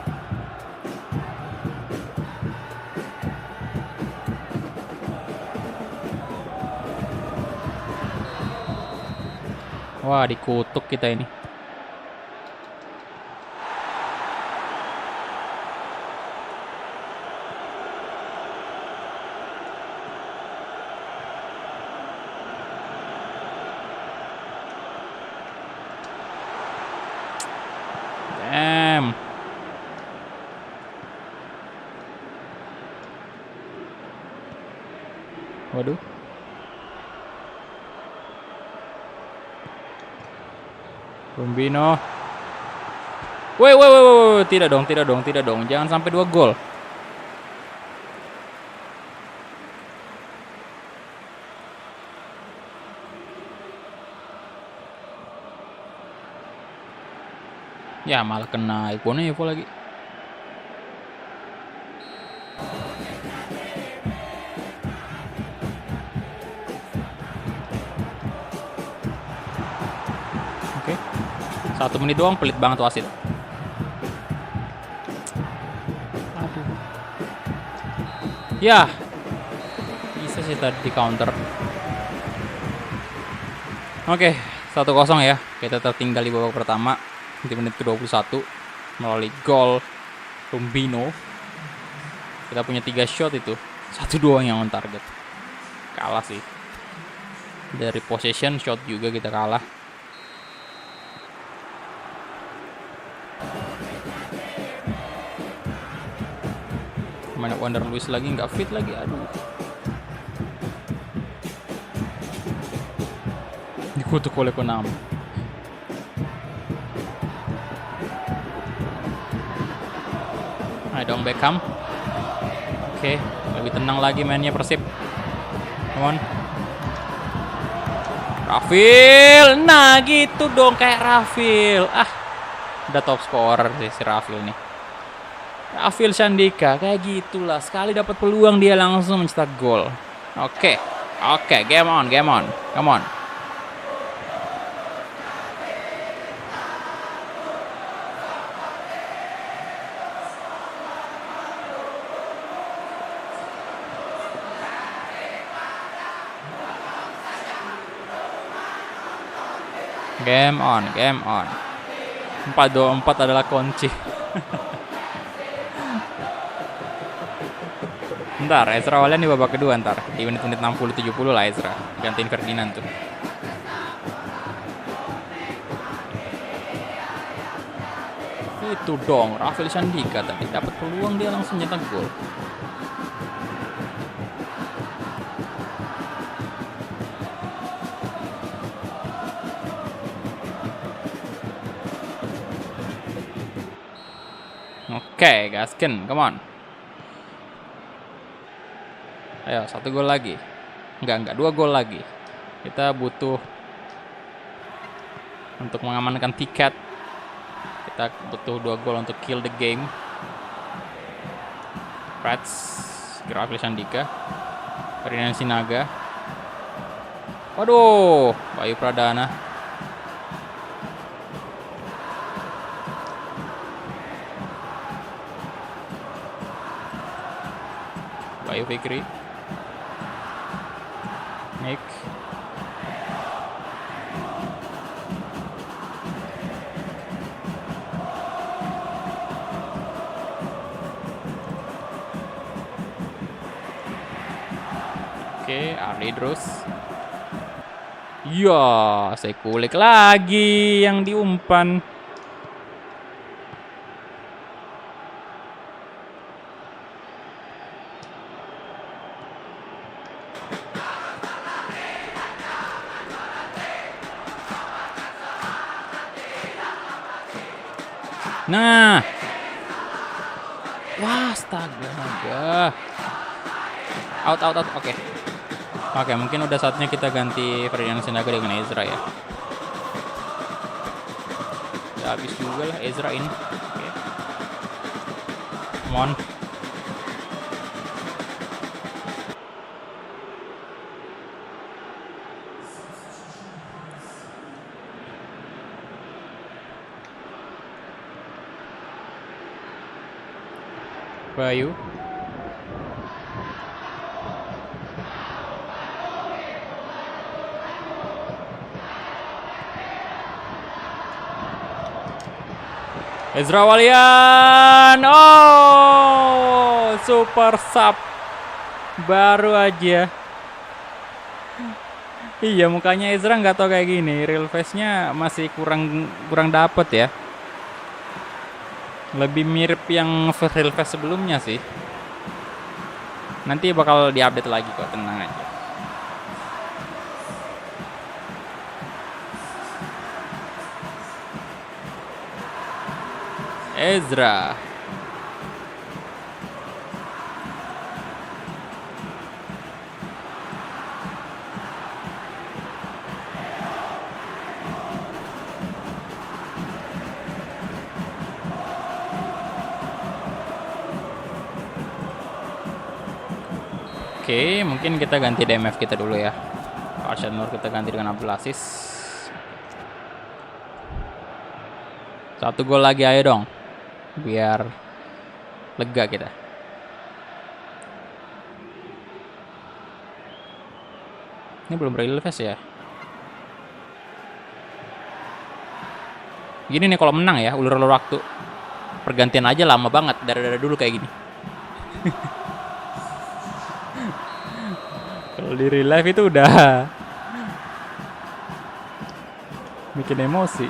Wah, dikutuk kita ini. Damn. Waduh. Rumbino. Woi, tidak dong. Jangan sampai 2 gol. Ya, malah kena ikonnya Evo lagi. Oke. 1 menit doang, pelit banget wasit. Aduh. Ya. Bisa sih tadi di counter. Oke, 1-0 ya. Kita tertinggal di babak pertama di menit ke-21 melalui gol Rumbino. Kita punya 3 shot itu. 1 doang yang on target. Kalah sih. Dari possession shot juga kita kalah. Mana Wander Luiz lagi nggak fit lagi, aduh. Dikutuk oleh Konami. Ayo dong Beckham. Oke, lebih tenang lagi mainnya Persib. Come on. Rafil, nah gitu dong kayak Rafil. Udah top scorer sih si Rafil nih. Rafil Sandika kayak gitulah. Sekali dapat peluang dia langsung mencetak gol. Oke, game on, come on. Game on. 4-2-4 adalah kunci. Ntar Ezra Walian di babak kedua ntar. Di menit-menit 60-70 lah Ezra. Gantiin Ferdinand tuh. Itu dong, Rafil Sandika tadi dapat peluang dia langsung nyetak gol. Oke, gasken, come on. Ayo, 1 gol lagi. Enggak, 2 gol lagi. Kita butuh untuk mengamankan tiket. Kita butuh 2 gol untuk kill the game. Prats, Rafil Sandika, Ferdinand Sinaga. Waduh, Bayu Pradana. Bayu Fikri, Nick, oke, Ardi Drus. Ya, saya kulik lagi yang diumpan. Nah, wah, astaga. Out. Oke, mungkin udah saatnya kita ganti Ferdinand Sinaga dengan Ezra ya. Udah habis juga lah Ezra ini. Oke. Come on. Bayu. Ezra Walian. Oh, super sub. Baru aja. Iya, mukanya Ezra nggak tau kayak gini. Real face-nya masih kurang dapet ya. Lebih mirip yang real face sebelumnya sih. Nanti bakal diupdate lagi kok, tenang aja. Ezra. Oke, mungkin kita ganti DMF kita dulu ya. Arsyad Nur kita ganti dengan Abdul Aziz. 1 gol lagi ayo dong. Biar lega kita. Ini belum real face ya. Gini nih kalau menang ya, ulur-ulur waktu. Pergantian aja lama banget, dari dulu kayak gini. Kalau di real life itu udah bikin emosi.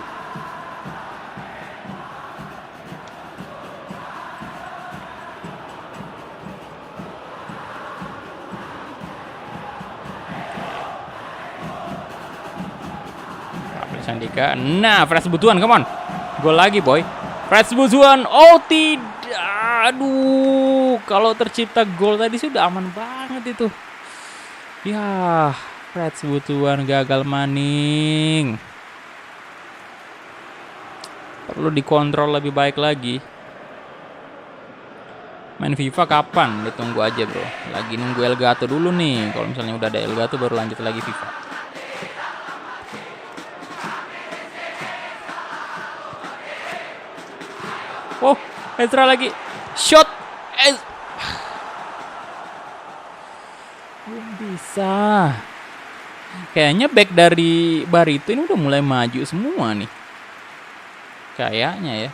Andika. Nah, Freds Butuan, come on. Gol lagi, boy. Freds Butuan. Oh, tidak. Aduh, kalau tercipta gol tadi sudah aman banget itu. Ya, Freds Butuan gagal maning. Perlu dikontrol lebih baik lagi. Main FIFA kapan? Ditunggu aja, bro. Lagi nunggu Elgato dulu nih. Kalau misalnya udah ada Elgato baru lanjut lagi FIFA. Oh, Ezra lagi. Shot. Belum bisa. Kayaknya back dari Barito ini udah mulai maju semua nih. Kayaknya ya.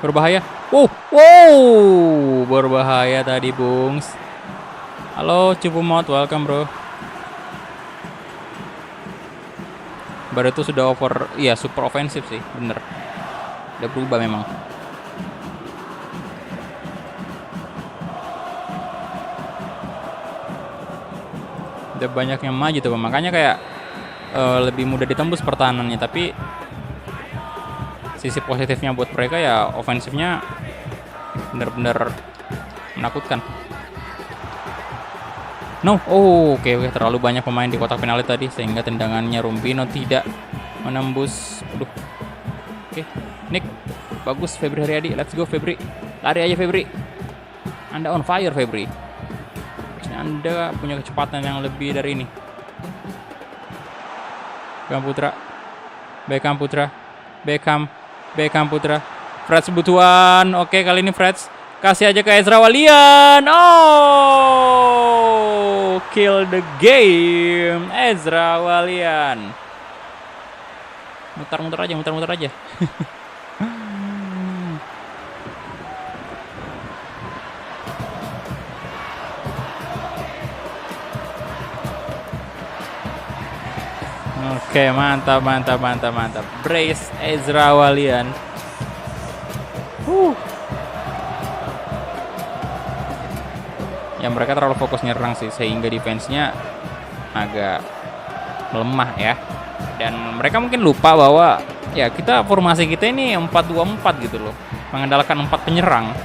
Berbahaya. Wow, berbahaya tadi, Bungs. Halo, Cupumot, welcome, bro. Baru itu sudah over, iya super ofensif sih, bener. Udah berubah memang. Udah banyak yang maju tuh, makanya kayak lebih mudah ditembus pertahanannya, tapi sisi positifnya buat mereka ya ofensifnya bener-bener menakutkan. No, oke, terlalu banyak pemain di kotak penalti tadi sehingga tendangannya Rumbino tidak menembus. Aduh. Oke, Nick, bagus Febri Haryadi, let's go Febri, lari aja Febri. Anda on fire Febri. Anda punya kecepatan yang lebih dari ini. Beckham Putra, Freds Butuan. Oke, kali ini Freds kasih aja ke Ezra Walian. Oh, kill the game, Ezra Walian. Muter-muter aja. Oke, mantap. Brace Ezra Walian. Ya, mereka terlalu fokus nyerang sih sehingga defense-nya agak melemah ya. Dan mereka mungkin lupa bahwa ya formasi kita ini 4-2-4 gitu loh. Mengandalkan 4 penyerang.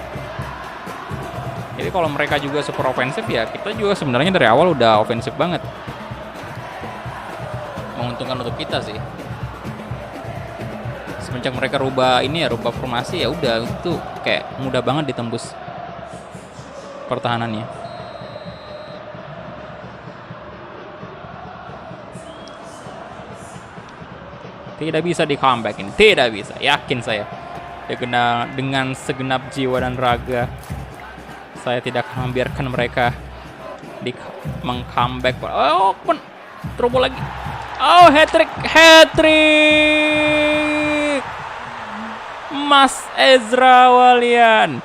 Jadi kalau mereka juga super ofensif ya kita juga sebenarnya dari awal udah ofensif banget. Menguntungkan untuk kita sih. Semenjak mereka rubah formasi ya udah itu kayak mudah banget ditembus pertahanannya. Tidak bisa di comeback ini, tidak bisa, yakin saya. Dengan segenap jiwa dan raga, saya tidak akan membiarkan mereka meng-comeback. Oh, terobos lagi. Oh, hat-trick. Mas Ezra Walian.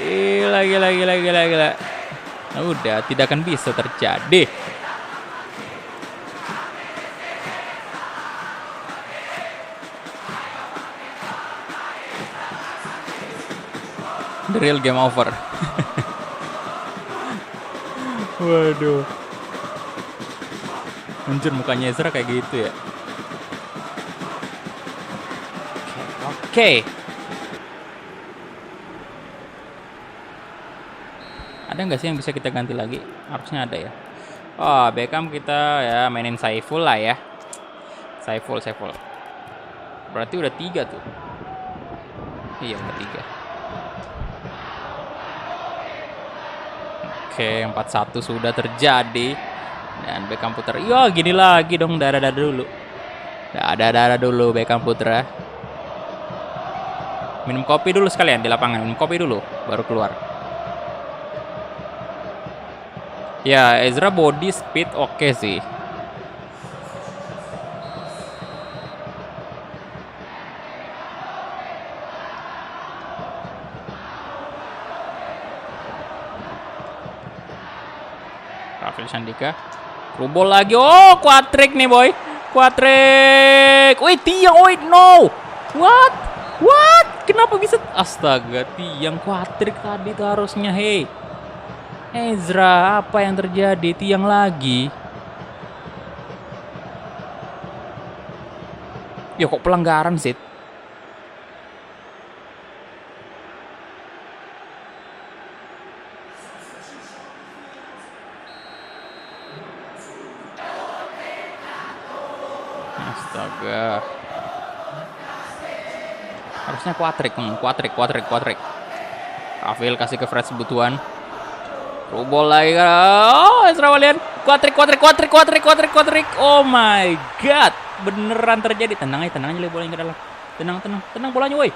Gila. Udah, tidak akan bisa terjadi. The real game over. Waduh. Anjir, mukanya Ezra kayak gitu ya. Oke. Ada nggak sih yang bisa kita ganti lagi? Harusnya ada ya. Oh, Beckham kita ya mainin Saiful lah ya. Saiful. Berarti udah 3 tuh. Iya, udah 3. Oke, 4-1 sudah terjadi. Dan Beckham Putra. Iya, gini lagi dong, darah dulu. Darah dulu Beckham Putra. Minum kopi dulu sekalian di lapangan. Minum kopi dulu baru keluar. Ya, Ezra body speed oke sih. Rafael Sandika. Rubol lagi. Oh, quadrick nih, boy. Quadrick. Wait, tiang. Wait, no. What? Kenapa bisa? Astaga, tiang quadrick tadi tuh harusnya. Hey, Ezra, apa yang terjadi? Tiang lagi. Ya kok pelanggaran sih? Astaga. Harusnya quadrick. Rafael kasih ke Fred sebutuan. Rubol lagi. Oh, Ezra Walian. Quadrick. Oh my god. Beneran terjadi. Tenang aja bolanya ke dalam. Tenang bolanya, woi.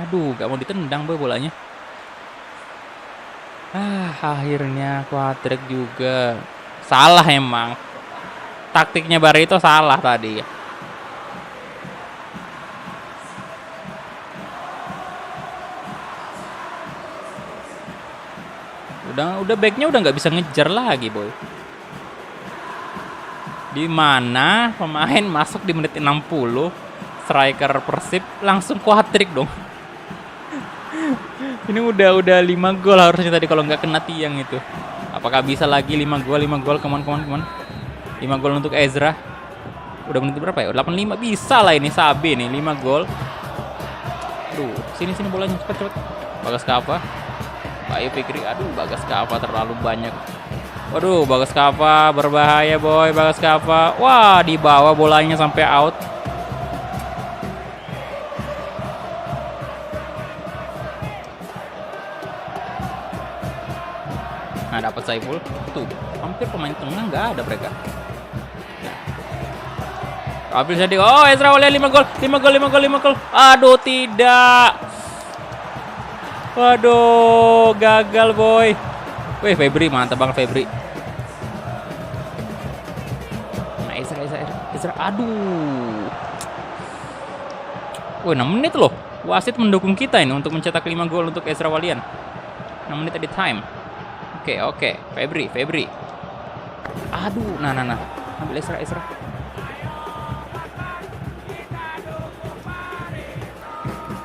Aduh, gak mau ditendang boy bolanya. Akhirnya quadrick juga. Salah emang. Taktiknya Barito salah tadi. Udah backnya udah nggak bisa ngejar lagi, boy. Di mana pemain masuk di menit 60, striker Persib langsung quadrick dong. Ini udah 5 gol harusnya tadi kalau nggak kena tiang itu. Apakah bisa lagi 5 gol? Come on. 5 gol untuk Ezra. Udah menit berapa ya? 85 bisa lah ini Sabi nih 5 gol. Aduh, sini bolanya cepet. Bagas Kava. Bayu Fikri, aduh Bagas Kava terlalu banyak. Waduh, Bagas Kava berbahaya, boy. Bagas Kava. Wah, di bawah bolanya sampai out. Nah, dapat Saiful. Tuh, hampir pemain tengah nggak ada mereka. Rafael Sandika. Oh, Ezra Walian 5 gol. Aduh, tidak. Waduh, gagal, boy. Wih, Febri, mantap banget Febri. Nah, Ezra. Aduh. Wih, 6 menit loh. Wasit mendukung kita ini untuk mencetak 5 gol untuk Ezra Walian. 6 menit at the time. Oke. Febri. Aduh, nah. Ambil Ezra.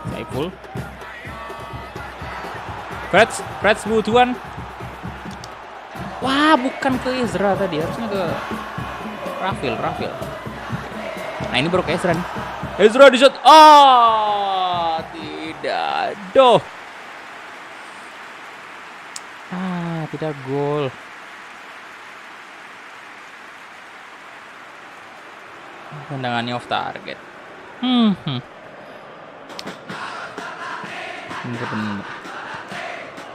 Saiful. Freds butuhan. Wah, bukan ke Ezra tadi, harusnya ke Rafael. Nah, ini baru ke Ezra nih. Ezra di shot. Oh, tidak. Doh. Tidak gol. Tendangannya off target. Bener.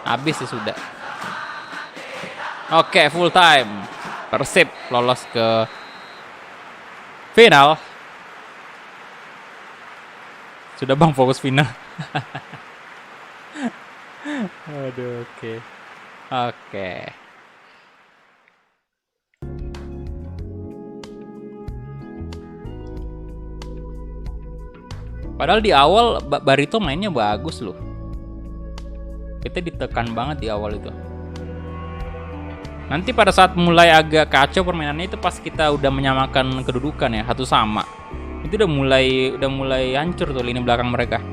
Habis sih sudah. Oke, full time. Persib lolos ke final. Sudah bang, fokus final. Aduh, oke. Padahal di awal Barito mainnya bagus loh. Kita ditekan banget di awal itu. Nanti pada saat mulai agak kacau permainannya itu pas kita udah menyamakan kedudukan ya, 1-1. Itu udah mulai hancur tuh lini belakang mereka.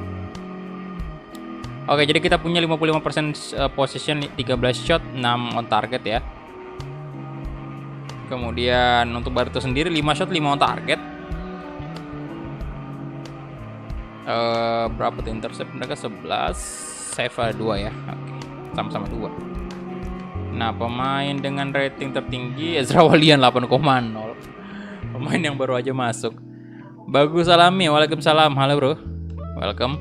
Oke, jadi kita punya 55% possession, 13 shot, 6 on target ya. Kemudian untuk Barito sendiri 5 shot, 5 on target. Berapa tuh intercept mereka? 11. Save 2 ya. Oke. Sama-sama 2. Nah, pemain dengan rating tertinggi Ezra Walian 8,0. Pemain yang baru aja masuk. Bagus Alami. Waalaikumsalam. Halo, bro. Welcome.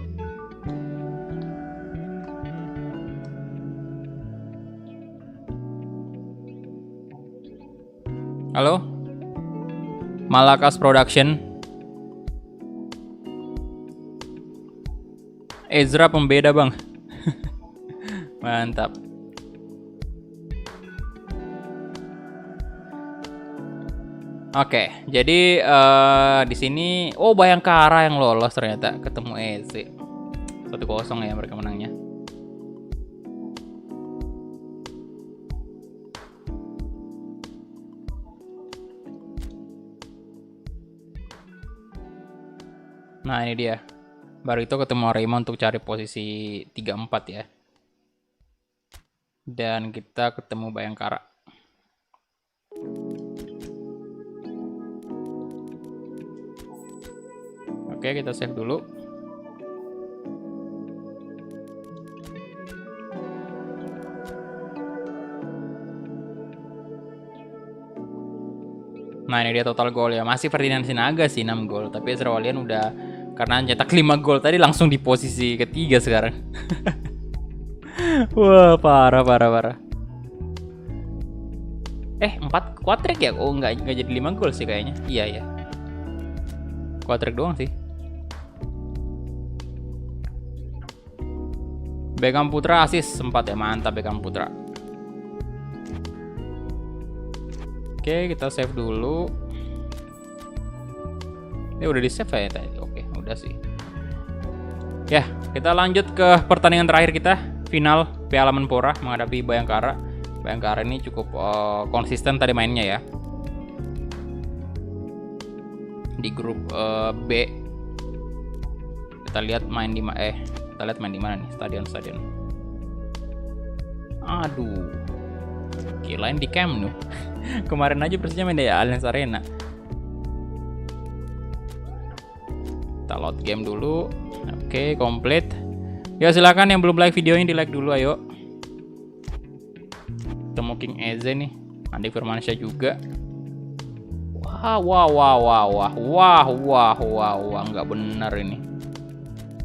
Halo. Malakas Production. Ezra pembeda, bang. Mantap. Oke, jadi di sini Bayangkara yang lolos ternyata ketemu EZ. 1-0 ya mereka menangnya. Nah, ini dia. Barito ketemu Arema untuk cari posisi 3-4 ya. Dan kita ketemu Bayangkara. Oke, kita save dulu. Nah, ini dia total gol ya. Masih Ferdinand Sinaga sih 6 gol, tapi Ezra Walian udah karena nyetak 5 gol tadi langsung di posisi ketiga sekarang. Wah, parah. 4 quadrick ya? Oh, enggak jadi 5 gol sih kayaknya. Iya. Quadrick doang sih. Beckham Putra assist sempat ya, mantap Beckham Putra. Oke, kita save dulu. Udah di save ya tadi. Oke, udah sih. Ya, kita lanjut ke pertandingan terakhir kita, final Piala Menpora menghadapi Bayangkara. Bayangkara ini cukup konsisten tadi mainnya ya. Di grup B. Kita lihat main di mana nih? Stadion. Aduh. Kirain di Camp Nou. Kemarin aja Persija main di Allianz Arena. Kita load game dulu. Oke, komplit. Ya silakan yang belum like videonya di like dulu, ayo. Ketemu King Eze nih, Andi Firmansyah juga. Wah, nggak benar ini.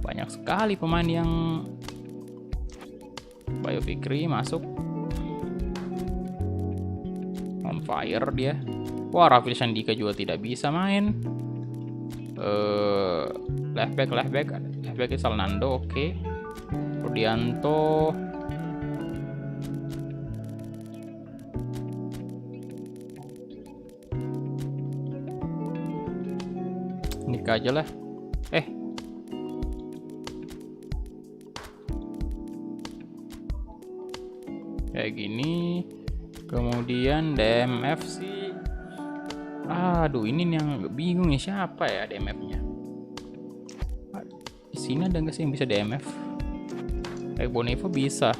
Banyak sekali pemain yang Bayu Fikri masuk. On fire dia. Wah, Rafil Sandika juga tidak bisa main. Left back Salnando, oke. Rudianto. Nikah aja lah. Kayak gini. Kemudian DMF sih. Aduh, ini yang bingung ya, siapa ya DMF-nya? Di sini ada nggak sih yang bisa DMF? Bonevo bisa.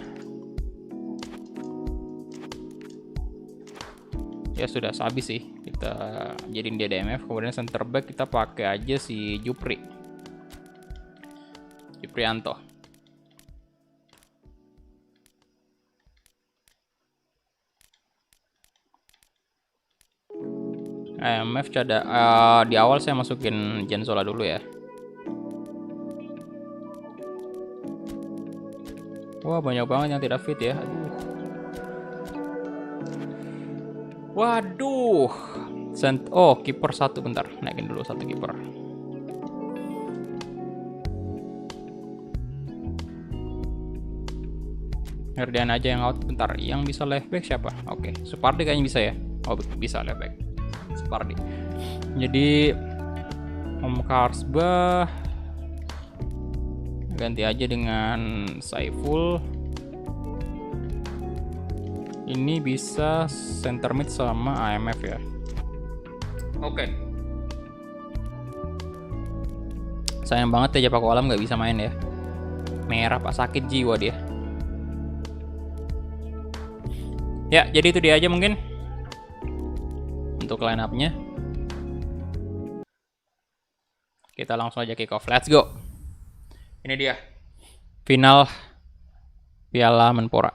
Ya sudah habis sih. Kita jadiin dia DMF. Kemudian center back kita pakai aja si Juprianto. IMF di awal saya masukin Jenzola dulu ya. Wah, banyak banget yang tidak fit ya. Waduh. Kiper satu, bentar. Naikin dulu satu kiper. Herdian aja yang out, bentar. Yang bisa left back siapa? Oke, Supardi kayaknya bisa ya. Oh, bisa left back. Supardi. Jadi Om Karsbah ganti aja dengan Saiful. Ini bisa center mid sama IMF ya. Oke. Sayang banget ya Paku Alam nggak bisa main ya. Merah pak, sakit jiwa dia. Ya, jadi itu dia aja mungkin untuk line up-nya. Kita langsung aja kick off. Let's go. Ini dia final Piala Menpora.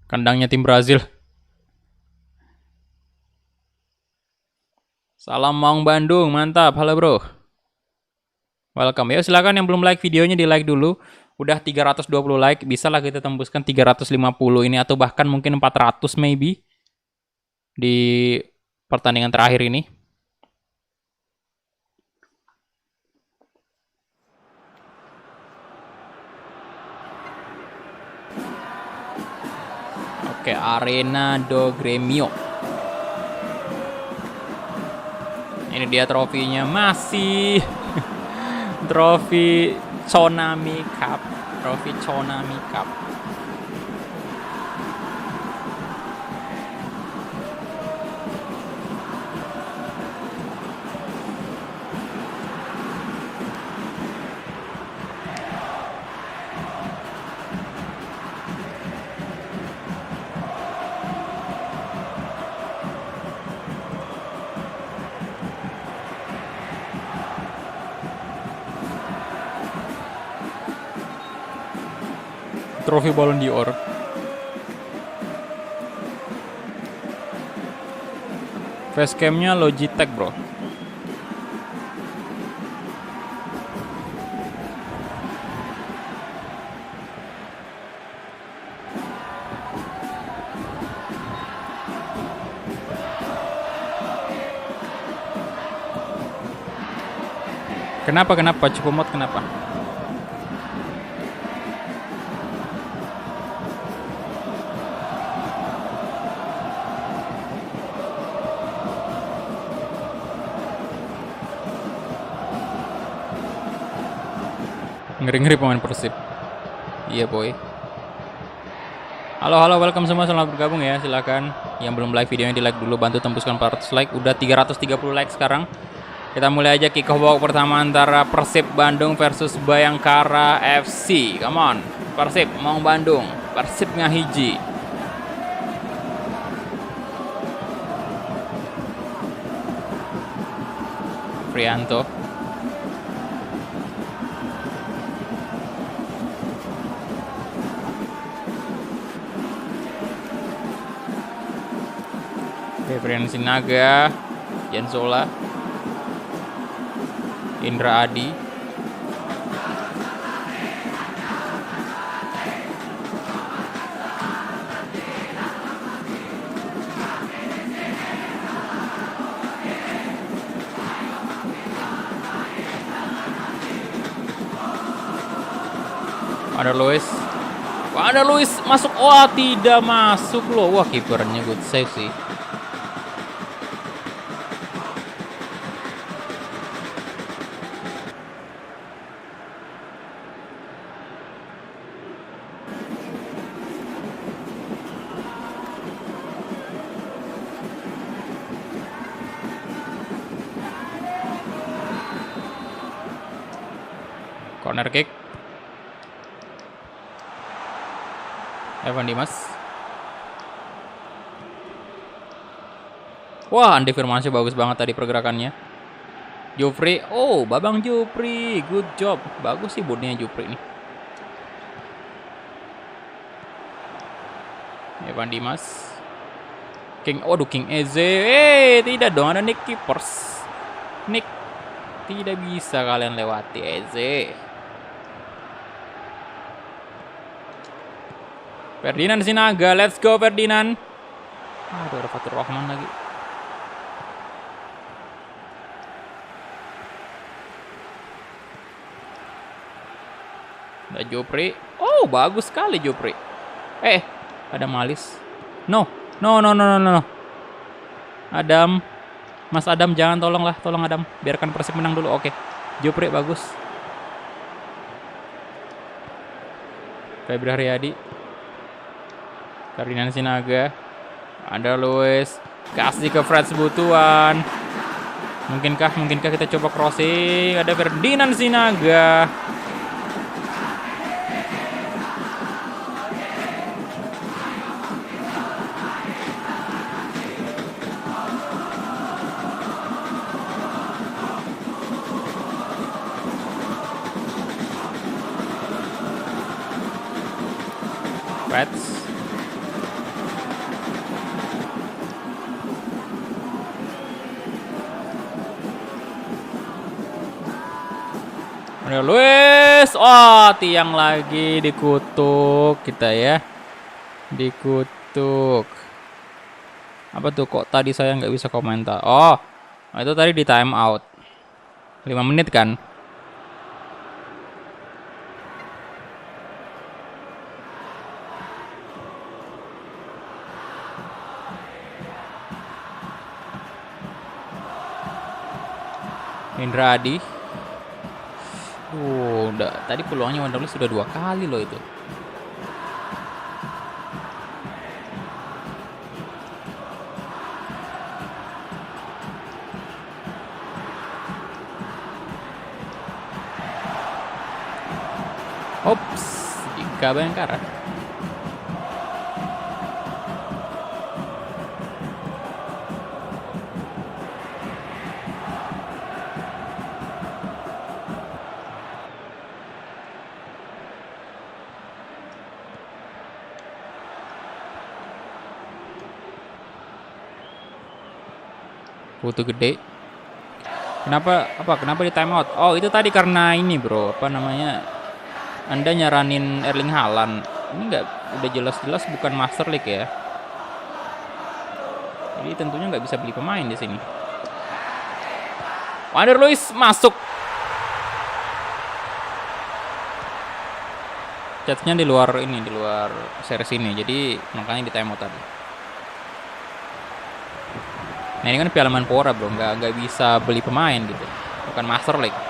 Kandangnya tim Brazil. Salam Maung Bandung, mantap. Halo bro. Welcome. Ya silakan yang belum like videonya di like dulu. Udah 320 like, bisa lah kita tembuskan 350 ini atau bahkan mungkin 400 maybe di pertandingan terakhir ini. Oke, Arena do Grêmio. Ini dia trofinya, masih trofi Tsunami Cup. Trofi Tsunami Cup. trofi Ballon d'Or. Facecamnya Logitech bro. Kenapa Cupomot kenapa? Ngeri-ngeri pemain Persib. Iya boy. Halo, welcome semua, selamat bergabung ya. Silakan yang belum like videonya di like dulu, bantu tembuskan 400 like. Udah 330 like sekarang. Kita mulai aja kick off babak pertama antara Persib Bandung versus Bayangkara FC. Come on, Persib mau Bandung, Persib ngahiji. Prianto. Febrian Sinaga, Jansola, Indra Adi, Wander Luiz masuk. Wah, tidak masuk loh. Wah, kipernya good save sih. Corner kick. Evan Dimas. Wah, Andi Firmansyah bagus banget tadi pergerakannya. Jufri. Oh, Babang Jufri. Good job. Bagus sih boardnya Jufri nih. Evan Dimas. King Eze. Tidak dong, ada Nick Keepers. Nick. Tidak bisa kalian lewati Eze. Ferdinand Sinaga, let's go Ferdinand. Aduh, ada Fatur Rahman lagi. Ada Jopri. Oh, bagus sekali Jopri. Ada Malis. No. Adam. Mas Adam, jangan, tolong Adam. Biarkan Persib menang dulu. Oke. Jopri bagus. Febri Haryadi. Ferdinand Sinaga. Ada Luiz. Kasih ke Fred Sebutuan. Mungkinkah kita coba crossing. Ada Ferdinand Sinaga. Reds. Luiz. Oh, tiang lagi dikutuk kita ya. Dikutuk. Apa tuh, kok tadi saya nggak bisa komentar? Oh, itu tadi di time out. 5 menit kan? Indra Adi. Udah tadi peluangnya Wander Luiz sudah 2 kali loh itu. Ops, Ika Bayangkara. Butuh gede. Kenapa di time out? Oh, itu tadi karena ini, Bro. Apa namanya? Anda nyaranin Erling Haaland. Ini nggak, udah jelas-jelas bukan Master League ya. Jadi tentunya nggak bisa beli pemain di sini. Wander Luiz masuk. Chatnya di luar series ini. Jadi makanya di time out tadi. Nah, ini kan Piala Menpora, Bro. Nggak bisa beli pemain gitu. Bukan Master League.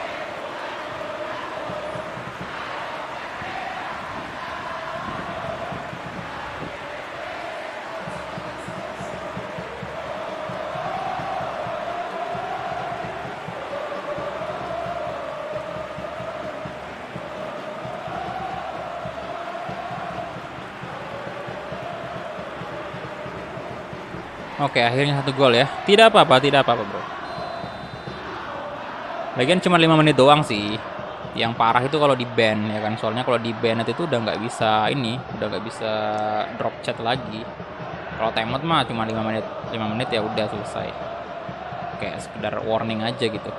Oke, akhirnya 1 gol ya. Tidak apa-apa, Bro. Lagian cuma 5 menit doang sih. Yang parah itu kalau di ban ya kan. Soalnya kalau di ban itu udah nggak bisa udah nggak bisa drop chat lagi. Kalau timeout mah cuma 5 menit. 5 menit ya udah selesai. Kayak sekedar warning aja gitu.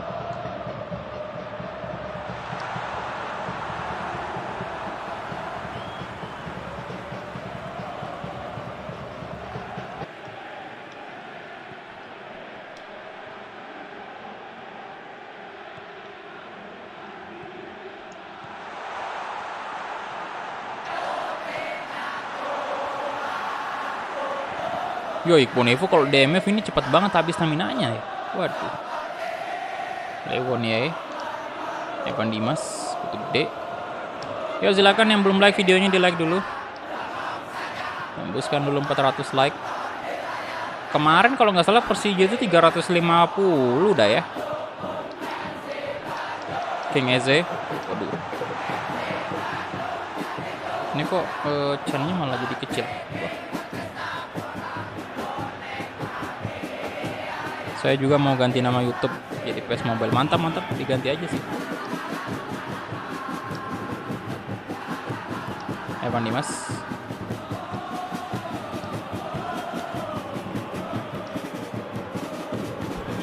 Yo, Iqbal kalau DMF ini cepat banget habis stamina-nya ya. Waduh. Lewon ya. Evan Dimas, betul gede. Yo, silakan yang belum like videonya di like dulu. Tembuskan dulu 400 like. Kemarin kalau nggak salah Persija itu 350 dah ya. King Eze. Waduh. Ini kok channelnya malah jadi kecil. Wah. Saya juga mau ganti nama YouTube jadi PS Mobile. Mantap, diganti aja sih. Evan Dimas.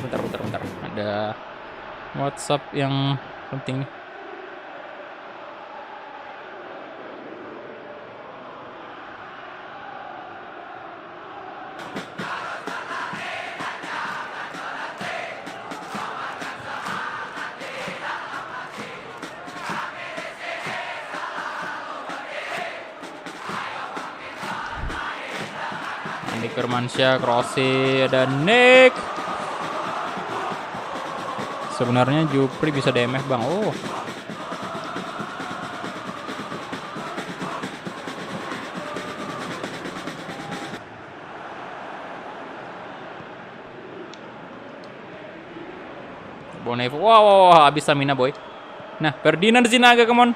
Bentar. Ada WhatsApp yang penting nih. Andy Firmansyah, Krosi, ada Nick. Sebenarnya Jupri bisa DMF bang. Oh. Bonevo. Wow, habis stamina boy. Nah, Ferdinand Sinaga, come on.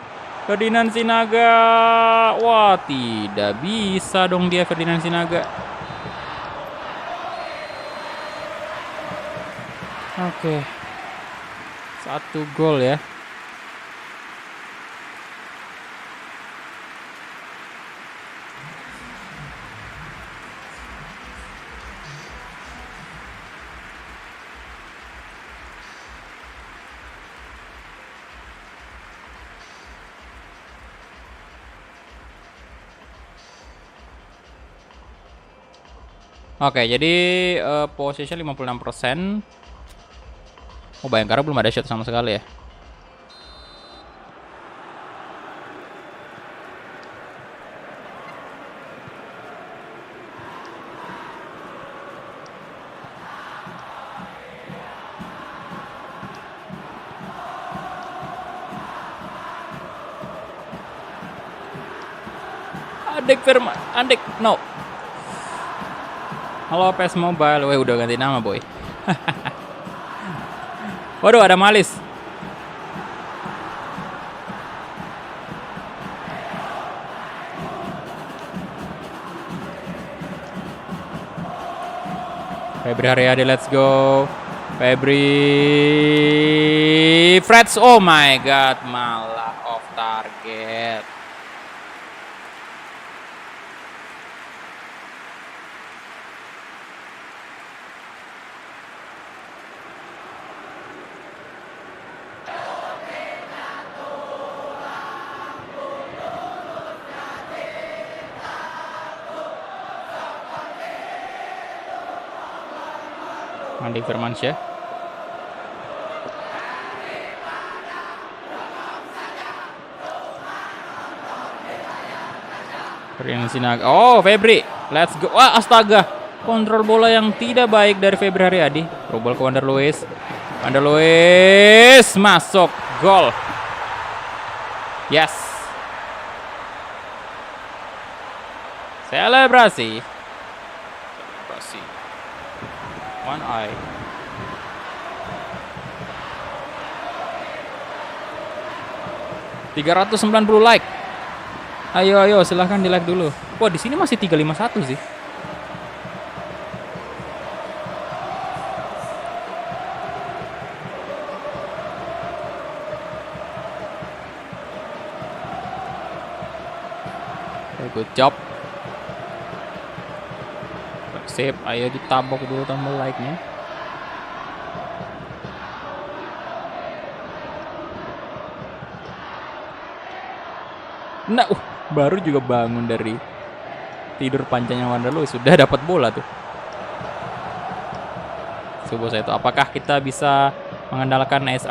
Ferdinand Sinaga. Wah, tidak bisa dong dia Ferdinand Sinaga. Oke. 1 gol ya. Oke, jadi posisinya 56%. Oh, Bayangkara belum ada shot sama sekali ya. Andek, no. Halo PS Mobile, weh udah ganti nama boy. Waduh, ada Malis. Febri Haryadi, let's go. Febri Freds, oh my god, malah off target. Andi Firmansyah. Rian Sinaga. Oh, Febri. Let's go. Wah, astaga. Kontrol bola yang tidak baik dari Febri Haryadi. Robol ke Wander Luiz. Wander Luiz masuk. Gol. Yes. Selebrasi. One eye. $390 like. Ayo silahkan di like dulu. Wah, di sini masih 351 sih. Good job. Sip, ayo ditabok dulu tombol like-nya. Nah, baru juga bangun dari tidur panjangnya Wander Luiz, sudah dapat bola tuh. Coba saya itu, apakah kita bisa mengandalkan tidak.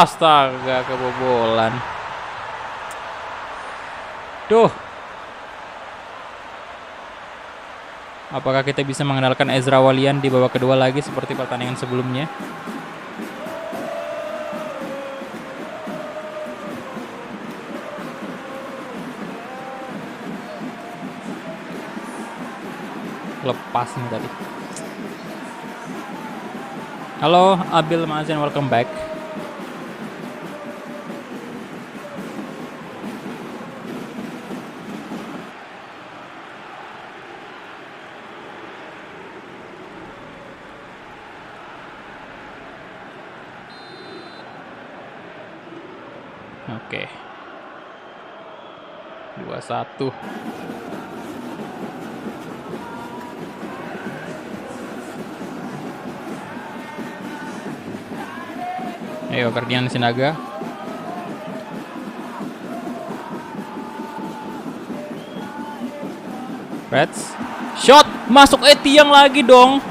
Astaga, kebobolan. Duh. Apakah kita bisa mengandalkan Ezra Walian di babak kedua lagi seperti pertandingan sebelumnya? Lepas nih tadi. Halo Abil Mazin, welcome back. Oke. 2-1. Ayo, Ferdian Sinaga. Reds. Shot. Masuk tiang lagi dong.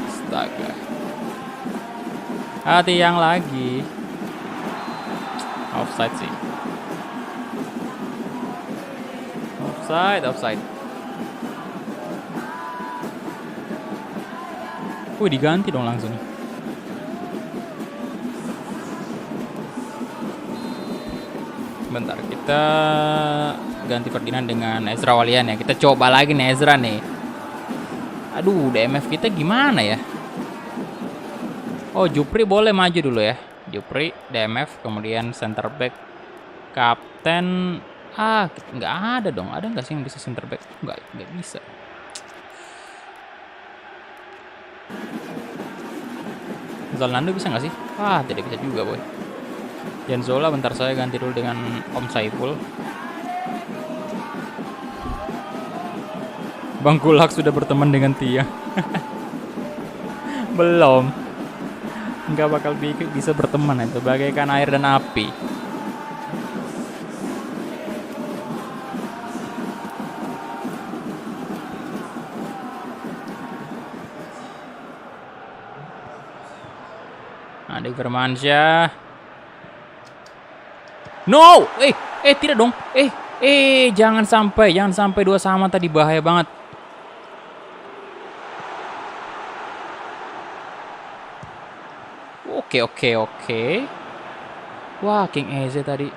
Astaga. Tiang lagi. Offside sih. Offside. Wih, diganti dong langsung. Bentar, kita ganti Ferdinand dengan Ezra Walian ya. Kita coba lagi nih Ezra nih. Aduh, DMF kita gimana ya? Oh, Jupri boleh maju dulu ya. Jupri, DMF, kemudian center back, kapten. Nggak ada dong. Ada nggak sih yang bisa center back? Nggak bisa. Zalando bisa nggak sih? Tidak bisa juga, boy. Jan Zola, bentar saya ganti dulu dengan Om Saiful. Bang Kulak sudah berteman dengan Tia. Belum. Nggak bakal bisa berteman itu, bagaikan air dan api. Andi Firmansyah. No, tidak dong. Jangan sampai 2 sama tadi, bahaya banget. Oke. Wah, King Eze tadi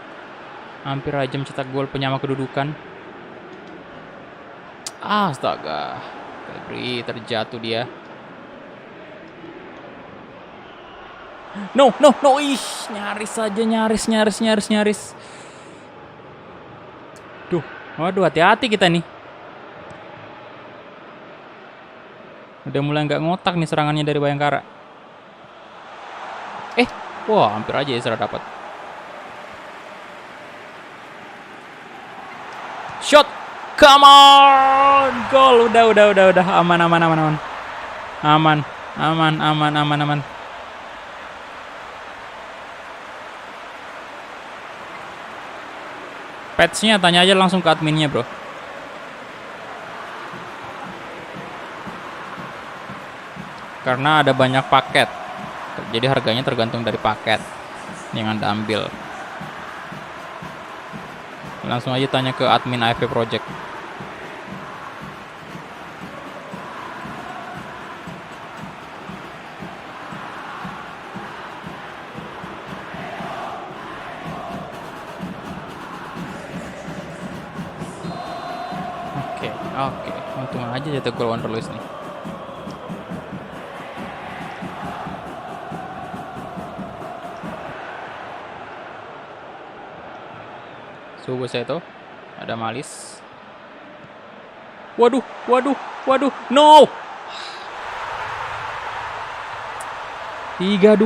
hampir aja mencetak gol penyama kedudukan. Astaga. Febri terjatuh dia. No. Nyaris saja, nyaris. Waduh, hati-hati kita nih. Udah mulai nggak ngotak nih serangannya dari Bayangkara. Wah, hampir aja Ezra dapat. Shot, come on, gol, udah, aman. Patch-nya tanya aja langsung ke adminnya, bro. karena ada banyak paket. Jadi harganya tergantung dari paket yang Anda ambil. Langsung aja tanya ke admin AFP Project. Oke, untung aja jatuh gol Wanderlust nih. Subuh saya tuh ada Malis. Waduh, no. 3-2.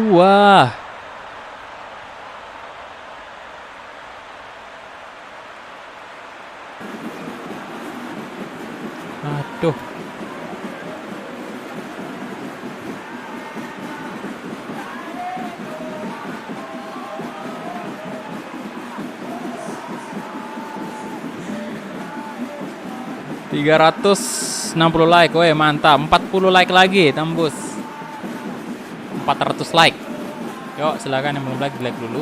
Aduh. ...360 like, weh mantap. 40 like lagi, tembus 400 like. Yuk silakan yang belum like, like dulu.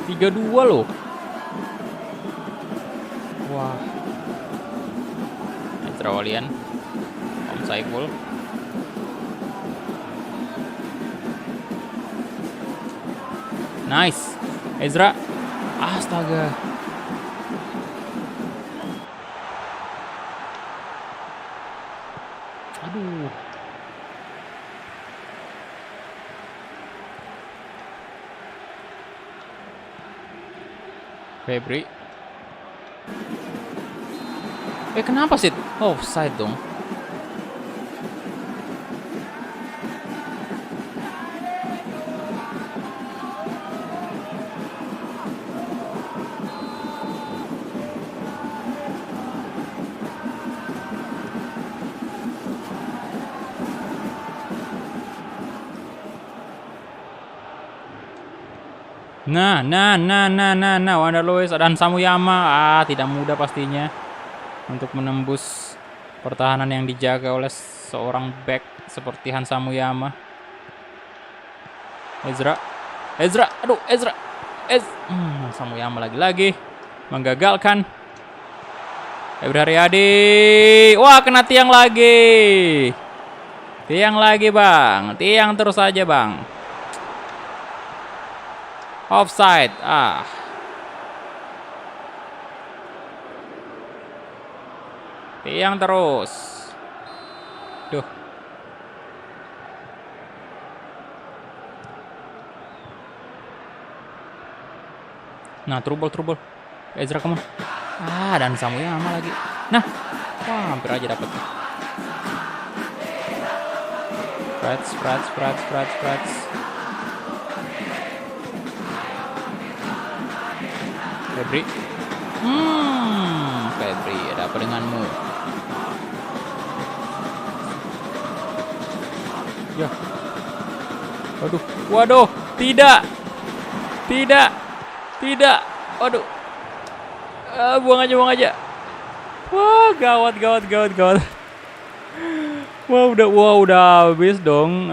Tiga dua loh. Wah. Ezra Walian, Om Saiful. Nice, Ezra. Astaga. Aduh. Febri. Kenapa sih? Offside dong. Nah, Wanderlust dan Samuyama. Tidak mudah pastinya untuk menembus pertahanan yang dijaga oleh seorang back seperti Han Samuyama. Ezra, aduh Ezra. Samuyama lagi-lagi menggagalkan. Febri Haryadi. Wah, kena tiang lagi. Tiang lagi, Bang. Tiang terus aja, Bang. Offside. Tiang terus. Duh. Nah, trouble. Ezra kamu. Dan Samuyama lagi. Nah. Wah, hampir aja dapat. Frats. Febri. Febri, ada apa denganmu? Ya. Waduh, tidak. Waduh. Buang aja. Wah, gawat. Wah, udah habis dong.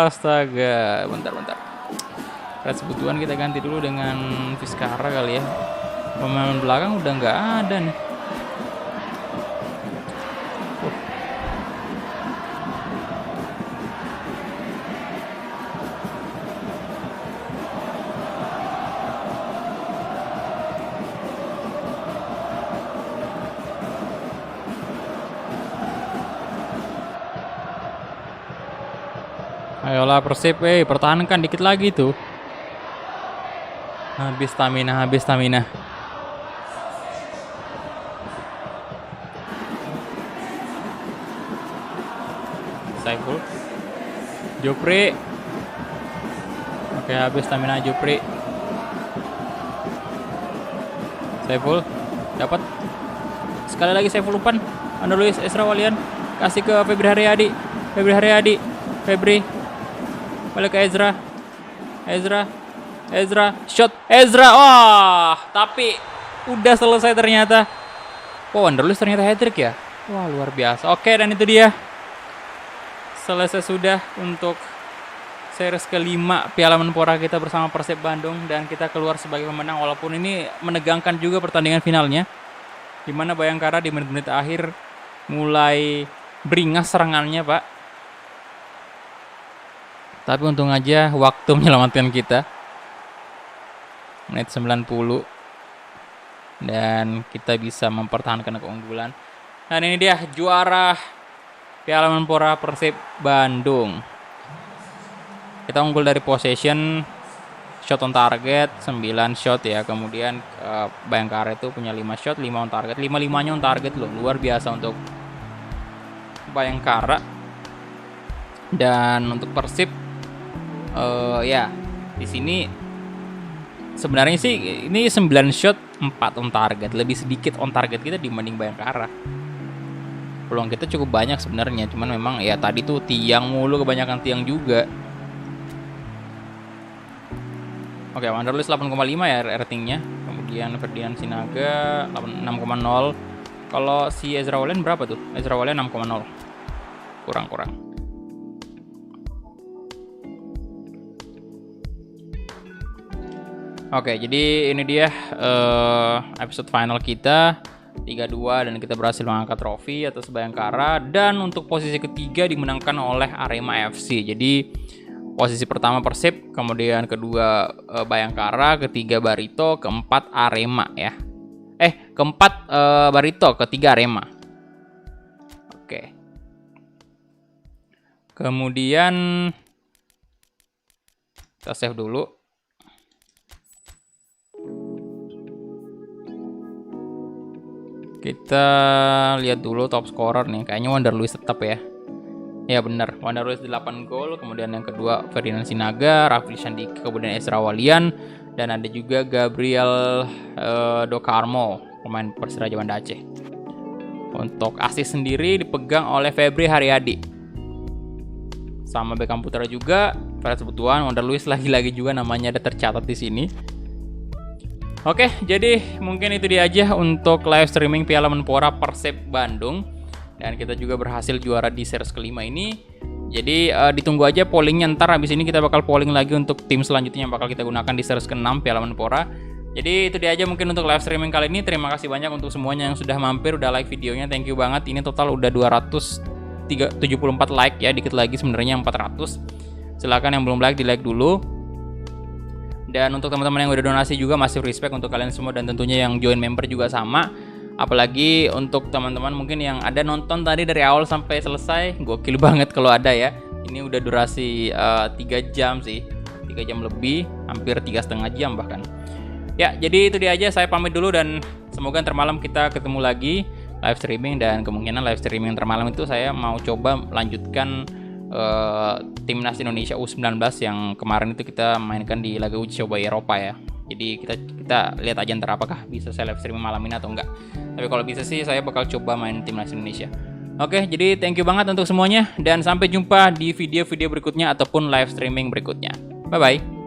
Astaga, bentar. Red kebutuhan kita ganti dulu dengan Vizcara kali ya. Pemain belakang udah nggak ada nih. Ayolah Persib, pertahankan dikit lagi tuh. Habis stamina. Saiful. Jupri. Oke, habis stamina Jupri. Saiful dapat. Sekali lagi Saiful umpan. Wanderlust Ezra Walian kasih ke Febri Haryadi. Febri. Balik ke Ezra. Ezra, shot, Ezra, wah, tapi udah selesai ternyata. Wah, Wanderlust ternyata hat-trick ya. Wah, luar biasa. Oke, dan itu dia. Selesai sudah untuk series kelima Piala Menpora kita bersama Persib Bandung. Dan kita keluar sebagai pemenang. Walaupun ini menegangkan juga pertandingan finalnya. Dimana Bayangkara di menit-menit akhir mulai beringas serangannya, Pak. Tapi untung aja waktu menyelamatkan kita. Menit 90. Dan kita bisa mempertahankan keunggulan. Dan ini dia juara Piala Menpora Persib Bandung. Kita unggul dari possession, shot on target 9 shot ya. Kemudian Bayangkara itu punya 5 shot, 5 on target. 5-5-nya on target loh. Luar biasa untuk Bayangkara. Dan untuk Persib ya di sini sebenarnya sih ini 9 shot 4 on target, lebih sedikit on target kita dibanding Bayangkara. Peluang kita cukup banyak sebenarnya, cuman memang ya tadi tuh tiang mulu, kebanyakan tiang juga. Oke, Wanderlust 8,5 ya ratingnya. Kemudian Ferdian Sinaga 6,0. Kalau si Ezra Walian berapa tuh? Ezra Walian 6,0. Kurang. Oke, jadi ini dia episode final kita 3-2 dan kita berhasil mengangkat trofi atas Bayangkara, dan untuk posisi ketiga dimenangkan oleh Arema FC. Jadi posisi pertama Persib, kemudian kedua Bayangkara, ketiga Barito, keempat Arema ya. Keempat Barito, ketiga Arema. Oke. Kemudian kita save dulu. Kita lihat dulu top scorer nih. Kayaknya Wanderlust tetap ya. Ya benar, Wanderlust 8 gol. Kemudian yang kedua Ferdinand Sinaga, Rafli Sandiki, kemudian Ezra Walian, dan ada juga Gabriel Dokarmo, pemain Persiraja Banda Aceh. Untuk assist sendiri dipegang oleh Febri Haryadi. Sama Beckham Putra juga, Feras Butuan, Wanderlust lagi-lagi juga namanya ada tercatat di sini. Oke, jadi mungkin itu dia aja untuk live streaming Piala Menpora Persib Bandung. Dan kita juga berhasil juara di series kelima ini. Jadi ditunggu aja pollingnya, ntar habis ini kita bakal polling lagi untuk tim selanjutnya yang bakal kita gunakan di series ke-6 Piala Menpora. Jadi itu dia aja mungkin untuk live streaming kali ini. Terima kasih banyak untuk semuanya yang sudah mampir, udah like videonya, thank you banget. Ini total udah 274 like ya, dikit lagi sebenarnya 400. Silakan yang belum like, di like dulu. Dan untuk teman-teman yang udah donasi juga masih respect untuk kalian semua, dan tentunya yang join member juga sama. Apalagi untuk teman-teman mungkin yang ada nonton tadi dari awal sampai selesai, gokil banget kalau ada ya. Ini udah durasi 3 jam sih, 3 jam lebih, hampir 3,5 jam bahkan. Ya, jadi itu dia aja, saya pamit dulu dan semoga ntar malam kita ketemu lagi live streaming. Dan kemungkinan live streaming ntar malam itu saya mau coba lanjutkan Timnas Indonesia U19 yang kemarin itu kita mainkan di laga uji coba Eropa ya. Jadi kita lihat aja ntar apakah bisa saya live streaming malam ini atau enggak. Tapi kalau bisa sih saya bakal coba main Timnas Indonesia. Oke, jadi thank you banget untuk semuanya, dan sampai jumpa di video-video berikutnya ataupun live streaming berikutnya. Bye bye.